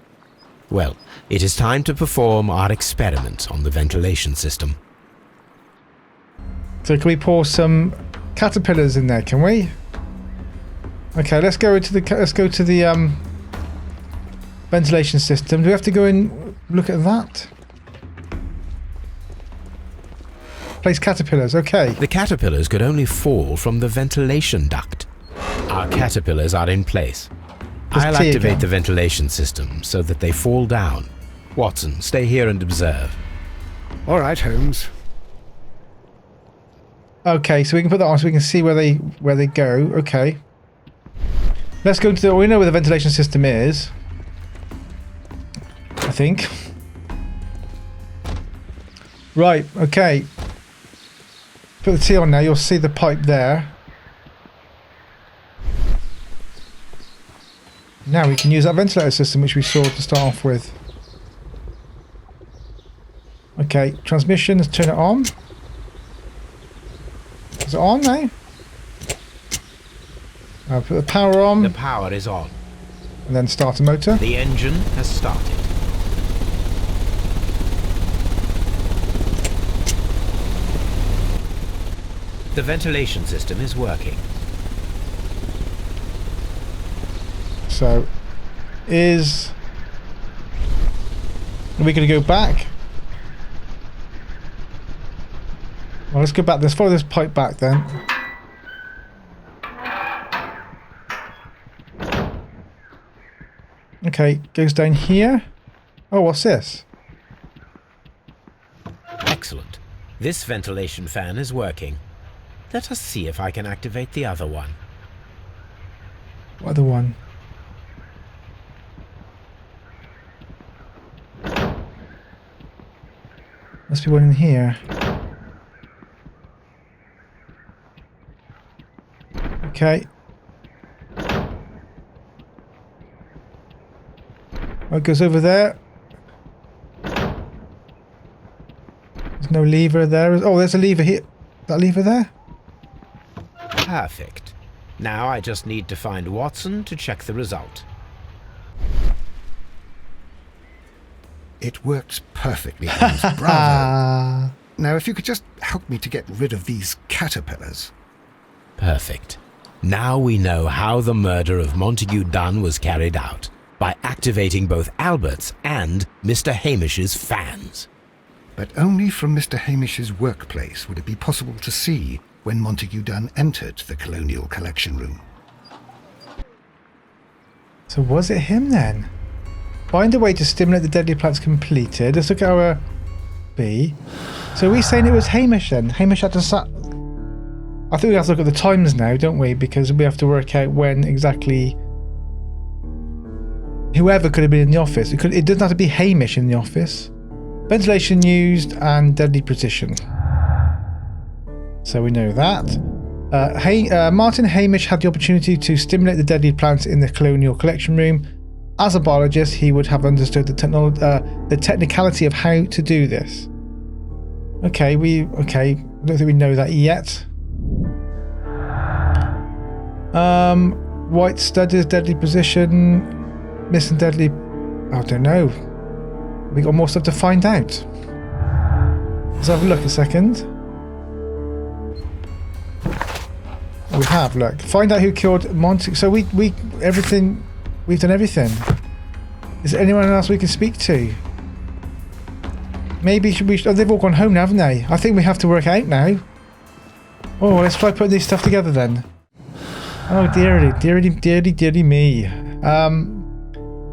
Well, it is time to perform our experiment on the ventilation system. So can we pour some caterpillars in there, can we? Okay, let's go to the ventilation system. Do we have to go and look at that? Place caterpillars, okay. The caterpillars could only fall from the ventilation duct. Our caterpillars are in place. I'll tea activate again. the ventilation system so that they fall down. Watson, stay here and observe. All right, Holmes. Okay, so we can put that on so we can see where they go. Okay. Let's go into we know where the ventilation system is. I think. Right, okay. Put the tea on now, you'll see the pipe there. Now we can use that ventilator system which we saw to start off with. Okay, transmission, let's turn it on. Is it on now? I'll put the power on. The power is on. And then start the motor. The engine has started. The ventilation system is working. So, are we going to go back? Well, let's go back. Let's follow this pipe back then. Okay, goes down here. Oh, what's this? Excellent. This ventilation fan is working. Let us see if I can activate the other one. What other one? Must be one in here. Okay. Oh, it goes over there. There's no lever there. Oh, there's a lever here. That lever there? Perfect. Now I just need to find Watson to check the result. It works perfectly, Holmes. Bravo. Now, if you could just help me to get rid of these caterpillars. Perfect. Now we know how the murder of Montague Dunne was carried out, by activating both Albert's and Mr. Hamish's fans. But only from Mr. Hamish's workplace would it be possible to see when Montague Dunne entered the Colonial Collection Room. So was it him then? Find a way to stimulate the deadly plants completed. Let's look at our B. So are we saying it was Hamish then? Hamish had to I think we have to look at the times now, don't we? Because we have to work out when exactly whoever could have been in the office. It doesn't have to be Hamish in the office. Ventilation used and deadly precision. So we know that. Martin Hamish had the opportunity to stimulate the deadly plants in the Colonial Collection Room. As a biologist, he would have understood the technicality of how to do this. Okay, I don't think we know that yet. White studies, deadly position, missing deadly. I don't know. We got more stuff to find out. Let's have a look a second. We have, look. Find out who killed Montague. So we've done everything. Is there anyone else we can speak to? Maybe they've all gone home now, haven't they? I think we have to work out now. Oh, let's try putting this stuff together then. Oh, dearly me.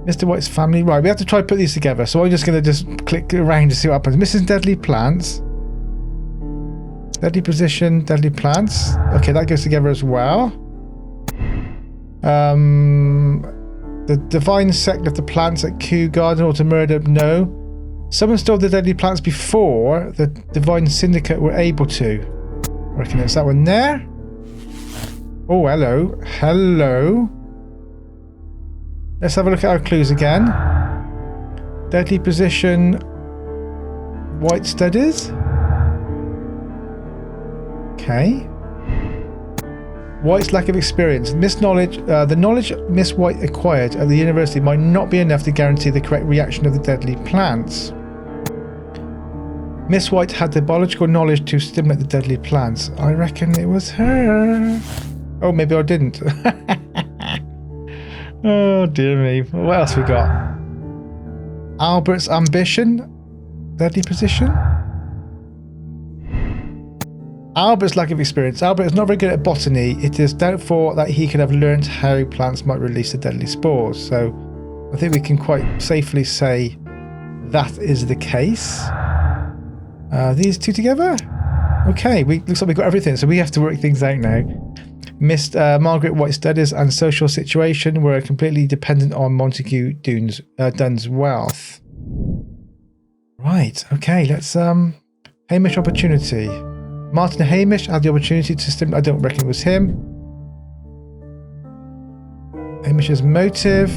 Mr. White's family. Right, we have to try to put these together. So I'm just going to click around to see what happens. Missing deadly plants. Deadly position, deadly plants. Okay, that goes together as well. The divine sect of the plants at Kew Gardens or to murder, no. Someone stole the deadly plants before the divine syndicate were able to. I reckon it's that one there. Oh, hello. Hello. Let's have a look at our clues again. Deadly position. White studies. Okay. White's lack of experience. The knowledge Miss White acquired at the university might not be enough to guarantee the correct reaction of the deadly plants. Miss White had the biological knowledge to stimulate the deadly plants. I reckon it was her. Oh, maybe I didn't. Oh, dear me. What else we got? Albert's ambition. Deadly position. Albert's lack of experience. Albert is not very good at botany. It is doubtful that he could have learned how plants might release the deadly spores. So I think we can quite safely say that is the case. These two together? Okay, looks like we've got everything, so we have to work things out now. Miss Margaret White's studies and social situation were completely dependent on Montague Dunne's wealth. Right, okay, let's Hamish opportunity. Martin Hamish had the opportunity to stimulate. I don't reckon it was him. Hamish's motive.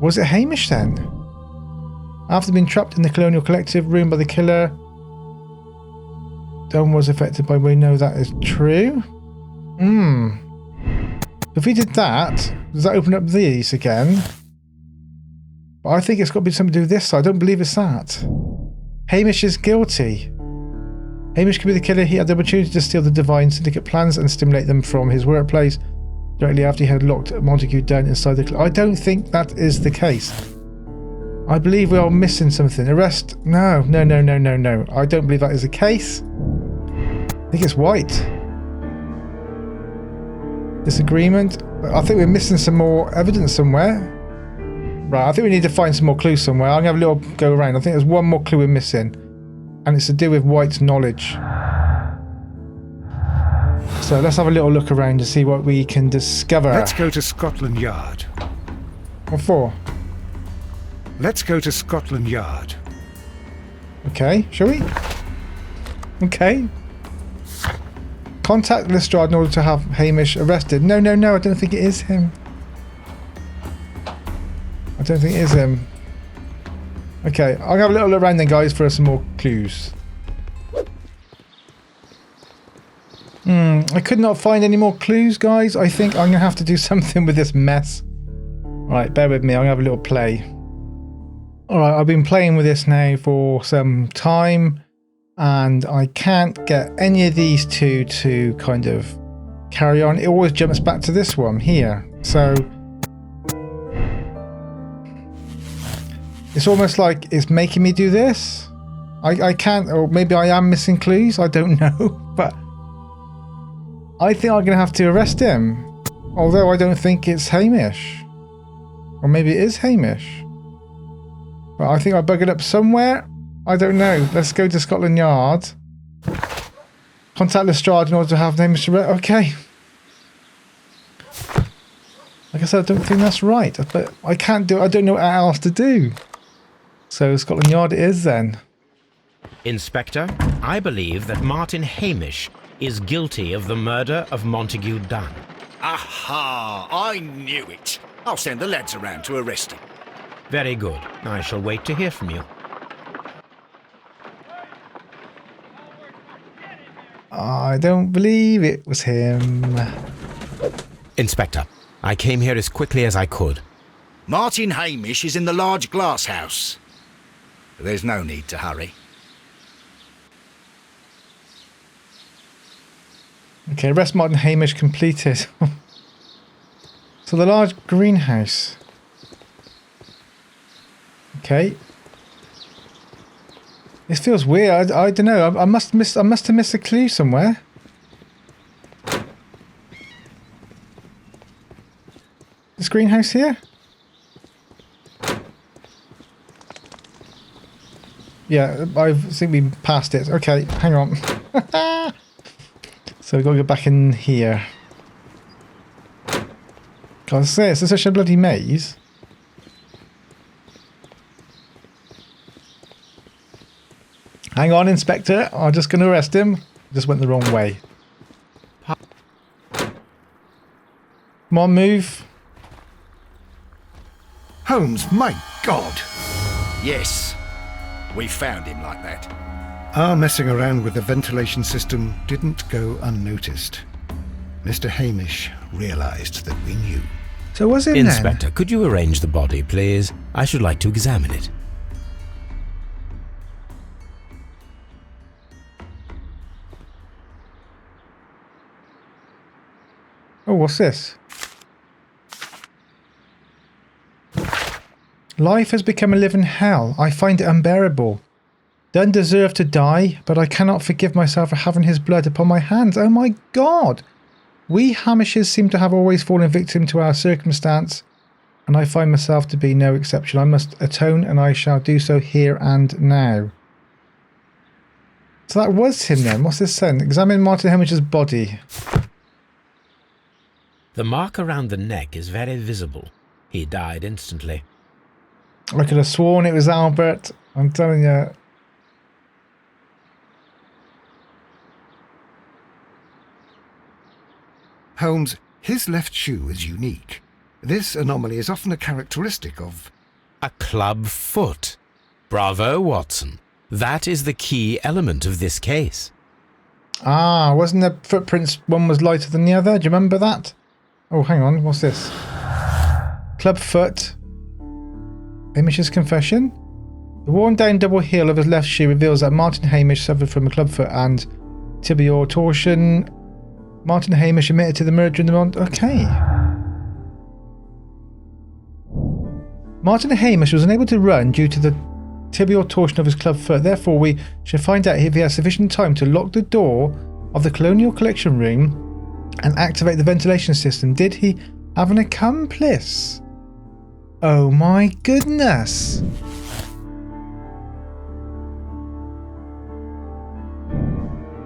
Was it Hamish then? After being trapped in the Colonial Collective room by the killer, Dunne was affected by. We know that is true. If we did that, does that open up these again? But I think it's got to be something to do with this, so I don't believe it's that. Hamish is guilty. Hamish could be the killer. He had the opportunity to steal the Divine Syndicate plans and stimulate them from his workplace directly after he had locked Montague Dunne inside the... I don't think that is the case. I believe we are missing something. Arrest... No. I don't believe that is the case. I think it's White. Disagreement. I think we're missing some more evidence somewhere. Right, I think we need to find some more clues somewhere. I'm going to have a little go around. I think there's one more clue we're missing. And it's to do with White's knowledge. So let's have a little look around to see what we can discover. Let's go to Scotland Yard. What for? Let's go to Scotland Yard. Okay, shall we? Okay. Contact Lestrade in order to have Hamish arrested. No, I don't think it is him. I don't think it is him. Okay, I'll have a little look around then, guys, for some more clues. I could not find any more clues, guys. I think I'm going to have to do something with this mess. Right, bear with me. I'm going to have a little play. Alright, I've been playing with this now for some time, and I can't get any of these two to kind of carry on. It always jumps back to this one here. So it's almost like it's making me do this. I can't, or maybe I am missing clues. I don't know, but I think I'm going to have to arrest him. Although I don't think it's Hamish. Or maybe it is Hamish. But I think I buggered up somewhere. I don't know. Let's go to Scotland Yard. Contact Lestrade in order to have Hamish arrested. Okay. Like I said, I don't think that's right. But I can't do it. I don't know what else to do. So Scotland Yard it is then. Inspector, I believe that Martin Hamish is guilty of the murder of Montague Dunne. Aha! I knew it. I'll send the lads around to arrest him. Very good. I shall wait to hear from you. I don't believe it was him. Inspector, I came here as quickly as I could. Martin Hamish is in the large glass house. There's no need to hurry. Okay, arrest Martin Hamish completed. So the large greenhouse. Okay. This feels weird. I don't know. I must have missed a clue somewhere. This greenhouse here? Yeah, I think we passed it. Okay, hang on. So we've got to go back in here. God, it's such a bloody maze. Hang on, Inspector. I'm just going to arrest him. Just went the wrong way. Come on, move. Holmes, my God! Yes, we found him like that. Our messing around with the ventilation system didn't go unnoticed. Mr. Hamish realised that we knew. So was it Inspector, could you arrange the body, please? I should like to examine it. Oh, what's this? Life has become a living hell. I find it unbearable. Dunne deserved to die, but I cannot forgive myself for having his blood upon my hands. Oh my God! We Hamishes seem to have always fallen victim to our circumstance, and I find myself to be no exception. I must atone, and I shall do so here and now. So that was him then. What's this then? Examine Martin Hamish's body. The mark around the neck is very visible. He died instantly. I could have sworn it was Albert. I'm telling you. Holmes, his left shoe is unique. This anomaly is often a characteristic of... A club foot. Bravo, Watson. That is the key element of this case. Ah, wasn't the footprints one was lighter than the other? Do you remember that? Oh, hang on. What's this? Club foot. Hamish's confession. The worn down double heel of his left shoe reveals that Martin Hamish suffered from a club foot and tibial torsion. Martin Hamish admitted to the murder in the Okay. Martin Hamish was unable to run due to the tibial torsion of his club foot. Therefore, we should find out if he has sufficient time to lock the door of the Colonial Collection Room and activate the ventilation system. Did he have an accomplice? Oh my goodness.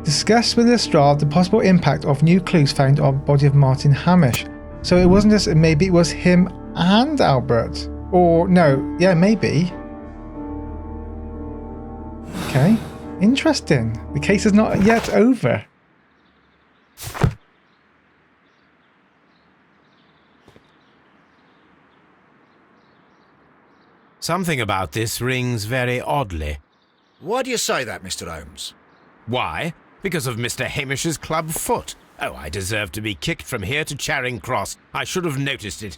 Discuss with Lestrade the possible impact of new clues found on the body of Martin Hamish. So it wasn't just, maybe it was him and Albert. Or no, yeah, maybe. Okay, interesting. The case is not yet over. Something about this rings very oddly. Why do you say that, Mr. Holmes? Why? Because of Mr. Hamish's club foot. Oh, I deserve to be kicked from here to Charing Cross. I should have noticed it.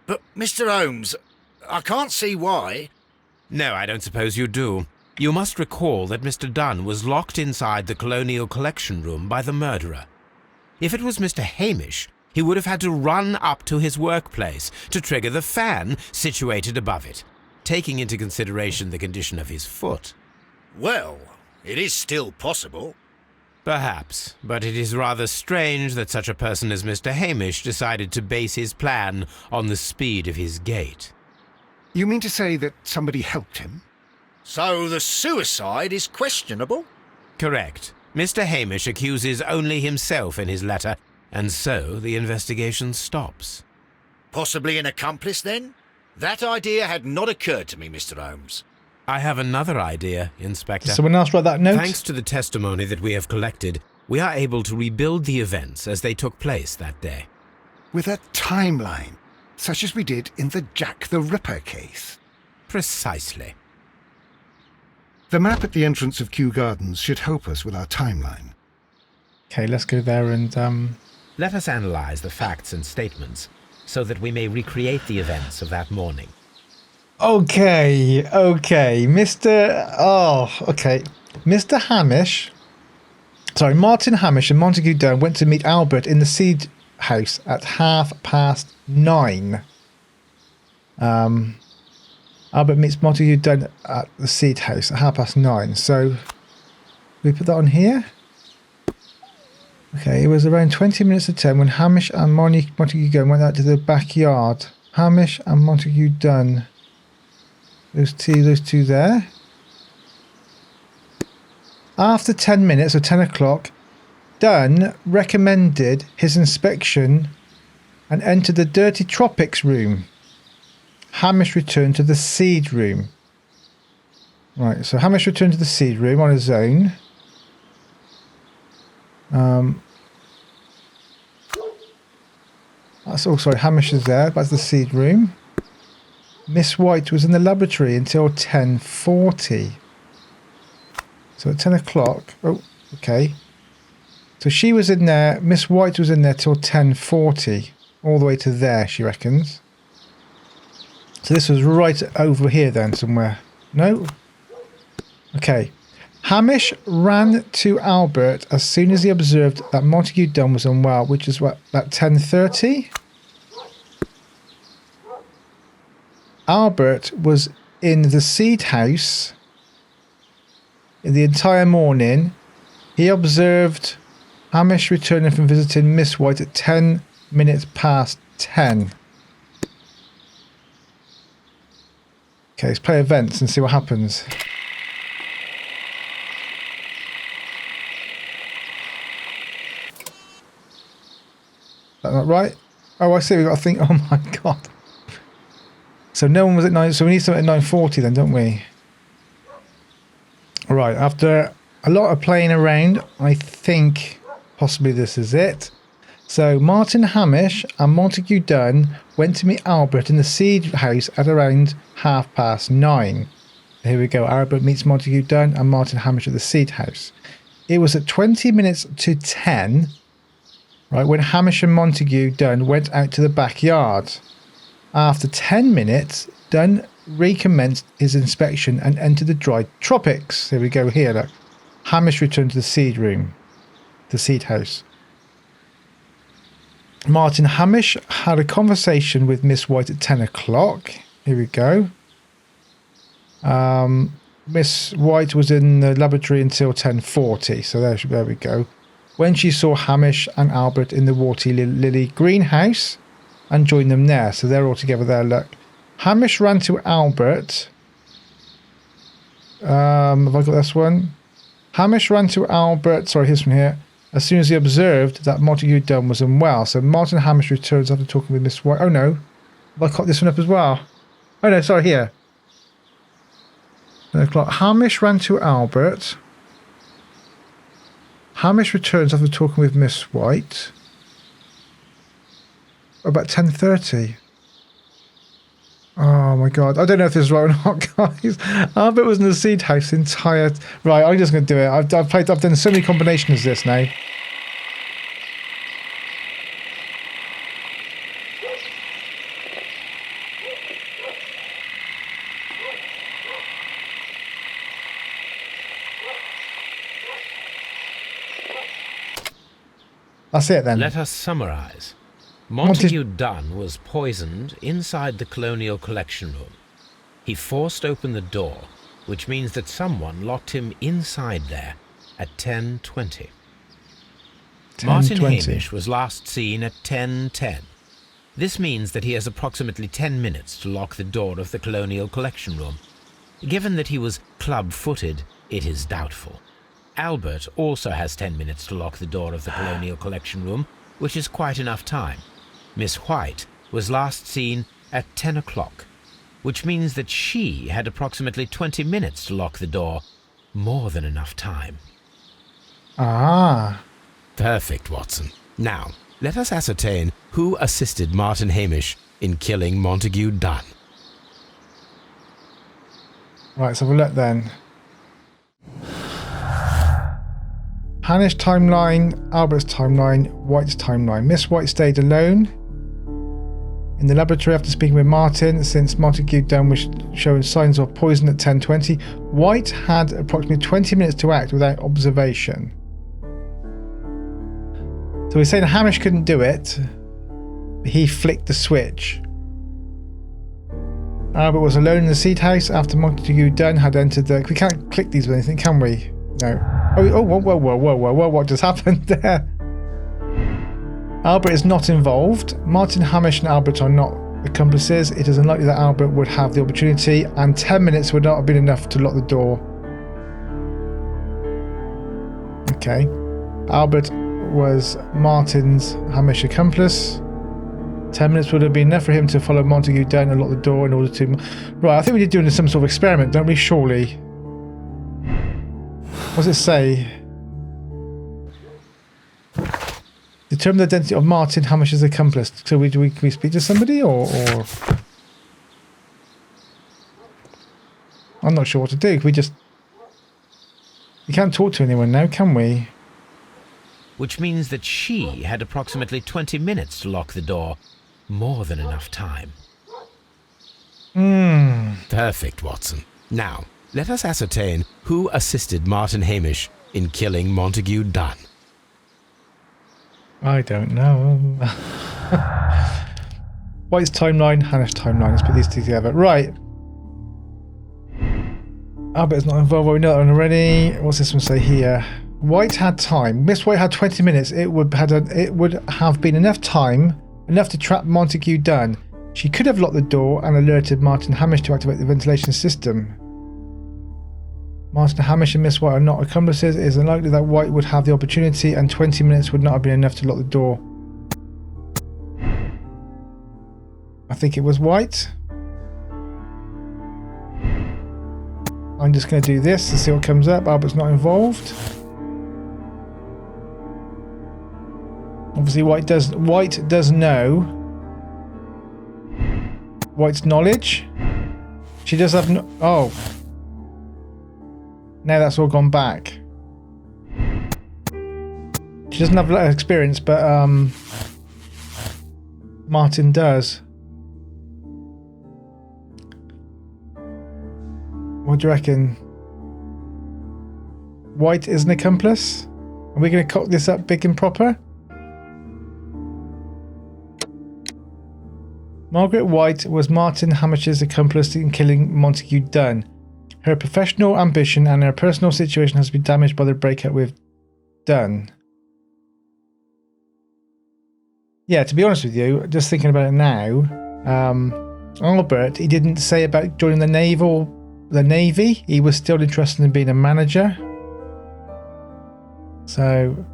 But, Mr. Holmes, I can't see why. No, I don't suppose you do. You must recall that Mr. Dunne was locked inside the Colonial Collection Room by the murderer. If it was Mr. Hamish, he would have had to run up to his workplace to trigger the fan situated above it, taking into consideration the condition of his foot. Well, it is still possible. Perhaps, but it is rather strange that such a person as Mr. Hamish decided to base his plan on the speed of his gait. You mean to say that somebody helped him? So the suicide is questionable? Correct. Mr. Hamish accuses only himself in his letter, and so the investigation stops. Possibly an accomplice, then? That idea had not occurred to me, Mr. Holmes. I have another idea, Inspector. Did someone else write that note? Thanks to the testimony that we have collected, we are able to rebuild the events as they took place that day. With a timeline, such as we did in the Jack the Ripper case. Precisely. The map at the entrance of Kew Gardens should help us with our timeline. Okay, let's go there and... Let us analyze the facts and statements so that we may recreate the events of that morning. Okay. Mr. Hamish... Sorry, Martin Hamish and Montague Dunne went to meet Albert in the Seed House at 9:30. Albert meets Montague Dunne at the Seed House at 9:30. So, we put that on here? Okay, it was around 20 minutes to 10 when Hamish and Montague Dunne went out to the backyard. Hamish and Montague Dunne... Those two there. After 10 minutes, or 10 o'clock, Dunne recommended his inspection and entered the Dirty Tropics room. Hamish returned to the Seed room. Right, so Hamish returned to the Seed room on his own. That's all, sorry, Hamish is there. That's the Seed room. Miss White was in the laboratory until 10:40. So at 10 o'clock... Oh, okay. So she was in there... Miss White was in there till 10:40. All the way to there, she reckons. So this was right over here then, somewhere. No? Okay. Hamish ran to Albert as soon as he observed that Montague Dunne was unwell, which is what, at 10:30? Albert was in the seed house the entire morning. He observed Hamish returning from visiting Miss White at 10 minutes past 10. Okay, let's play events and see what happens. Is that not right? Oh, I see. We've got to think. Oh my god. So no one was at 9. So we need something at 9:40 then, don't we? All right. After a lot of playing around, I think possibly this is it. So Martin Hamish and Montague Dunne went to meet Albert in the seed house at around 9:30. Here we go. Albert meets Montague Dunne and Martin Hamish at the seed house. It was at 20 minutes to 10, right, when Hamish and Montague Dunne went out to the backyard. After 10 minutes, Dunne recommenced his inspection and entered the dry tropics. Here we go here, look. Hamish returned to the seed room, the seed house. Martin Hamish had a conversation with Miss White at 10 o'clock. Here we go. Miss White was in the laboratory until 10:40. So there we go. When she saw Hamish and Albert in the water lily greenhouse and joined them there. So they're all together there, look. Hamish ran to Albert. Have I got this one? Hamish ran to Albert. Sorry, here's from here. As soon as he observed that Montague Dunne was unwell. So Martin Hamish returns after talking with Miss White. Oh no. Have I caught this one up as well? Oh no, sorry, here. 10 o'clock. Hamish ran to Albert. Hamish returns after talking with Miss White. About 10:30. Oh my god. I don't know if this is right or not, guys. Albert was in the seed house the entire... Right, I'm just going to do it. I've done so many combinations of this now. That's it then. Let us summarise. Montague Dunne was poisoned inside the Colonial Collection Room. He forced open the door, which means that someone locked him inside there at 10:20. Martin Hamish was last seen at 10:10. This means that he has approximately 10 minutes to lock the door of the Colonial Collection Room. Given that he was club-footed, it is doubtful. Albert also has 10 minutes to lock the door of the Colonial Collection Room, which is quite enough time. Miss White was last seen at 10 o'clock, which means that she had approximately 20 minutes to lock the door. More than enough time. Ah. Perfect, Watson. Now, let us ascertain who assisted Martin Hamish in killing Montague Dunne. Right, let's have a look then. Hamish timeline, Albert's timeline, White's timeline. Miss White stayed alone in the laboratory after speaking with Martin, since Montague Dunne was showing signs of poison at 10:20. White had approximately 20 minutes to act without observation. So we're saying Hamish couldn't do it. He flicked the switch. Albert was alone in the seed house after Montague Dunne had entered the... We can't click these with anything, can we? No. Oh, whoa, what just happened there? Albert is not involved. Martin Hamish and Albert are not accomplices. It is unlikely that Albert would have the opportunity, and 10 minutes would not have been enough to lock the door. Okay. Albert was Martin's Hamish accomplice. 10 minutes would have been enough for him to follow Montague Dunne and lock the door in order to... Right, I think we did doing some sort of experiment, don't we? Surely. What does it say? Determine the identity of Martin Hamish's accomplice. So can we speak to somebody or... I'm not sure what to do. Can we just... We can't talk to anyone now, can we? Which means that she had approximately 20 minutes to lock the door. More than enough time. Perfect, Watson. Now, let us ascertain who assisted Martin Hamish in killing Montague Dunne. I don't know. White's timeline, Hannah's timeline. Let's put these two together. Right. Albert's not involved. Well, we know that one already. What's this one say here? White had time. Miss White had 20 minutes. It would have been enough time, enough to trap Montague Dunne. She could have locked the door and alerted Martin Hamish to activate the ventilation system. Martin Hamish and Miss White are not accomplices. It is unlikely that White would have the opportunity, and 20 minutes would not have been enough to lock the door. I think it was White. I'm just going to do this and see what comes up. Albert's not involved. Obviously, White does know. White's knowledge. She does have no. Oh. Now that's all gone back. She doesn't have a lot of experience, but Martin does. What do you reckon? White is an accomplice? Are we going to cock this up big and proper? Margaret White was Martin Hamish's accomplice in killing Montague Dunne. Her professional ambition and her personal situation has been damaged by the breakup with Dunne. Yeah, to be honest with you, just thinking about it now, Albert, he didn't say about joining the Navy. He was still interested in being a manager. So,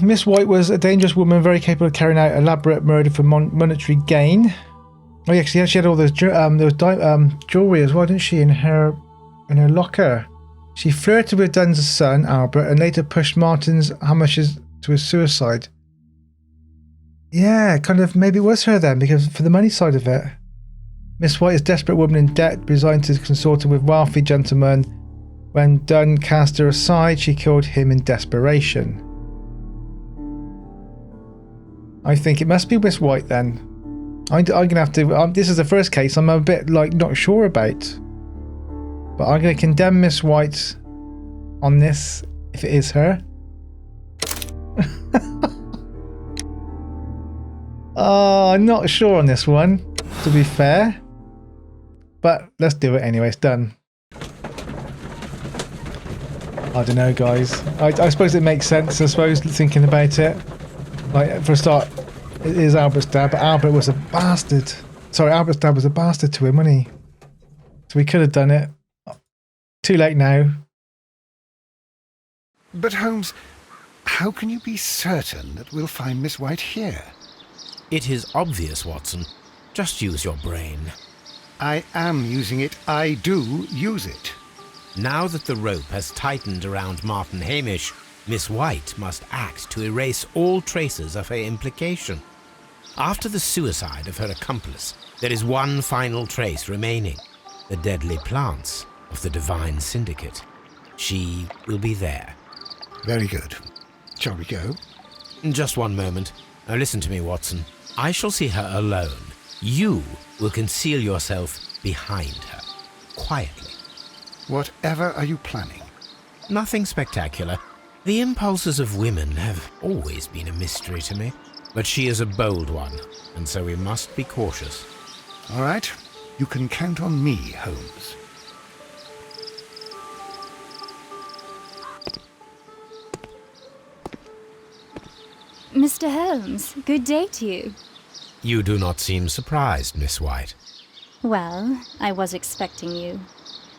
Miss White was a dangerous woman, very capable of carrying out elaborate murder for monetary gain. Oh, yeah, she had all those jewelry as well, didn't she? In her locker. She flirted with Dunne's son, Albert, and later pushed Martin Hamish's to his suicide. Yeah, kind of. Maybe it was her then, because for the money side of it. Miss White is a desperate woman in debt, resigned to consorting with wealthy gentlemen. When Dunne cast her aside, she killed him in desperation. I think it must be Miss White then. I'm gonna have to. This is the first case I'm a bit not sure about, but I'm gonna condemn Miss White on this if it is her. I'm not sure on this one, to be fair, but let's do it anyway. It's done. I don't know, guys. I suppose it makes sense. I suppose thinking about it, like for a start. It is Albert's dad, but Albert was a bastard. Sorry, Albert's dad was a bastard to him, wasn't he? So we could have done it. Too late now. But Holmes, how can you be certain that we'll find Miss White here? It is obvious, Watson. Just use your brain. I am using it. I do use it. Now that the rope has tightened around Martin Hamish, Miss White must act to erase all traces of her implication. After the suicide of her accomplice, there is one final trace remaining, the deadly plants of the Divine Syndicate. She will be there. Very good. Shall we go? Just one moment. Now listen to me, Watson. I shall see her alone. You will conceal yourself behind her, quietly. Whatever are you planning? Nothing spectacular. The impulses of women have always been a mystery to me, but she is a bold one, and so we must be cautious. All right. You can count on me, Holmes. Mr. Holmes, good day to you. You do not seem surprised, Miss White. Well, I was expecting you.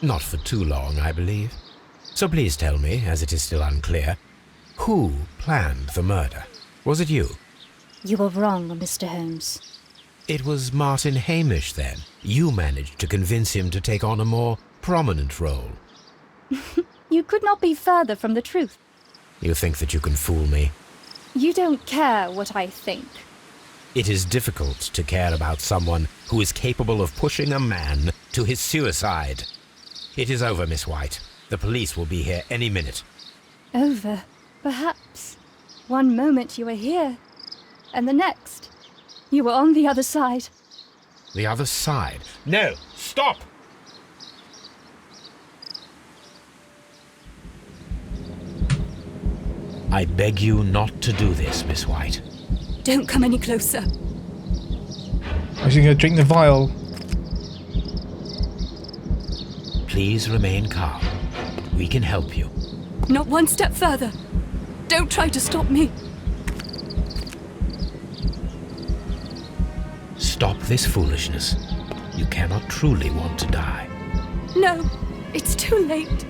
Not for too long, I believe. So please tell me, as it is still unclear, who planned the murder? Was it you? You were wrong, Mr. Holmes. It was Martin Hamish, then. You managed to convince him to take on a more prominent role. You could not be further from the truth. You think that you can fool me? You don't care what I think. It is difficult to care about someone who is capable of pushing a man to his suicide. It is over, Miss White. The police will be here any minute. Over, perhaps. One moment you were here, and the next, you were on the other side. The other side? No! Stop! I beg you not to do this, Miss White. Don't come any closer. I was going to drink the vial. Please remain calm. We can help you. Not one step further. Don't try to stop me. Stop this foolishness. You cannot truly want to die. No, it's too late.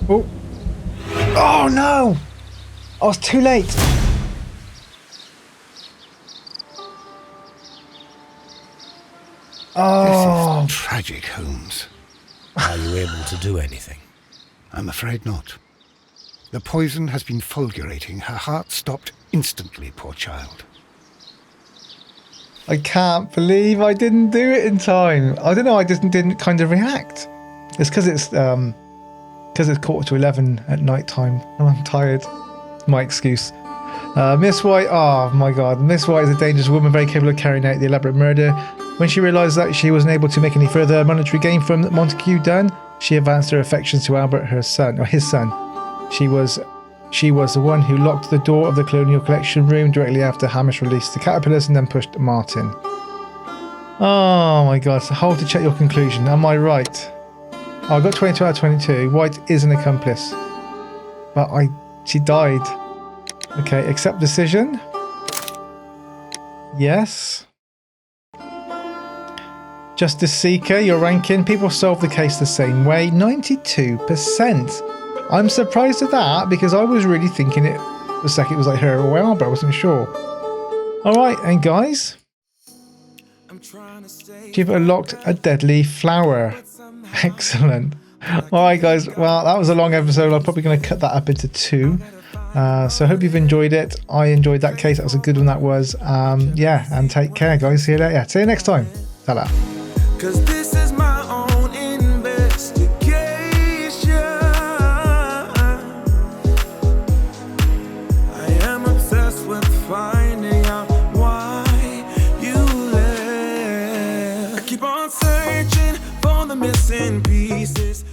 Oh. Oh no! I was too late. Oh. This is tragic, Holmes. Are you able to do anything? I'm afraid not. The poison has been fulgurating. Her heart stopped instantly, poor child. I can't believe I didn't do it in time. I don't know, I just didn't kind of react. It's because it's 11:15 at night time and I'm tired. My excuse. Miss White, oh my god. Miss White is a dangerous woman, very capable of carrying out the elaborate murder. When she realised that she wasn't able to make any further monetary gain from Montague Dunne, she advanced her affections to Albert, her son, or his son. She was the one who locked the door of the Colonial Collection room directly after Hamish released the caterpillars and then pushed Martin. Oh my god, so hold to check your conclusion. Am I right? Oh, I got 22 out of 22. White is an accomplice. But she died. Okay, accept decision. Yes. Justice Seeker, your ranking. People solve the case the same way. 92%. I'm surprised at that because I was really thinking it was like her or Albert. I wasn't sure. Alright, and guys. You've unlocked a deadly flower. Excellent. Alright guys, well that was a long episode. I'm probably going to cut that up into 2. So I hope you've enjoyed it. I enjoyed that case. That was a good one that was. Yeah, and take care guys. See you later. Yeah, see you next time. Ta-da. 'Cause this is my own investigation. I am obsessed with finding out why you left. I keep on searching for the missing pieces.